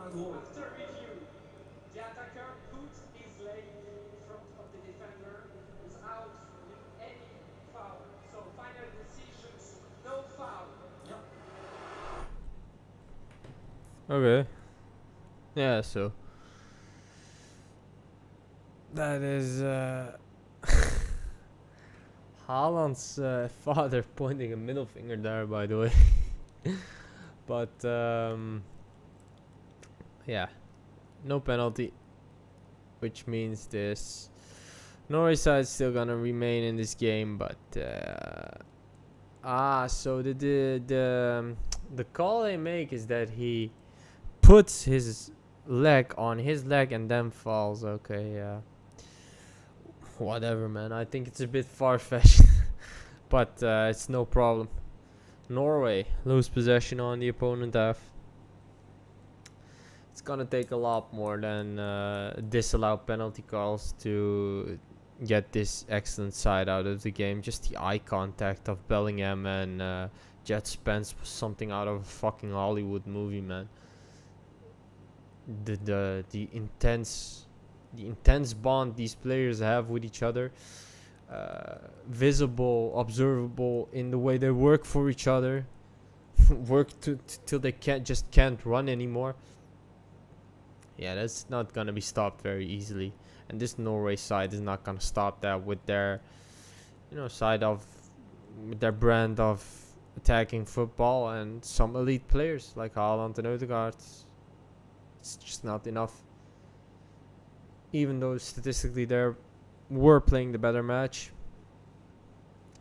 After review, the attacker put his leg in front of the defender without any foul. So final decisions, no foul. okay. Yeah, so that is Haaland's father pointing a middle finger there, by the way. But yeah, no penalty, which means this Norway side is still gonna remain in this game. But so the call they make is that he puts his leg on his leg and then falls. Okay, yeah, whatever, man. I think it's a bit far-fetched, but it's no problem. Norway lose possession on the opponent half. It's gonna take a lot more than disallowed penalty calls to get this excellent side out of the game. Just the eye contact of Bellingham and Jet Spence was something out of a fucking Hollywood movie, man. The intense bond these players have with each other, visible, observable in the way they work for each other, work till they can't run anymore. Yeah, that's not gonna be stopped very easily, and this Norway side is not gonna stop that with their, with their brand of attacking football and some elite players like Haaland and Odegaard. It's just not enough. Even though statistically they were playing the better match,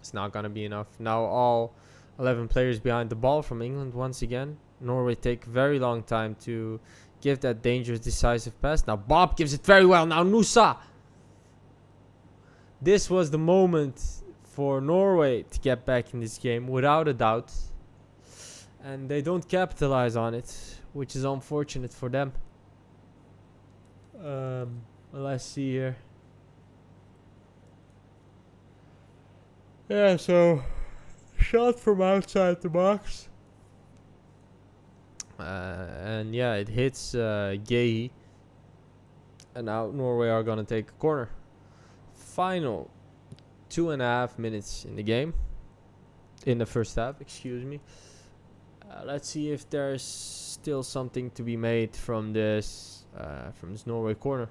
it's not gonna be enough. Now all 11 players behind the ball from England once again. Norway take a very long time to give that dangerous decisive pass. Now Bob gives it very well. Now Nusa. This was the moment for Norway to get back in this game without a doubt, and they don't capitalize on it, which is unfortunate for them. Let's see here. Yeah, so shot from outside the box. And yeah, it hits Gehi. And now Norway are gonna take a corner. Final 2.5 minutes in the game. In the first half, excuse me. Let's see if there's still something to be made from this Norway corner.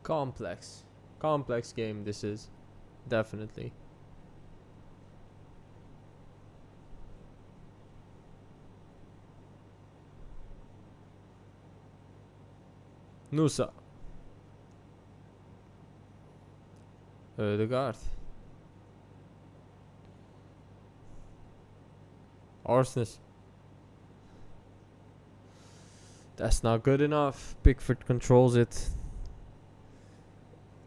Complex game this is, definitely. Nusa. Ødegaard. Arsnes. That's not good enough. Pickford controls it.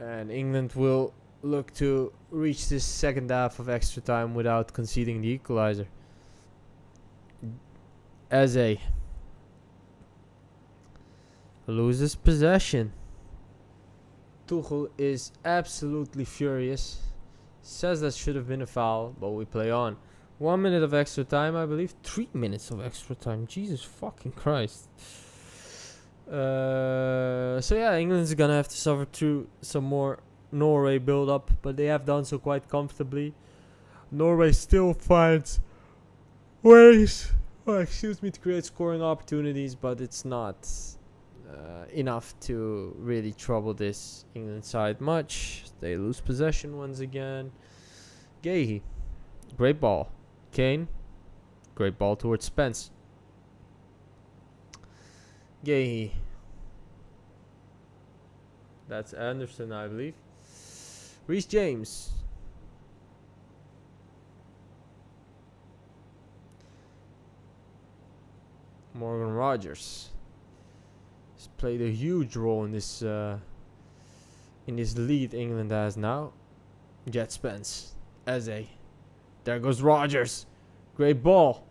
And England will look to reach this second half of extra time without conceding the equalizer. Eze loses possession. Tuchel is absolutely furious. Says that should have been a foul, but we play on. 1 minute of extra time, I believe. 3 minutes of extra time. Jesus fucking Christ. So yeah, England's gonna have to suffer through some more Norway build-up, but they have done so quite comfortably. Norway still finds ways, to create scoring opportunities, but it's not enough to really trouble this England side much. They lose possession once again. Gahey, great ball. Kane, great ball towards Spence. Gahey. That's Anderson, I believe. Reece James. Morgan Rogers. He's played a huge role in this lead England has now. Jet Spence. Eze. There goes Rogers. Great ball.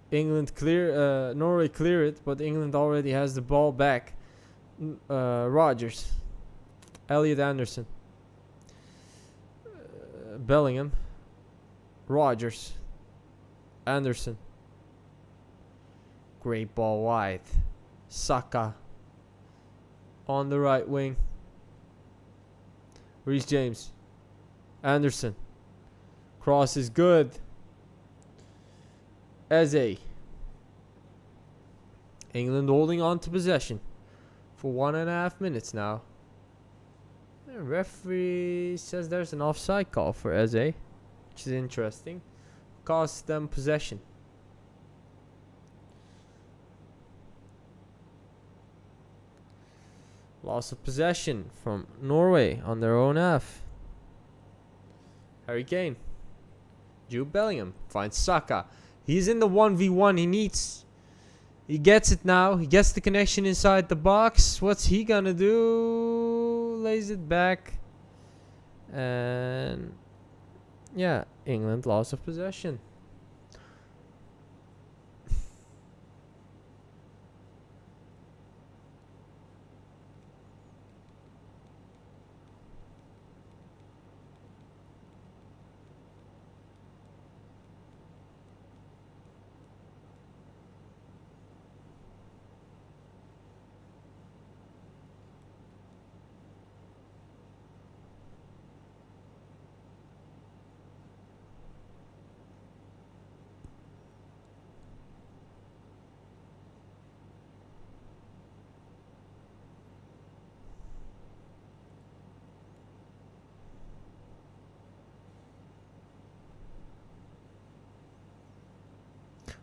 Norway clear it, but England already has the ball back. Rogers. Elliot Anderson. Bellingham. Rogers. Anderson. Great ball wide. Saka. On the right wing. Reece James. Anderson. Cross is good. Eze. England holding on to possession for 1.5 minutes now. The referee says there's an offside call for Eze, which is interesting. Costs them possession. Loss of possession from Norway on their own half. Harry Kane. Jude Bellingham finds Saka. He's in the 1v1 he gets it now. He gets the connection inside the box. What's he gonna do? Lays it back. And yeah, England loss of possession.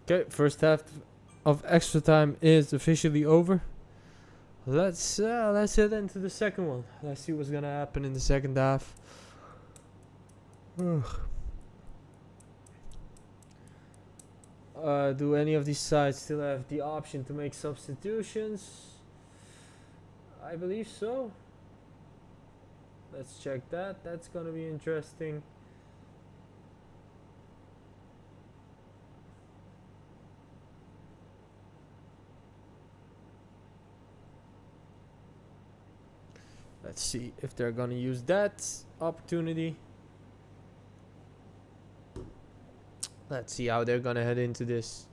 Okay, first half of extra time is officially over. Let's head into the second one. Let's see what's gonna happen in the second half. Do any of these sides still have the option to make substitutions? I believe so. Let's check that. That's gonna be interesting. Let's see if they're gonna use that opportunity. Let's see how they're gonna head into this.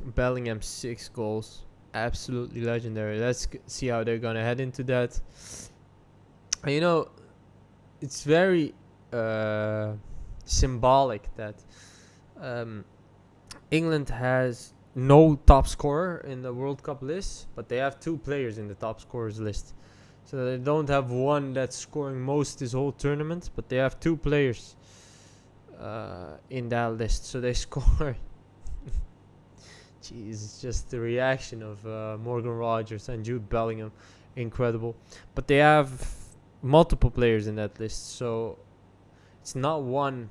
Bellingham 6 goals, absolutely legendary. Let's see how they're gonna head into that. And you know, it's very symbolic that England has no top scorer in the World Cup list, but they have 2 players in the top scorers list. So they don't have one that's scoring most this whole tournament, but they have 2 players in that list. So they score Jeez, just the reaction of Morgan Rogers and Jude Bellingham, incredible. But they have multiple players in that list, so it's not one.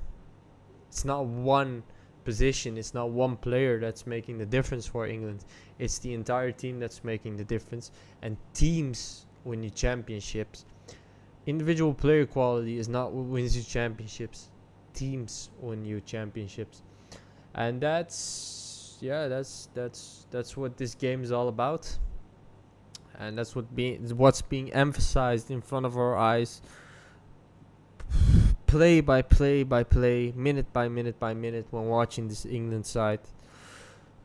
It's not one position. It's not one player that's making the difference for England. It's the entire team that's making the difference. And teams win you championships. Individual player quality is not what wins you championships. Teams win you championships, and that's what this game is all about. And that's what's being emphasized in front of our eyes, play by play by play, minute by minute by minute, when watching this England side.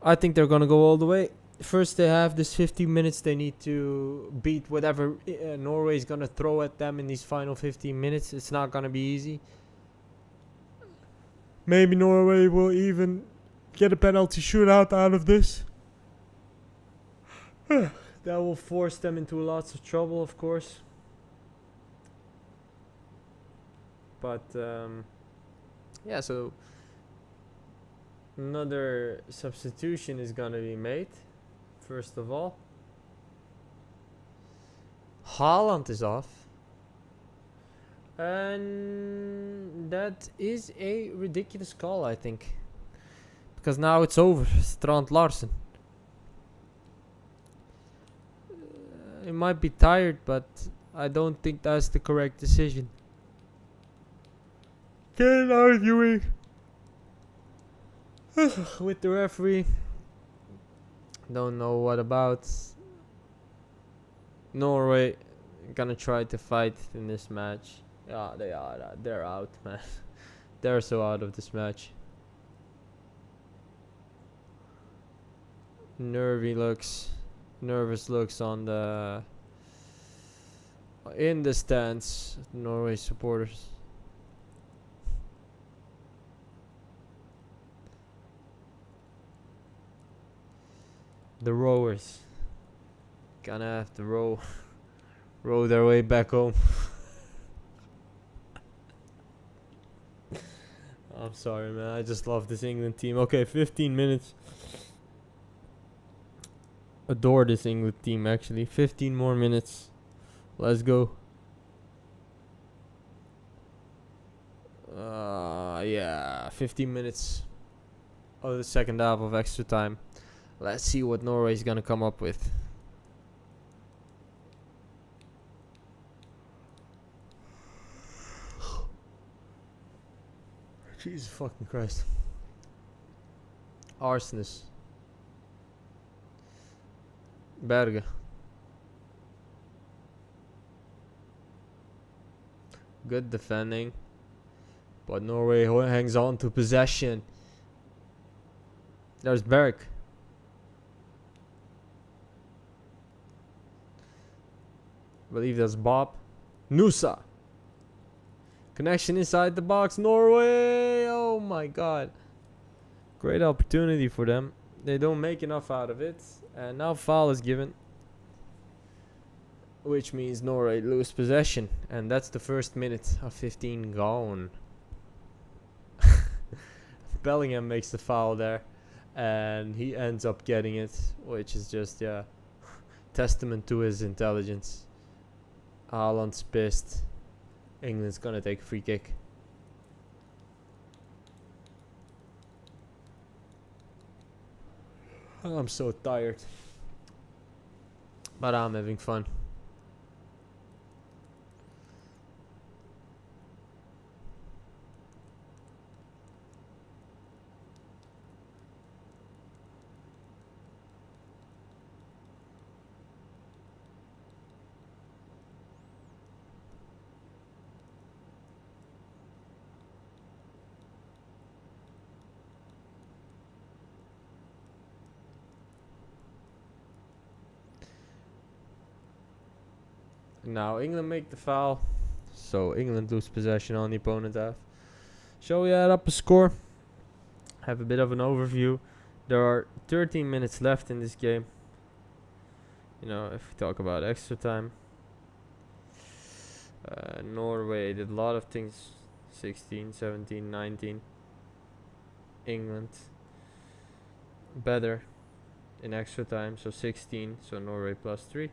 I think they're gonna go all the way. First, they have this 15 minutes. They need to beat whatever Norway is gonna throw at them in these final 15 minutes. It's not gonna be easy. Maybe Norway will even get a penalty shootout out of this. That will force them into lots of trouble, of course. But yeah, so another substitution is gonna be made. First of all, Haaland is off, and that is a ridiculous call, I think, because now it's over. Strand Larsen. He might be tired, but I don't think that's the correct decision. Can't arguing with the referee. Don't know what about. Norway gonna try to fight in this match. Yeah, they are. They're out, man. They're so out of this match. Nervous looks on the in the stands. Norway supporters. The rowers gonna have to row their way back home. I'm sorry, man. I just love this England team. Okay, 15 minutes. Adore this England team, actually. 15 more minutes. Let's go. Yeah, 15 minutes of the second half of extra time. Let's see what Norway's gonna come up with. Jesus fucking Christ. Arsenis. Berge. Good defending. But Norway hangs on to possession. There's Berg. I believe that's Bob. Nusa. Connection inside the box. Norway. Oh my god. Great opportunity for them. They don't make enough out of it. And now foul is given. Which means Norway lose possession. And that's the first minute of 15 gone. Bellingham makes the foul there. And he ends up getting it. Which is just, yeah, testament to his intelligence. Haaland's pissed. England's gonna take a free kick. I'm so tired. But I'm having fun. Now England make the foul, so England lose possession on the opponent half. Shall we add up a score? Have a bit of an overview. There are 13 minutes left in this game. You know, if we talk about extra time, Norway did a lot of things. 16, 17, 19. England better. in extra time, so 16. So Norway plus 3.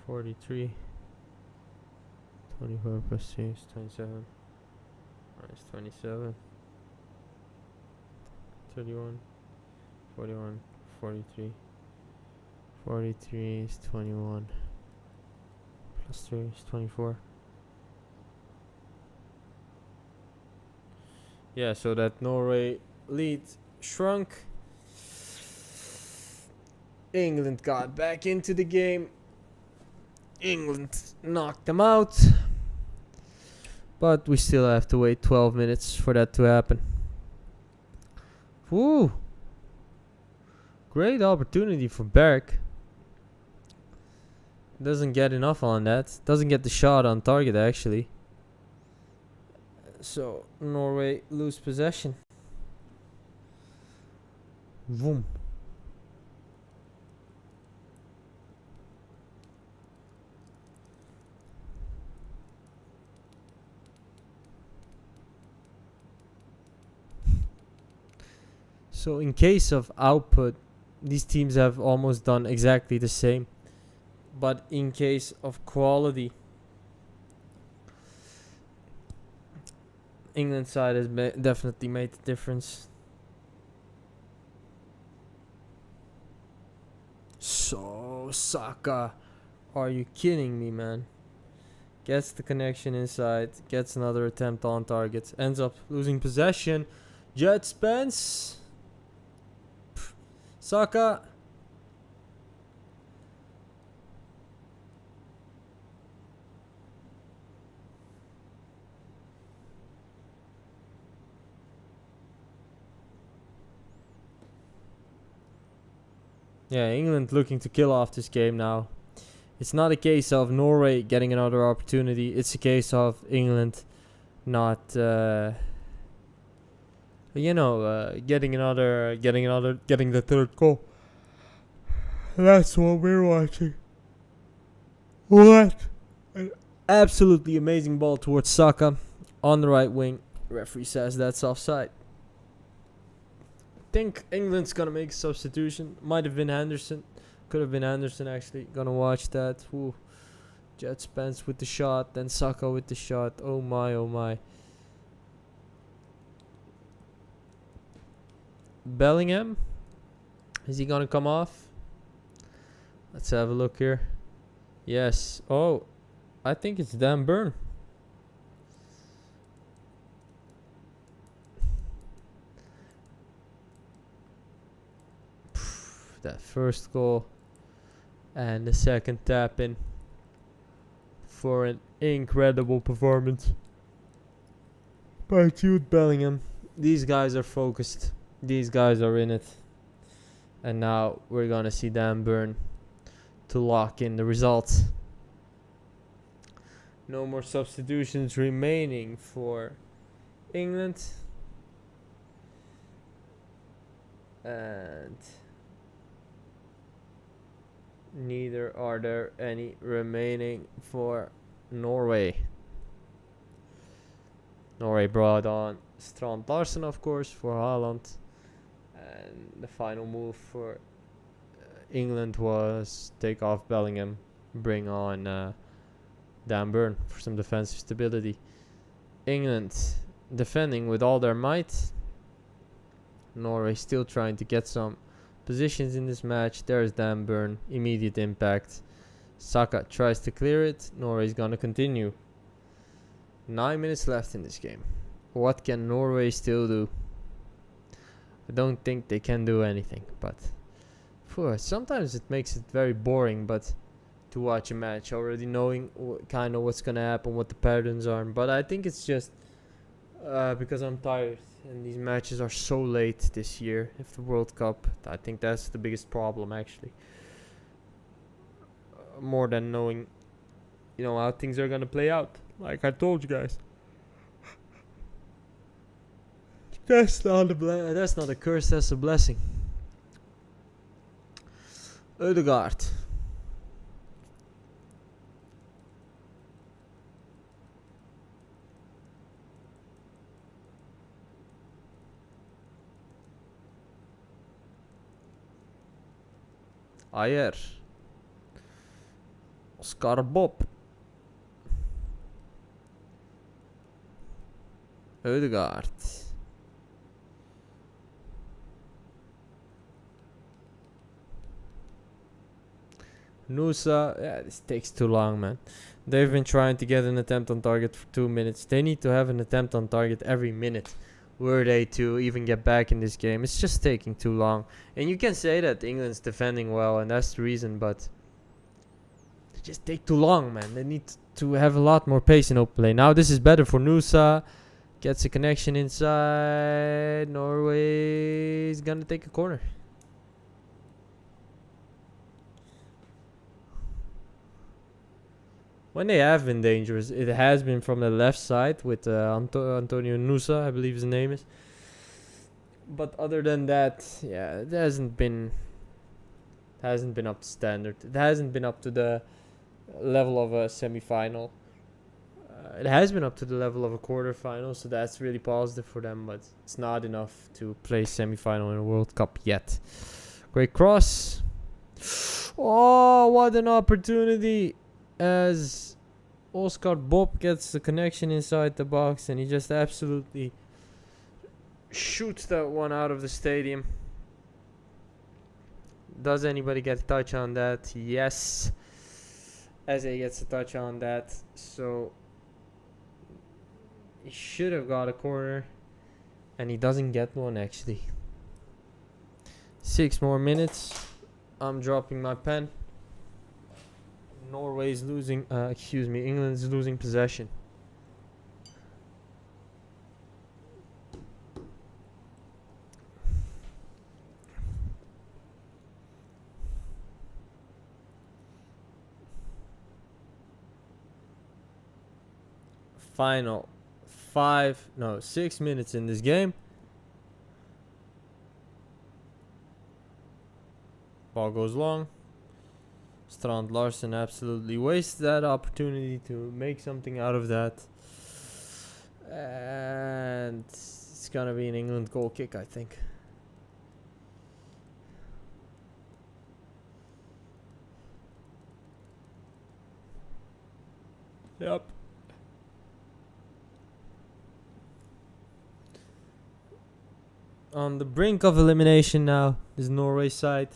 $43. 24 plus 3 is 27. Minus 27. 31. 41. 43. 43 is 21. Plus 3 is 24. Yeah, so that Norway lead shrunk. England got back into the game. England knocked them out. But we still have to wait 12 minutes for that to happen. Woo! Great opportunity for Berg. Doesn't get enough on that. Doesn't get the shot on target actually. So Norway lose possession. Boom. So in case of output, these teams have almost done exactly the same. But in case of quality, England's side has definitely made the difference. So Saka, are you kidding me, man? Gets the connection inside, gets another attempt on target, ends up losing possession. Jet Spence. Saka. Yeah, England looking to kill off this game now. It's not a case of Norway getting another opportunity. It's a case of England not, getting the third goal. That's what we're watching. What? An absolutely amazing ball towards Saka on the right wing. Referee says that's offside. Think England's gonna make a substitution. Might have been Henderson. Could have been Anderson actually. Gonna watch that. Ooh. Jet Spence with the shot. Then Saka with the shot. Oh my, oh my. Bellingham. Is he gonna come off? Let's have a look here. Yes. Oh. I think it's Dan Burn. That first goal and the second tap in for an incredible performance by Jude Bellingham. These guys are focused. These guys are in it. And now we're gonna see Dan Burn to lock in the results. No more substitutions remaining for England. And neither are there any remaining for Norway. Norway brought on Strand Larsen, of course, for Haaland. And the final move for England was take off Bellingham, bring on Dan Burn for some defensive stability. England defending with all their might. Norway still trying to get some positions in this match. There's Dan Burn, immediate impact. Saka tries to clear it. Norway's gonna continue. 9 minutes left in this game. What can Norway still do? I don't think they can do anything, but sometimes it makes it very boring, but to watch a match already knowing kind of what's gonna happen, what the patterns are. But I think it's just because I'm tired and these matches are so late this year. If the World Cup, I think that's the biggest problem actually. More than knowing, how things are gonna play out. Like I told you guys, that's not a curse. That's a blessing. Ødegaard. Ayer. Oscar Bob. Ødegaard. Nusa. Yeah, this takes too long, man. They've been trying to get an attempt on target for 2 minutes. They need to have an attempt on target every minute were they to even get back in this game. It's just taking too long. And you can say that England's defending well, and that's the reason, but they just take too long, man. They need to have a lot more pace in open play. Now this is better for Nusa. Gets a connection inside. Norway is gonna take a corner. When they have been dangerous, it has been from the left side with Antonio Nusa, I believe his name is. But other than that, yeah, it hasn't been up to standard. It hasn't been up to the level of a semi-final. It has been up to the level of a quarter-final, so that's really positive for them. But it's not enough to play semi-final in a World Cup yet. Great cross. Oh, what an opportunity! As Oscar Bob gets the connection inside the box, and he just absolutely shoots that one out of the stadium. Does anybody get a touch on that? Yes. Eze gets a touch on that. So he should have got a corner, and he doesn't get one actually. 6 more minutes. I'm dropping my pen. Norway's losing, England's losing possession. Final 6 minutes in this game. Ball goes long. Strand Larsen absolutely wastes that opportunity to make something out of that. And it's gonna be an England goal kick, I think. Yep. On the brink of elimination now is Norway side.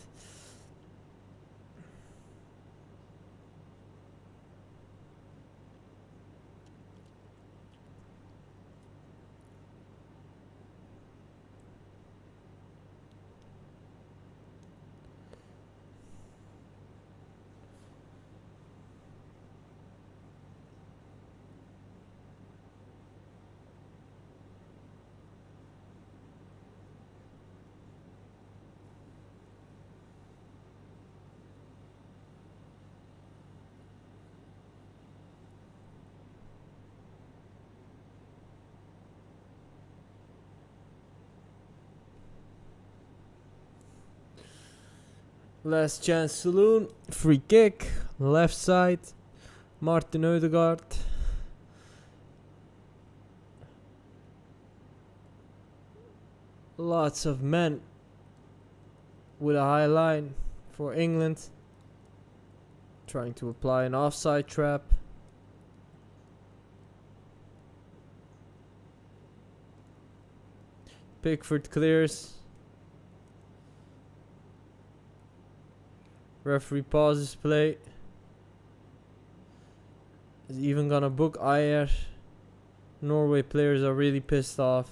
Last chance saloon. Free kick. Left side. Martin Ødegaard. Lots of men with a high line for England. Trying to apply an offside trap. Pickford clears. Referee pauses play. Is even gonna book Ayer. Norway players are really pissed off.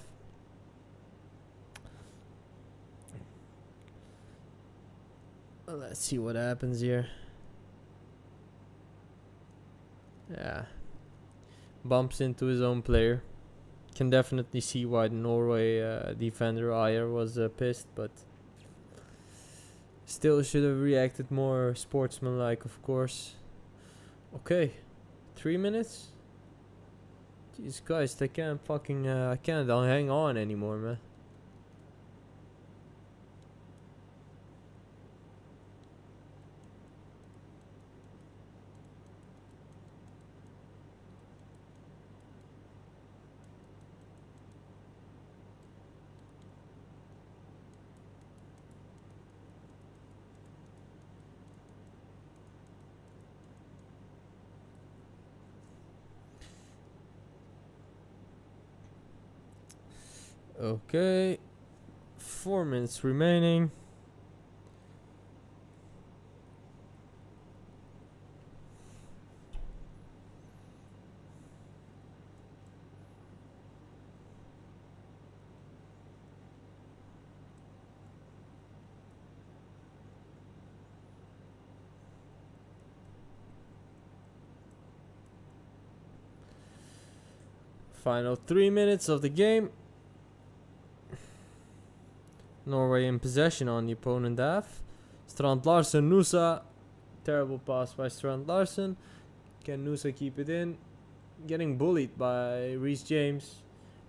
Let's see what happens here. Yeah. Bumps into his own player. Can definitely see why the Norway defender Ayer was pissed, but still should have reacted more sportsmanlike, of course. Okay. 3 minutes? Jesus Christ, I can't fucking, I can't hang on anymore, man. Okay. 4 minutes remaining. Final 3 minutes of the game. Norway in possession on the opponent half. Strand Larsen, Nusa. Terrible pass by Strand Larsen. Can Nusa keep it in? Getting bullied by Reece James.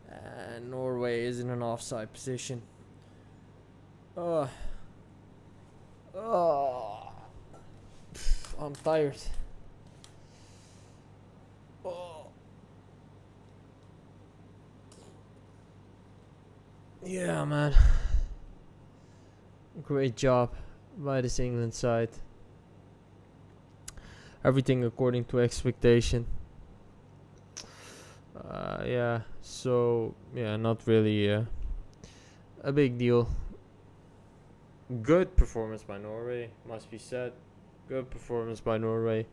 And Norway is in an offside position. Oh. I'm tired. Oh. Yeah, man. Great job by this England side. Everything according to expectation. Not really a big deal. Good performance by Norway, must be said. Good performance by Norway,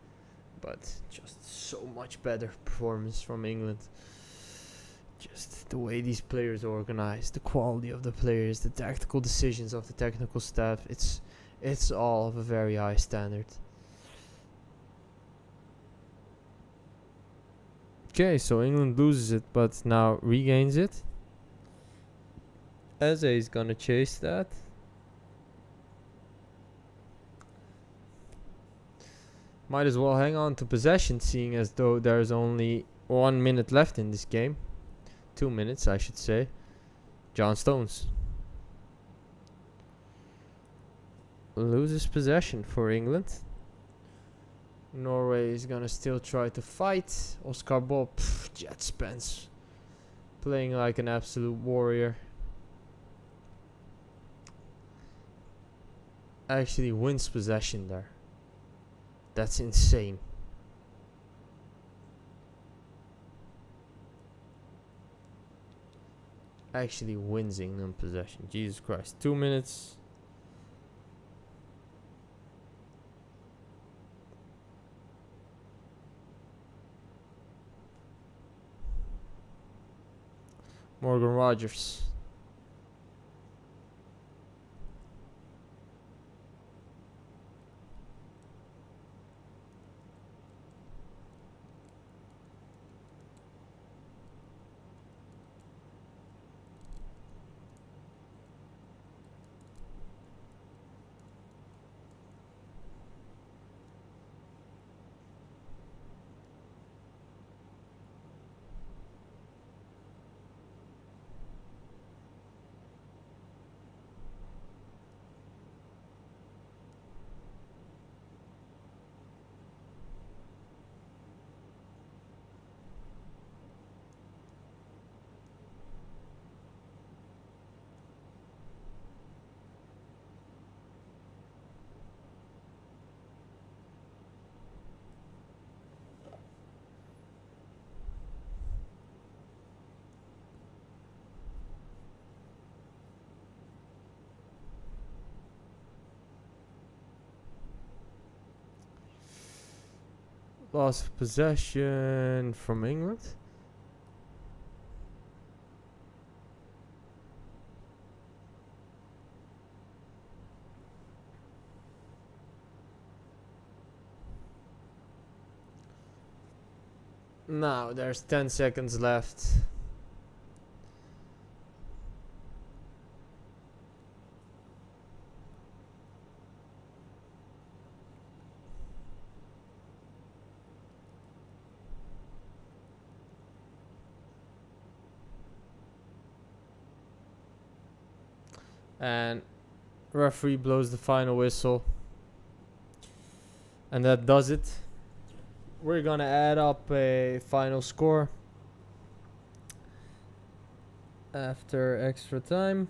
but just so much better performance from England. Just the way these players are organized, the quality of the players, the tactical decisions of the technical staff, it's all of a very high standard. Okay, so England loses it, but now regains it. Eze is gonna chase that. Might as well hang on to possession, seeing as though there's only 1 minute left in this game. 2 minutes, I should say. John Stones loses possession for England. Norway is gonna still try to fight. Oscar Bob, Jet Spence, playing like an absolute warrior. Actually wins possession there. That's insane. Actually wins England possession. Jesus Christ. 2 minutes. Morgan Rogers. Loss of possession from England. Now there's 10 seconds left. And referee blows the final whistle. And that does it. We're gonna add up a final score after extra time.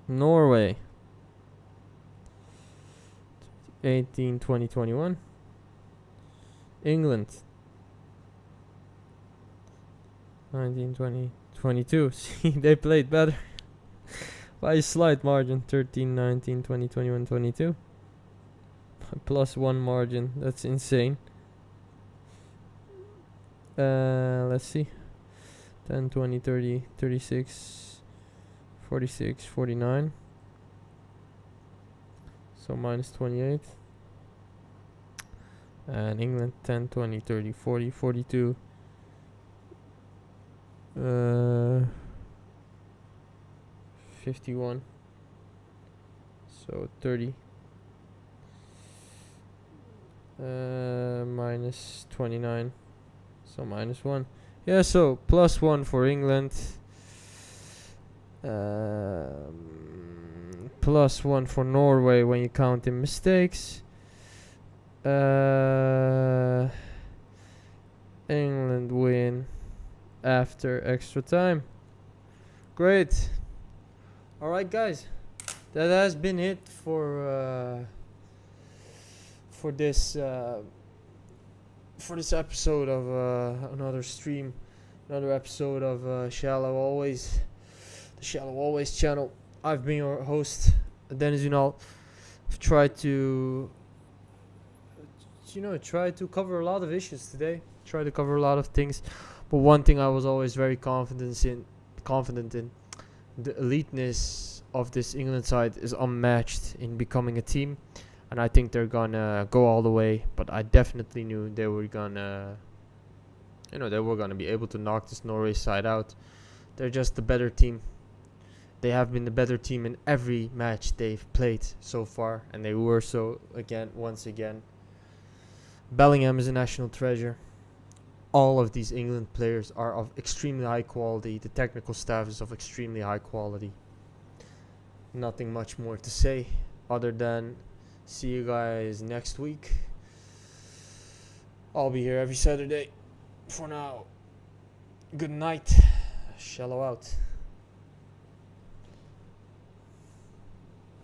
Norway 18, 20, 21. England 19, 20, 22. See, they played better. By a slight margin. 13, 19, 20, 21, 22. Plus 1 margin. That's insane. Let's see. 10, 20, 30, 36, 46, 49. So minus 28. And England 10, 20, 30, 40, 42. 51. So 30. Minus 29. So minus 1. Yeah, so plus 1 for England. Plus 1 for Norway when you count in mistakes. England win after extra time. Great. Alright, guys. That has been it for this episode of another stream, another episode of Shallow Always, the Shallow Always channel. I've been your host, Dennis Unal. I've tried to cover a lot of issues today. Try to cover a lot of things, but one thing I was always very confident in, the eliteness of this England side is unmatched in becoming a team, and I think they're gonna go all the way. But I definitely knew they were gonna be able to knock this Norway side out. They're just the better team. They have been the better team in every match they've played so far, and they were so once again. Bellingham is a national treasure. All of these England players are of extremely high quality. The technical staff is of extremely high quality. Nothing much more to say other than see you guys next week. I'll be here every Saturday. For now, good night. Shallow out.